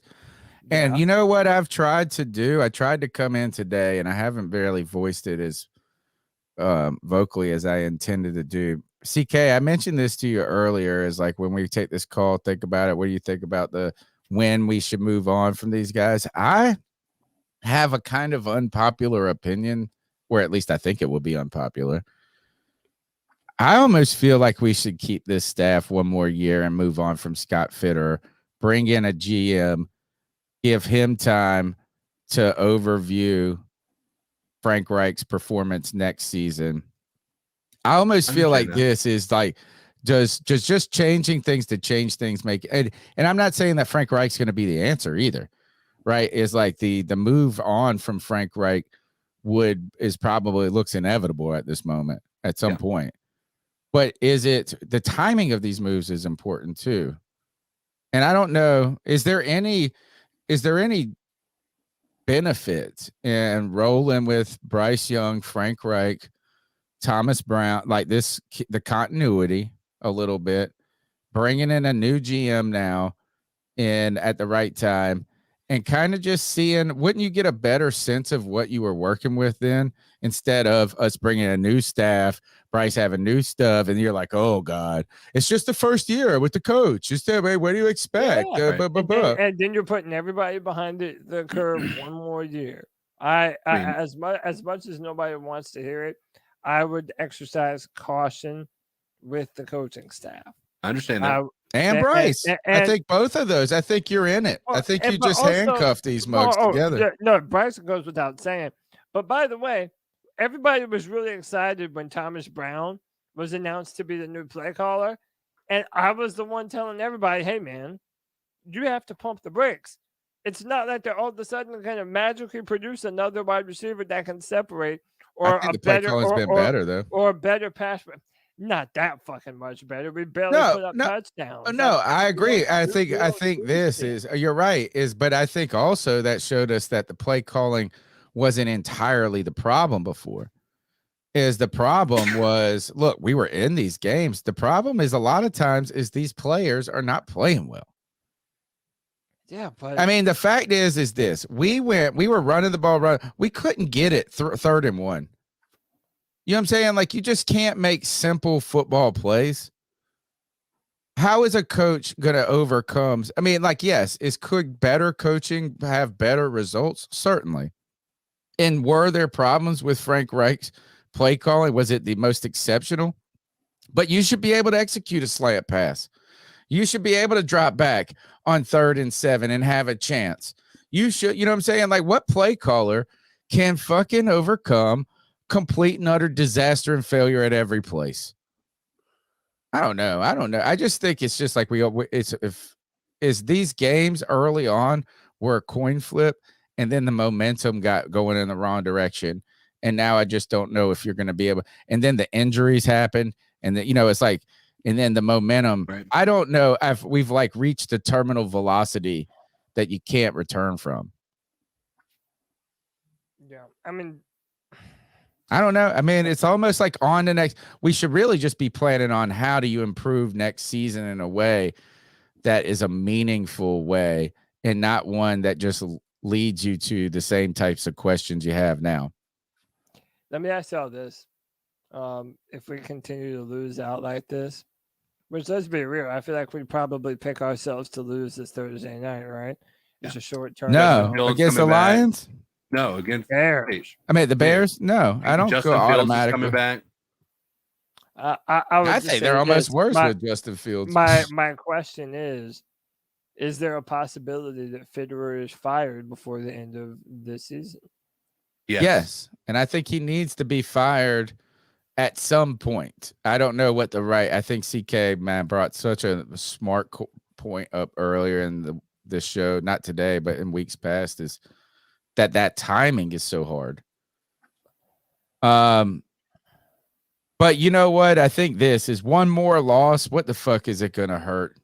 And you know what I've tried to do? I tried to come in today, and I haven't barely voiced it as vocally as I intended to do. CK, I mentioned this to you earlier, is like when we take this call, think about it. What do you think about when we should move on from these guys? I have a kind of unpopular opinion, or at least I think it will be unpopular. I almost feel like we should keep this staff one more year and move on from Scott Fitter, bring in a GM, give him time to overview Frank Reich's performance next season. I almost feel like this is like just changing things to change things and I'm not saying that Frank Reich's going to be the answer either, right? Is like the move on from Frank Reich probably looks inevitable at this moment at some point. But is it the timing of these moves is important too? And I don't know, is there any benefit in rolling with Bryce Young, Frank Reich, Thomas Brown, like this, the continuity a little bit, bringing in a new GM now in at the right time, and kind of just seeing, wouldn't you get a better sense of what you were working with then, instead of us bringing a new staff, Bryce having new stuff, and you're like, oh God, it's just the first year with the coach. Just what do you expect? And then you're putting everybody behind the curve one more year. As much as nobody wants to hear it, I would exercise caution with the coaching staff. I understand that. And Bryce, I think both of those. I think you're in it. I think you just handcuff these mugs together. No, Bryce goes without saying. But by the way, everybody was really excited when Thomas Brown was announced to be the new play caller. And I was the one telling everybody, hey, man, you have to pump the brakes. It's not that they're all of a sudden going to magically produce another wide receiver that can separate, or a better, better though, or a better pass. Not that fucking much better. We barely put up touchdowns. No, I agree. I think this is, you're right, but I think also that showed us that the play calling wasn't entirely the problem before. The problem was, look, we were in these games. The problem is a lot of times is these players are not playing well. Yeah, but I mean, the fact is this: we were running the ball, we couldn't get it 3rd and 1. You know what I'm saying? Like, you just can't make simple football plays. How is a coach going to overcome? I mean, like, yes, could better coaching have better results? Certainly. And were there problems with Frank Reich's play calling? Was it the most exceptional? But you should be able to execute a slant pass. You should be able to drop back on 3rd and 7 and have a chance. You should, you know what I'm saying? Like, what play caller can fucking overcome complete and utter disaster and failure at every place? I don't know. I just think it's just like these games early on were a coin flip, and then the momentum got going in the wrong direction. And now I just don't know if you're going to be able, and then the injuries happen, and it's like, and then the momentum, right. I don't know if we've like reached the terminal velocity that you can't return from. Yeah. I mean, I don't know. I mean, it's almost like on the next, we should really just be planning on how do you improve next season in a way that is a meaningful way, and not one that just leads you to the same types of questions you have now. Let me ask y'all this. If we continue to lose out like this, which, let's be real, I feel like we probably pick ourselves to lose this Thursday night, right? It's a short term. No, against the Lions? No, against Bears. I mean, the Bears? No, I don't Justin go Fields automatically. coming back. I think they're almost worse with Justin Fields. My question is there a possibility that Fitterer is fired before the end of this season? Yes. And I think he needs to be fired at some point. I don't know what I think CK, man, brought such a smart point up earlier in this show, not today, but in weeks past, is that timing is so hard. But you know what? I think this is one more loss. What the fuck is it going to hurt?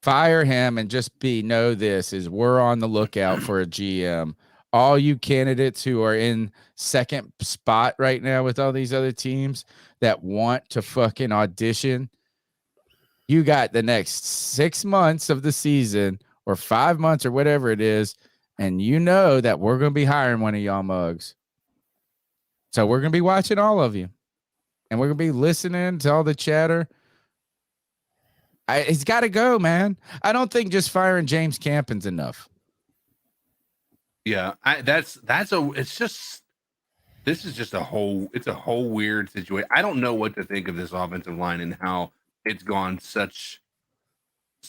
Fire him and just know this is we're on the lookout for a GM. All you candidates who are in second spot right now with all these other teams that want to fucking audition, you got the next 6 months of the season or 5 months or whatever it is, and you know that we're going to be hiring one of y'all mugs. So we're going to be watching all of you, and we're going to be listening to all the chatter. He's got to go, man. I don't think just firing James Campen's enough. Yeah, this is just a whole weird situation. I don't know what to think of this offensive line and how it's gone such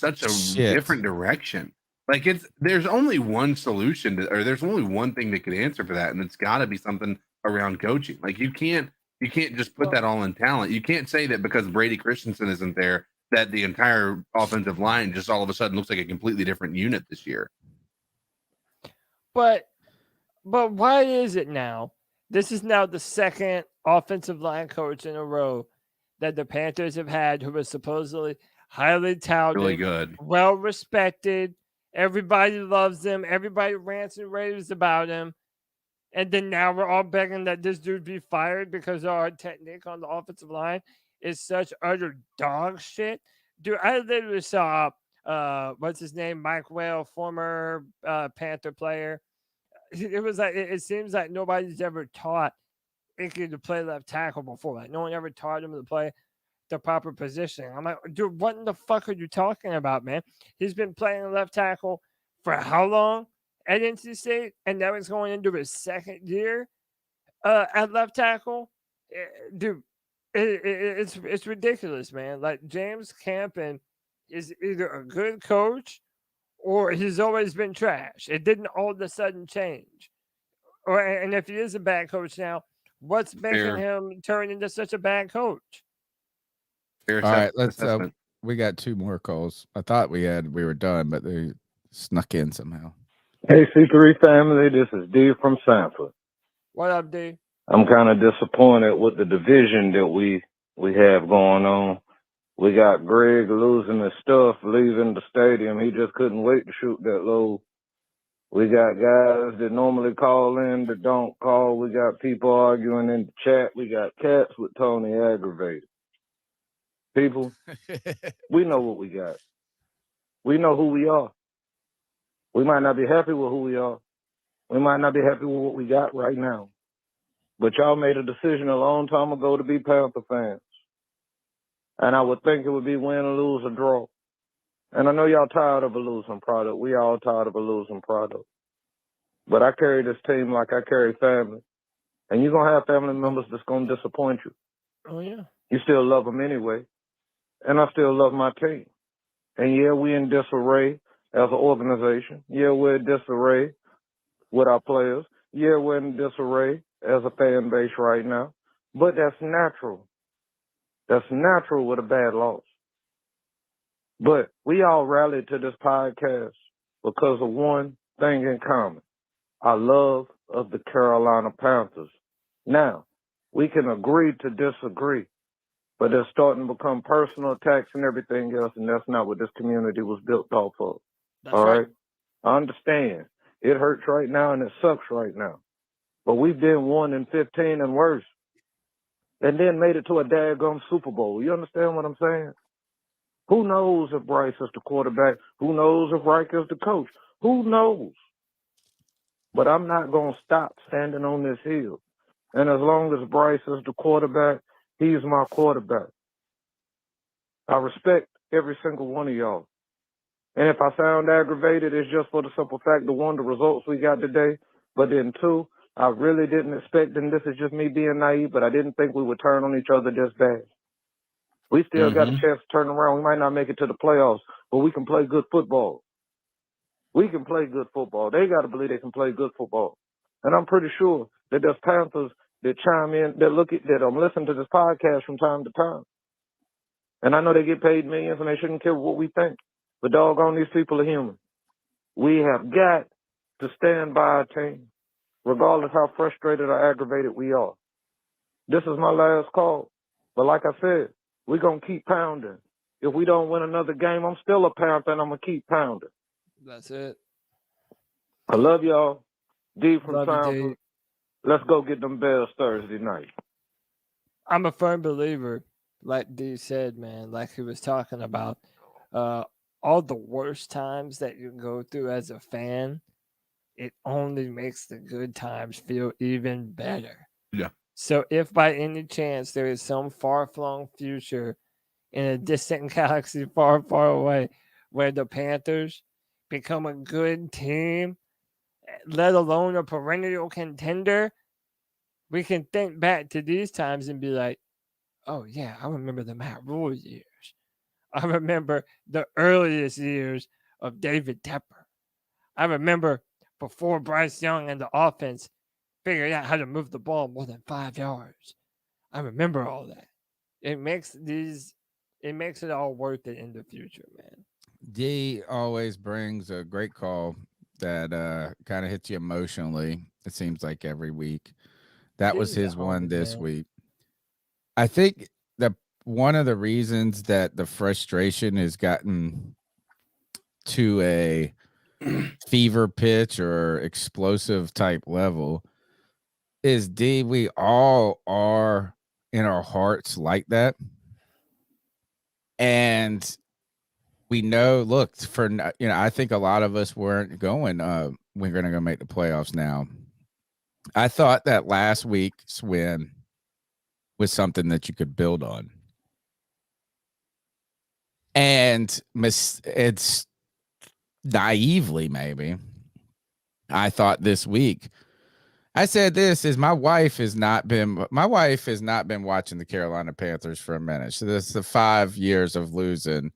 a different direction. Like there's only one solution or there's only one thing that could answer for that, and it's got to be something around coaching. Like you can't just put that all in talent. You can't say that because Brady Christensen isn't there that the entire offensive line just all of a sudden looks like a completely different unit this year. But why is it now? This is now the second offensive line coach in a row that the Panthers have had who was supposedly highly touted, Really good, well respected. Everybody loves him. Everybody rants and raves about him. And then now we're all begging that this dude be fired because our technique on the offensive line is such utter dog shit. Dude, I literally saw, what's his name? Mike Whale, former Panther player. It was like, it seems like nobody's ever taught Icky to play left tackle before. Like, no one ever taught him to play the proper position. I'm like, dude, what in the fuck are you talking about, man? He's been playing left tackle for how long at NC State? And now he's going into his second year at left tackle. Dude, it's ridiculous, man. Like, James Campen is either a good coach or he's always been trash. It didn't all of a sudden change. And if he is a bad coach now, what's making him turn into such a bad coach? All right, let's. We got two more calls. I thought we were done, but they snuck in somehow. Hey, C3 family, this is D from Sanford. What up, D? I'm kind of disappointed with the division that we have going on. We got Greg losing his stuff, leaving the stadium. He just couldn't wait to shoot that low. We got guys that normally call in that don't call. We got people arguing in the chat. We got cats with Tony aggravated. People, we know what we got. We know who we are. We might not be happy with who we are. We might not be happy with what we got right now. But y'all made a decision a long time ago to be Panther fans. And I would think it would be win, lose, or draw. And I know y'all tired of a losing product. We all tired of a losing product. But I carry this team like I carry family. And you're going to have family members that's going to disappoint you. Oh, yeah. You still love them anyway. And I still love my team. And yeah, we in disarray as an organization. Yeah, we're in disarray with our players. Yeah, we're in disarray as a fan base right now. But that's natural. That's natural with a bad loss. But we all rallied to this podcast because of one thing in common. Our love of the Carolina Panthers. Now, we can agree to disagree. But they're starting to become personal attacks and everything else, and that's not what this community was built off of. That's all right. right? I understand. It hurts right now, and it sucks right now. But we've been 1-15 and worse. And then made it to a daggone Super Bowl. You understand what I'm saying? Who knows if Bryce is the quarterback? Who knows if Reich is the coach? Who knows? But I'm not going to stop standing on this hill. And as long as Bryce is the quarterback, he's my quarterback. I respect every single one of y'all. And if I sound aggravated, it's just for the simple fact that one, the results we got today, but then two, I really didn't expect, and this is just me being naive, but I didn't think we would turn on each other this bad. We still got a chance to turn around. We might not make it to the playoffs, but we can play good football. We can play good football. They got to believe they can play good football. And I'm pretty sure that there's Panthers that chime in, that listen to this podcast from time to time. And I know they get paid millions and they shouldn't care what we think. But doggone, these people are human. We have got to stand by our team, regardless how frustrated or aggravated we are. This is my last call. But like I said, we're going to keep pounding. If we don't win another game, I'm still a Panther and I'm going to keep pounding. That's it. I love y'all. D from Love you, Sanford. D. Let's go get them Bears Thursday night. I'm a firm believer, like D said, man, like he was talking about, all the worst times that you go through as a fan, it only makes the good times feel even better. Yeah. So if by any chance there is some far-flung future in a distant galaxy far, far away where the Panthers become a good team, let alone a perennial contender, we can think back to these times and be like, oh, yeah, I remember the Matt Rule years. I remember the earliest years of David Tepper. I remember before Bryce Young and the offense figured out how to move the ball more than 5 yards. I remember all that. It makes it all worth it in the future, man. D always brings a great call that kind of hits you emotionally. It seems like every week. That was D's a his one homie, this man. week. I think one of the reasons that the frustration has gotten to a fever pitch or explosive type level is D. We all are in our hearts like that, and we know. Look, I think a lot of us weren't going. We're going to go make the playoffs now. I thought that last week's win was something that you could build on. And it's naively, maybe, I thought this week, I said this is my wife has not been watching the Carolina Panthers for a minute. So this is the 5 years of losing.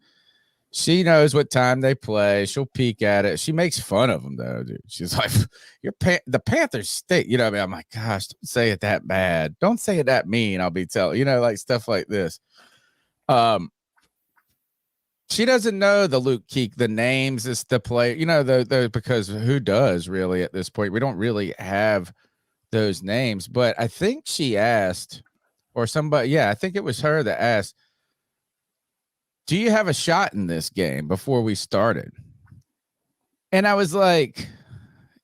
She knows what time they play. She'll peek at it. She makes fun of them though, dude. She's like, the Panthers stink. You know what I mean? I'm like, gosh, don't say it that bad. Don't say it that mean. I'll be telling, like stuff like this. She doesn't know the Luke Keek, the names, is the play, because who does really at this point? We don't really have those names, but I think she asked, or somebody, I think it was her that asked, do you have a shot in this game before we started? And I was like,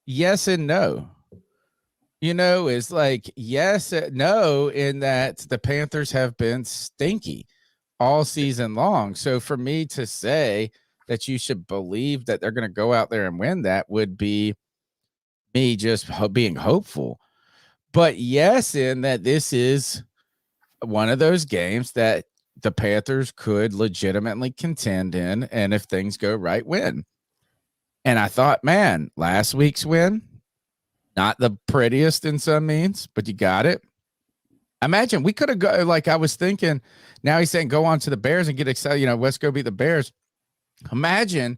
yes and no. It's like, yes, no, in that the Panthers have been stinky all season long. So for me to say that you should believe that they're going to go out there and win, that would be me just being hopeful. But yes, in that this is one of those games that the Panthers could legitimately contend in, and if things go right, win. And I thought, man, last week's win, not the prettiest in some means, but you got it. Imagine we could have go, like I was thinking, now he's saying go on to the Bears and get excited, let's go beat the Bears. Imagine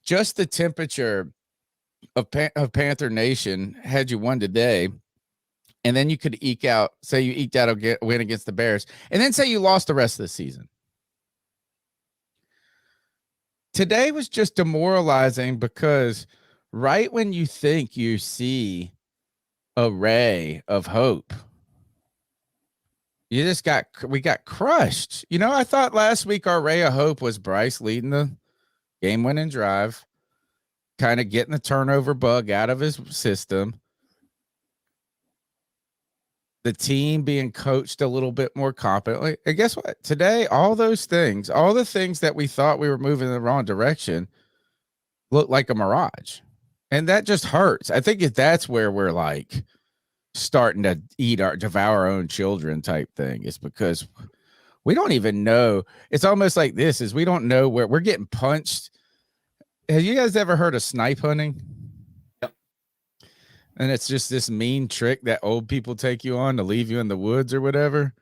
just the temperature of Panther Nation had you won today, and then you could eked out a win against the Bears, and then say you lost the rest of the season. Today was just demoralizing because right when you think you see a ray of hope, we got crushed. I thought last week our ray of hope was Bryce leading the game-winning drive, kind of getting the turnover bug out of his system, the team being coached a little bit more competently. And guess what? Today, all the things that we thought we were moving in the wrong direction look like a mirage. And that just hurts. I think that's where we're like starting to devour our own children type thing, is because we don't even know. It's almost like this is we don't know where we're getting punched. Have you guys ever heard of snipe hunting? Yep. And it's just this mean trick that old people take you on to leave you in the woods or whatever.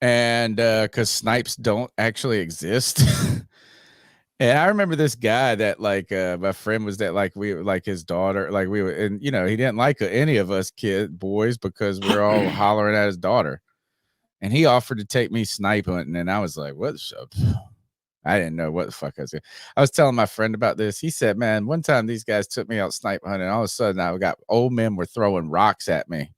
And because snipes don't actually exist. And I remember this guy that my friend was that we were like his daughter, we were, and he didn't like any of us boys because we're all hollering at his daughter. And he offered to take me snipe hunting, and I was like, "What's up?" I didn't know what the fuck I was doing. I was telling my friend about this. He said, "Man, one time these guys took me out snipe hunting. All of a sudden, I got old men were throwing rocks at me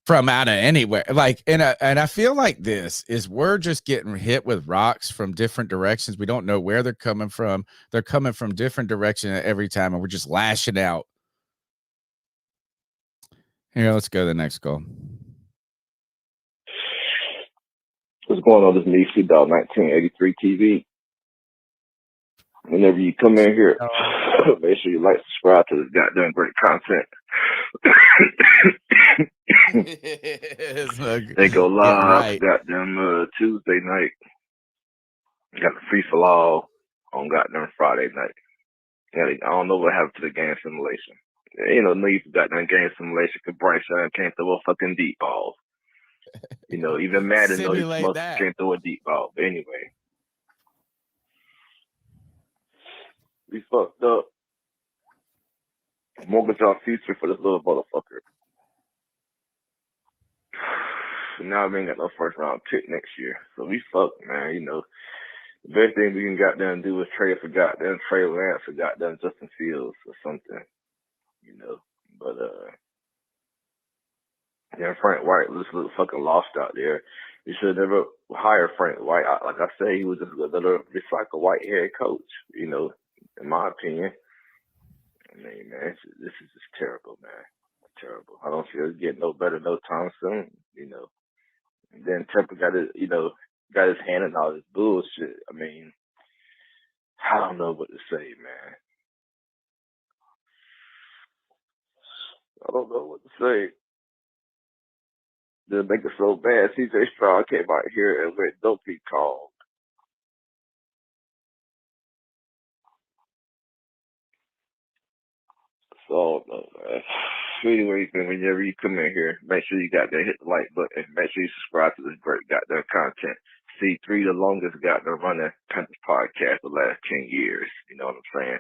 from out of anywhere. And I feel like this is we're just getting hit with rocks from different directions. We don't know where they're coming from. They're coming from different directions every time, and we're just lashing out." Here, let's go to the next call. What's going on? This is me, Dog 1983 TV. Whenever you come in here, make sure you like, subscribe to this goddamn great content. They go live goddamn Tuesday night. Got the free for all on goddamn Friday night. I don't know what happened to the game simulation. Need for goddamn game simulation because Bryce Young can't throw a fucking deep ball. Even Madden knows he's supposed to can't throw a deep ball. But anyway. We fucked up. Mortgage our future for this little motherfucker. Now we ain't got no first round pick next year. So we fucked, man. You know, the best thing we can goddamn do is trade for goddamn Trey Lance or goddamn Justin Fields or something. You know. But yeah, Frank White looks a little fucking lost out there. You should never hire Frank White. Like I say, he was just another recycled white head coach, you know, in my opinion. I mean, man, this is just terrible, man. Terrible. I don't see us getting no better no time soon, you know. And then Temple got his, you know, got his hand in all this bullshit. I mean, I don't know what to say, man. I don't know what to say. They make it so bad. CJ Stroud came out here and went, "Don't be calm." So, man. Anyway, whenever you come in here, make sure you got that hit the like button. Make sure you subscribe to this great goddamn content. C3, the longest goddamn running Panthers podcast the last 10 years. You know what I'm saying?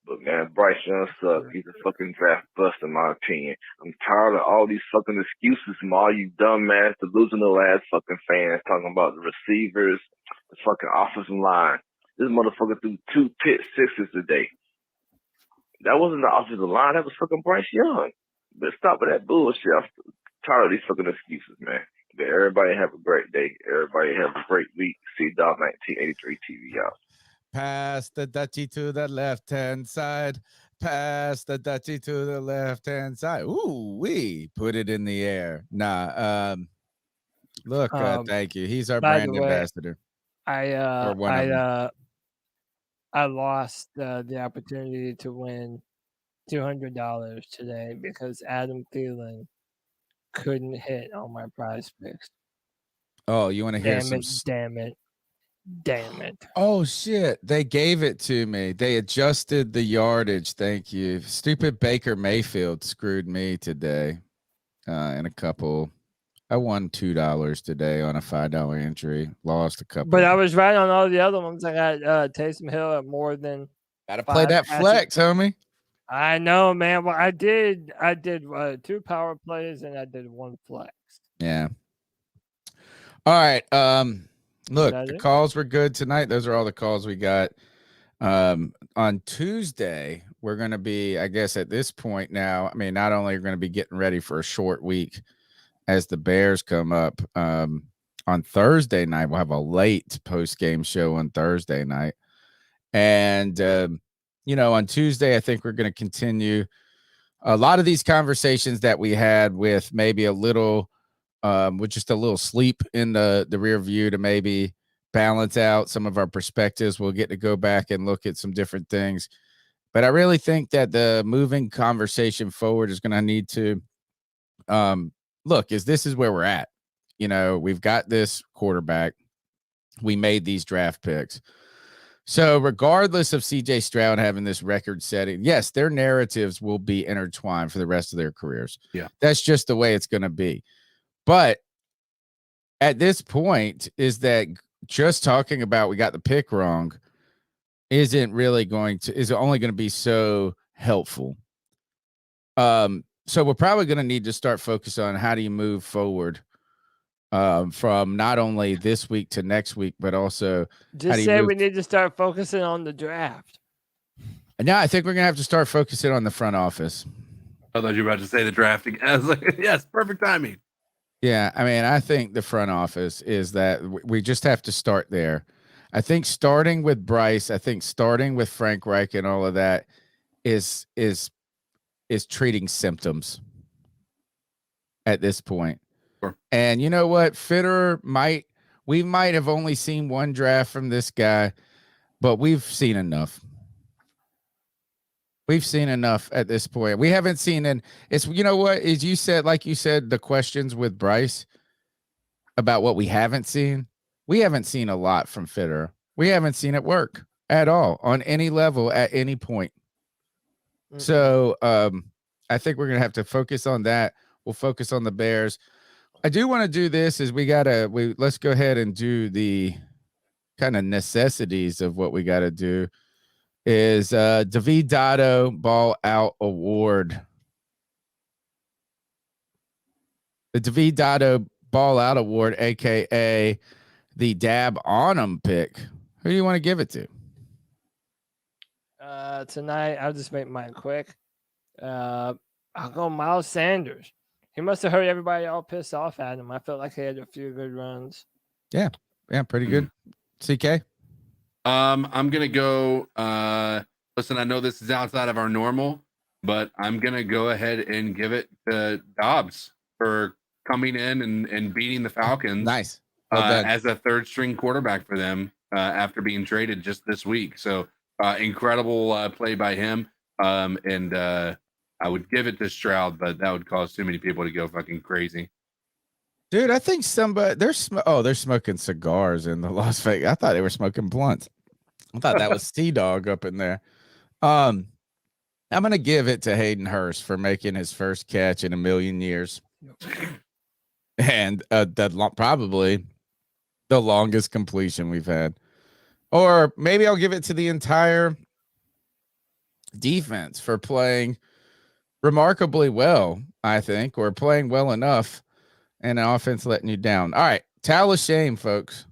But man, Bryce Young sucks. He's a fucking draft bust in my opinion. I'm tired of all these fucking excuses from all you dumbass, the delusional ass fucking fans talking about the receivers, the fucking offensive line. This motherfucker threw 2 pick sixes today. That wasn't the offensive line. That was fucking Bryce Young. But stop with that bullshit. I'm tired of these fucking excuses, man. But everybody have a great day. Everybody have a great week. See Dog 1983 TV out. Pass the Dutchie to the left-hand side. Pass the Dutchie to the left-hand side. Ooh, we put it in the air. Nah, look, thank you. He's our By brand the way, ambassador. Or one of them. I lost the opportunity to win $200 today because Adam Thielen couldn't hit on my prize picks. Oh, you want to hear some? Damn it. Oh, shit. They gave it to me. They adjusted the yardage. Thank you. Stupid Baker Mayfield screwed me today in a couple. I won $2 today on a $5 entry. Lost a couple. But I was right on all the other ones. I got Taysom Hill at more than. Gotta play that flex, homie. I know, man. Well, I did 2 power plays and I did 1 flex. Yeah. All right. Look, the calls were good tonight. Those are all the calls we got. On Tuesday, we're going to be, I guess at this point now, I mean, not only are we going to be getting ready for a short week as the Bears come up, on Thursday night, we'll have a late post-game show on Thursday night. And, you know, on Tuesday, I think we're going to continue a lot of these conversations that we had with maybe a little, with just a little sleep in the rear view to maybe balance out some of our perspectives. We'll get to go back and look at some different things. But I really think that the moving conversation forward is going to need to look, this is where we're at. You know, we've got this quarterback. We made these draft picks. So regardless of CJ Stroud having this record setting, yes, their narratives will be intertwined for the rest of their careers. Yeah. That's just the way it's going to be. But at this point, is that just talking about we got the pick wrong is only going to be so helpful. So we're probably going to need to start focusing on how do you move forward from not only this week to next week, but also just say we need to start focusing on the draft. Now I think we're going to have to start focusing on the front office. I thought you were about to say the drafting. I was like, yes, perfect timing. Yeah, I mean, I think the front office is that we just have to start there. I think starting with Bryce, I think starting with Frank Reich and all of that is treating symptoms at this point. Sure. And you know what? We might have only seen one draft from this guy, but we've seen enough. We've seen enough at this point. We haven't seen, and it's, you know what, as you said, like you said, the questions with Bryce about what we haven't seen. We haven't seen a lot from Fitterer. We haven't seen it work at all on any level at any point. Mm-hmm. So I think we're going to have to focus on that. We'll focus on the Bears. I do want to do this is let's go ahead and do the kind of necessities of what we got to do. is David Dotto Ball Out Award. The David Dotto Ball Out Award, aka the Dab On 'em pick. Who do you want to give it to? Tonight, I'll just make mine quick. I'll go Miles Sanders. He must have heard everybody all pissed off at him. I felt like he had a few good runs. Yeah, pretty good. CK? I'm gonna go. Listen, I know this is outside of our normal, but I'm gonna go ahead and give it to Dobbs for coming in and beating the Falcons. Nice. Well done. As a third string quarterback for them after being traded just this week. So incredible play by him. And I would give it to Stroud, but that would cause too many people to go fucking crazy. Dude, I think somebody they're smoking cigars in the Las Vegas. I thought they were smoking blunts. I thought that was Sea-Dog up in there. I'm gonna give it to Hayden Hurst for making his first catch in a million years, and probably the longest completion we've had. Or maybe I'll give it to the entire defense for playing remarkably well, I think, or playing well enough, and an offense letting you down. All right, towel of shame, folks.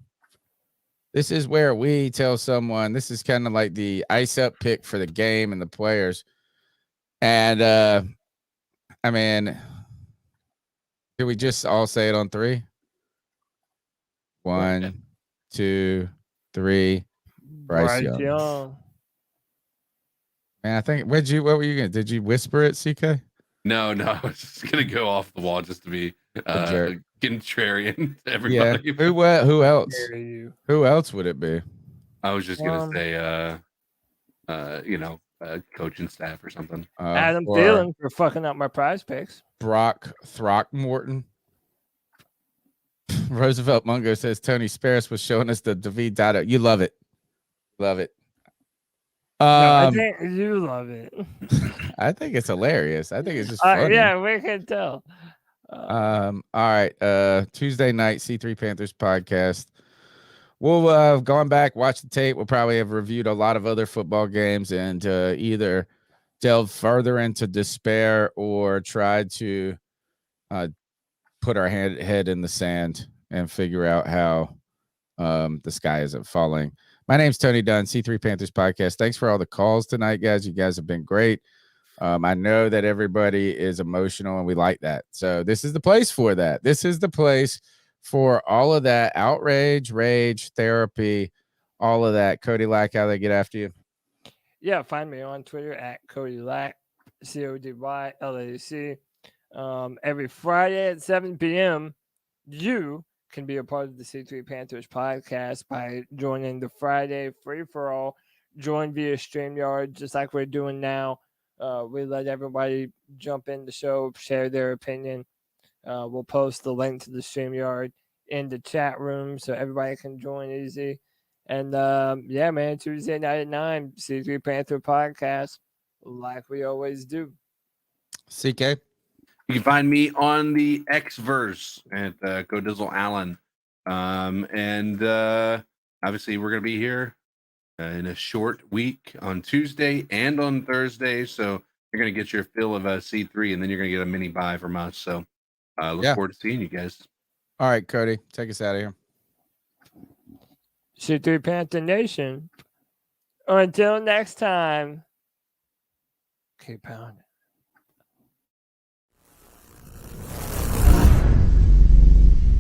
This is where we tell someone, this is kind of like the ice up pick for the game and the players. And I mean, did we just all say it on 3? 1, 2, 3. Bryce Young. Man, I think what were you gonna? Did you whisper it, CK? No, I was just gonna go off the wall just to be contrarian to everybody. Yeah. Who else? Who else would it be? I was just gonna say, coaching staff or something. Adam Thielen for fucking up my prize picks. Brock Throckmorton. Roosevelt Mungo says Tony Sparris was showing us the David Dotto. You love it. Love it. I think you love it. I think it's hilarious. I think it's just funny. Yeah, we can tell. All right. Tuesday night C3 Panthers podcast. We'll have gone back, watch the tape. We'll probably have reviewed a lot of other football games and either delve further into despair or tried to put our head in the sand and figure out how the sky isn't falling. My name's Tony Dunn, C3 Panthers podcast. Thanks for all the calls tonight, guys. You guys have been great. I know that everybody is emotional, and we like that. So this is the place for that. This is the place for all of that outrage, rage, therapy, all of that. Cody Lack, how they get after you? Yeah, find me on Twitter at Cody Lack, CODYLAC. Every Friday at 7 p.m., you can be a part of the C3 Panthers podcast by joining the Friday free-for-all. Join via StreamYard, just like we're doing now. We let everybody jump in the show, share their opinion. We'll post the link to the StreamYard in the chat room so everybody can join easy. And, yeah, man, Tuesday night at 9, C3 Panther podcast, like we always do. CK? You can find me on the Xverse at Codizzle Allen. And obviously we're going to be here in a short week on Tuesday and on Thursday. So you're going to get your fill of C3, and then you're going to get a mini buy from us. So look forward to seeing you guys. All right, Cody, take us out of here. C3 Panther Nation. Until next time, keep pounding.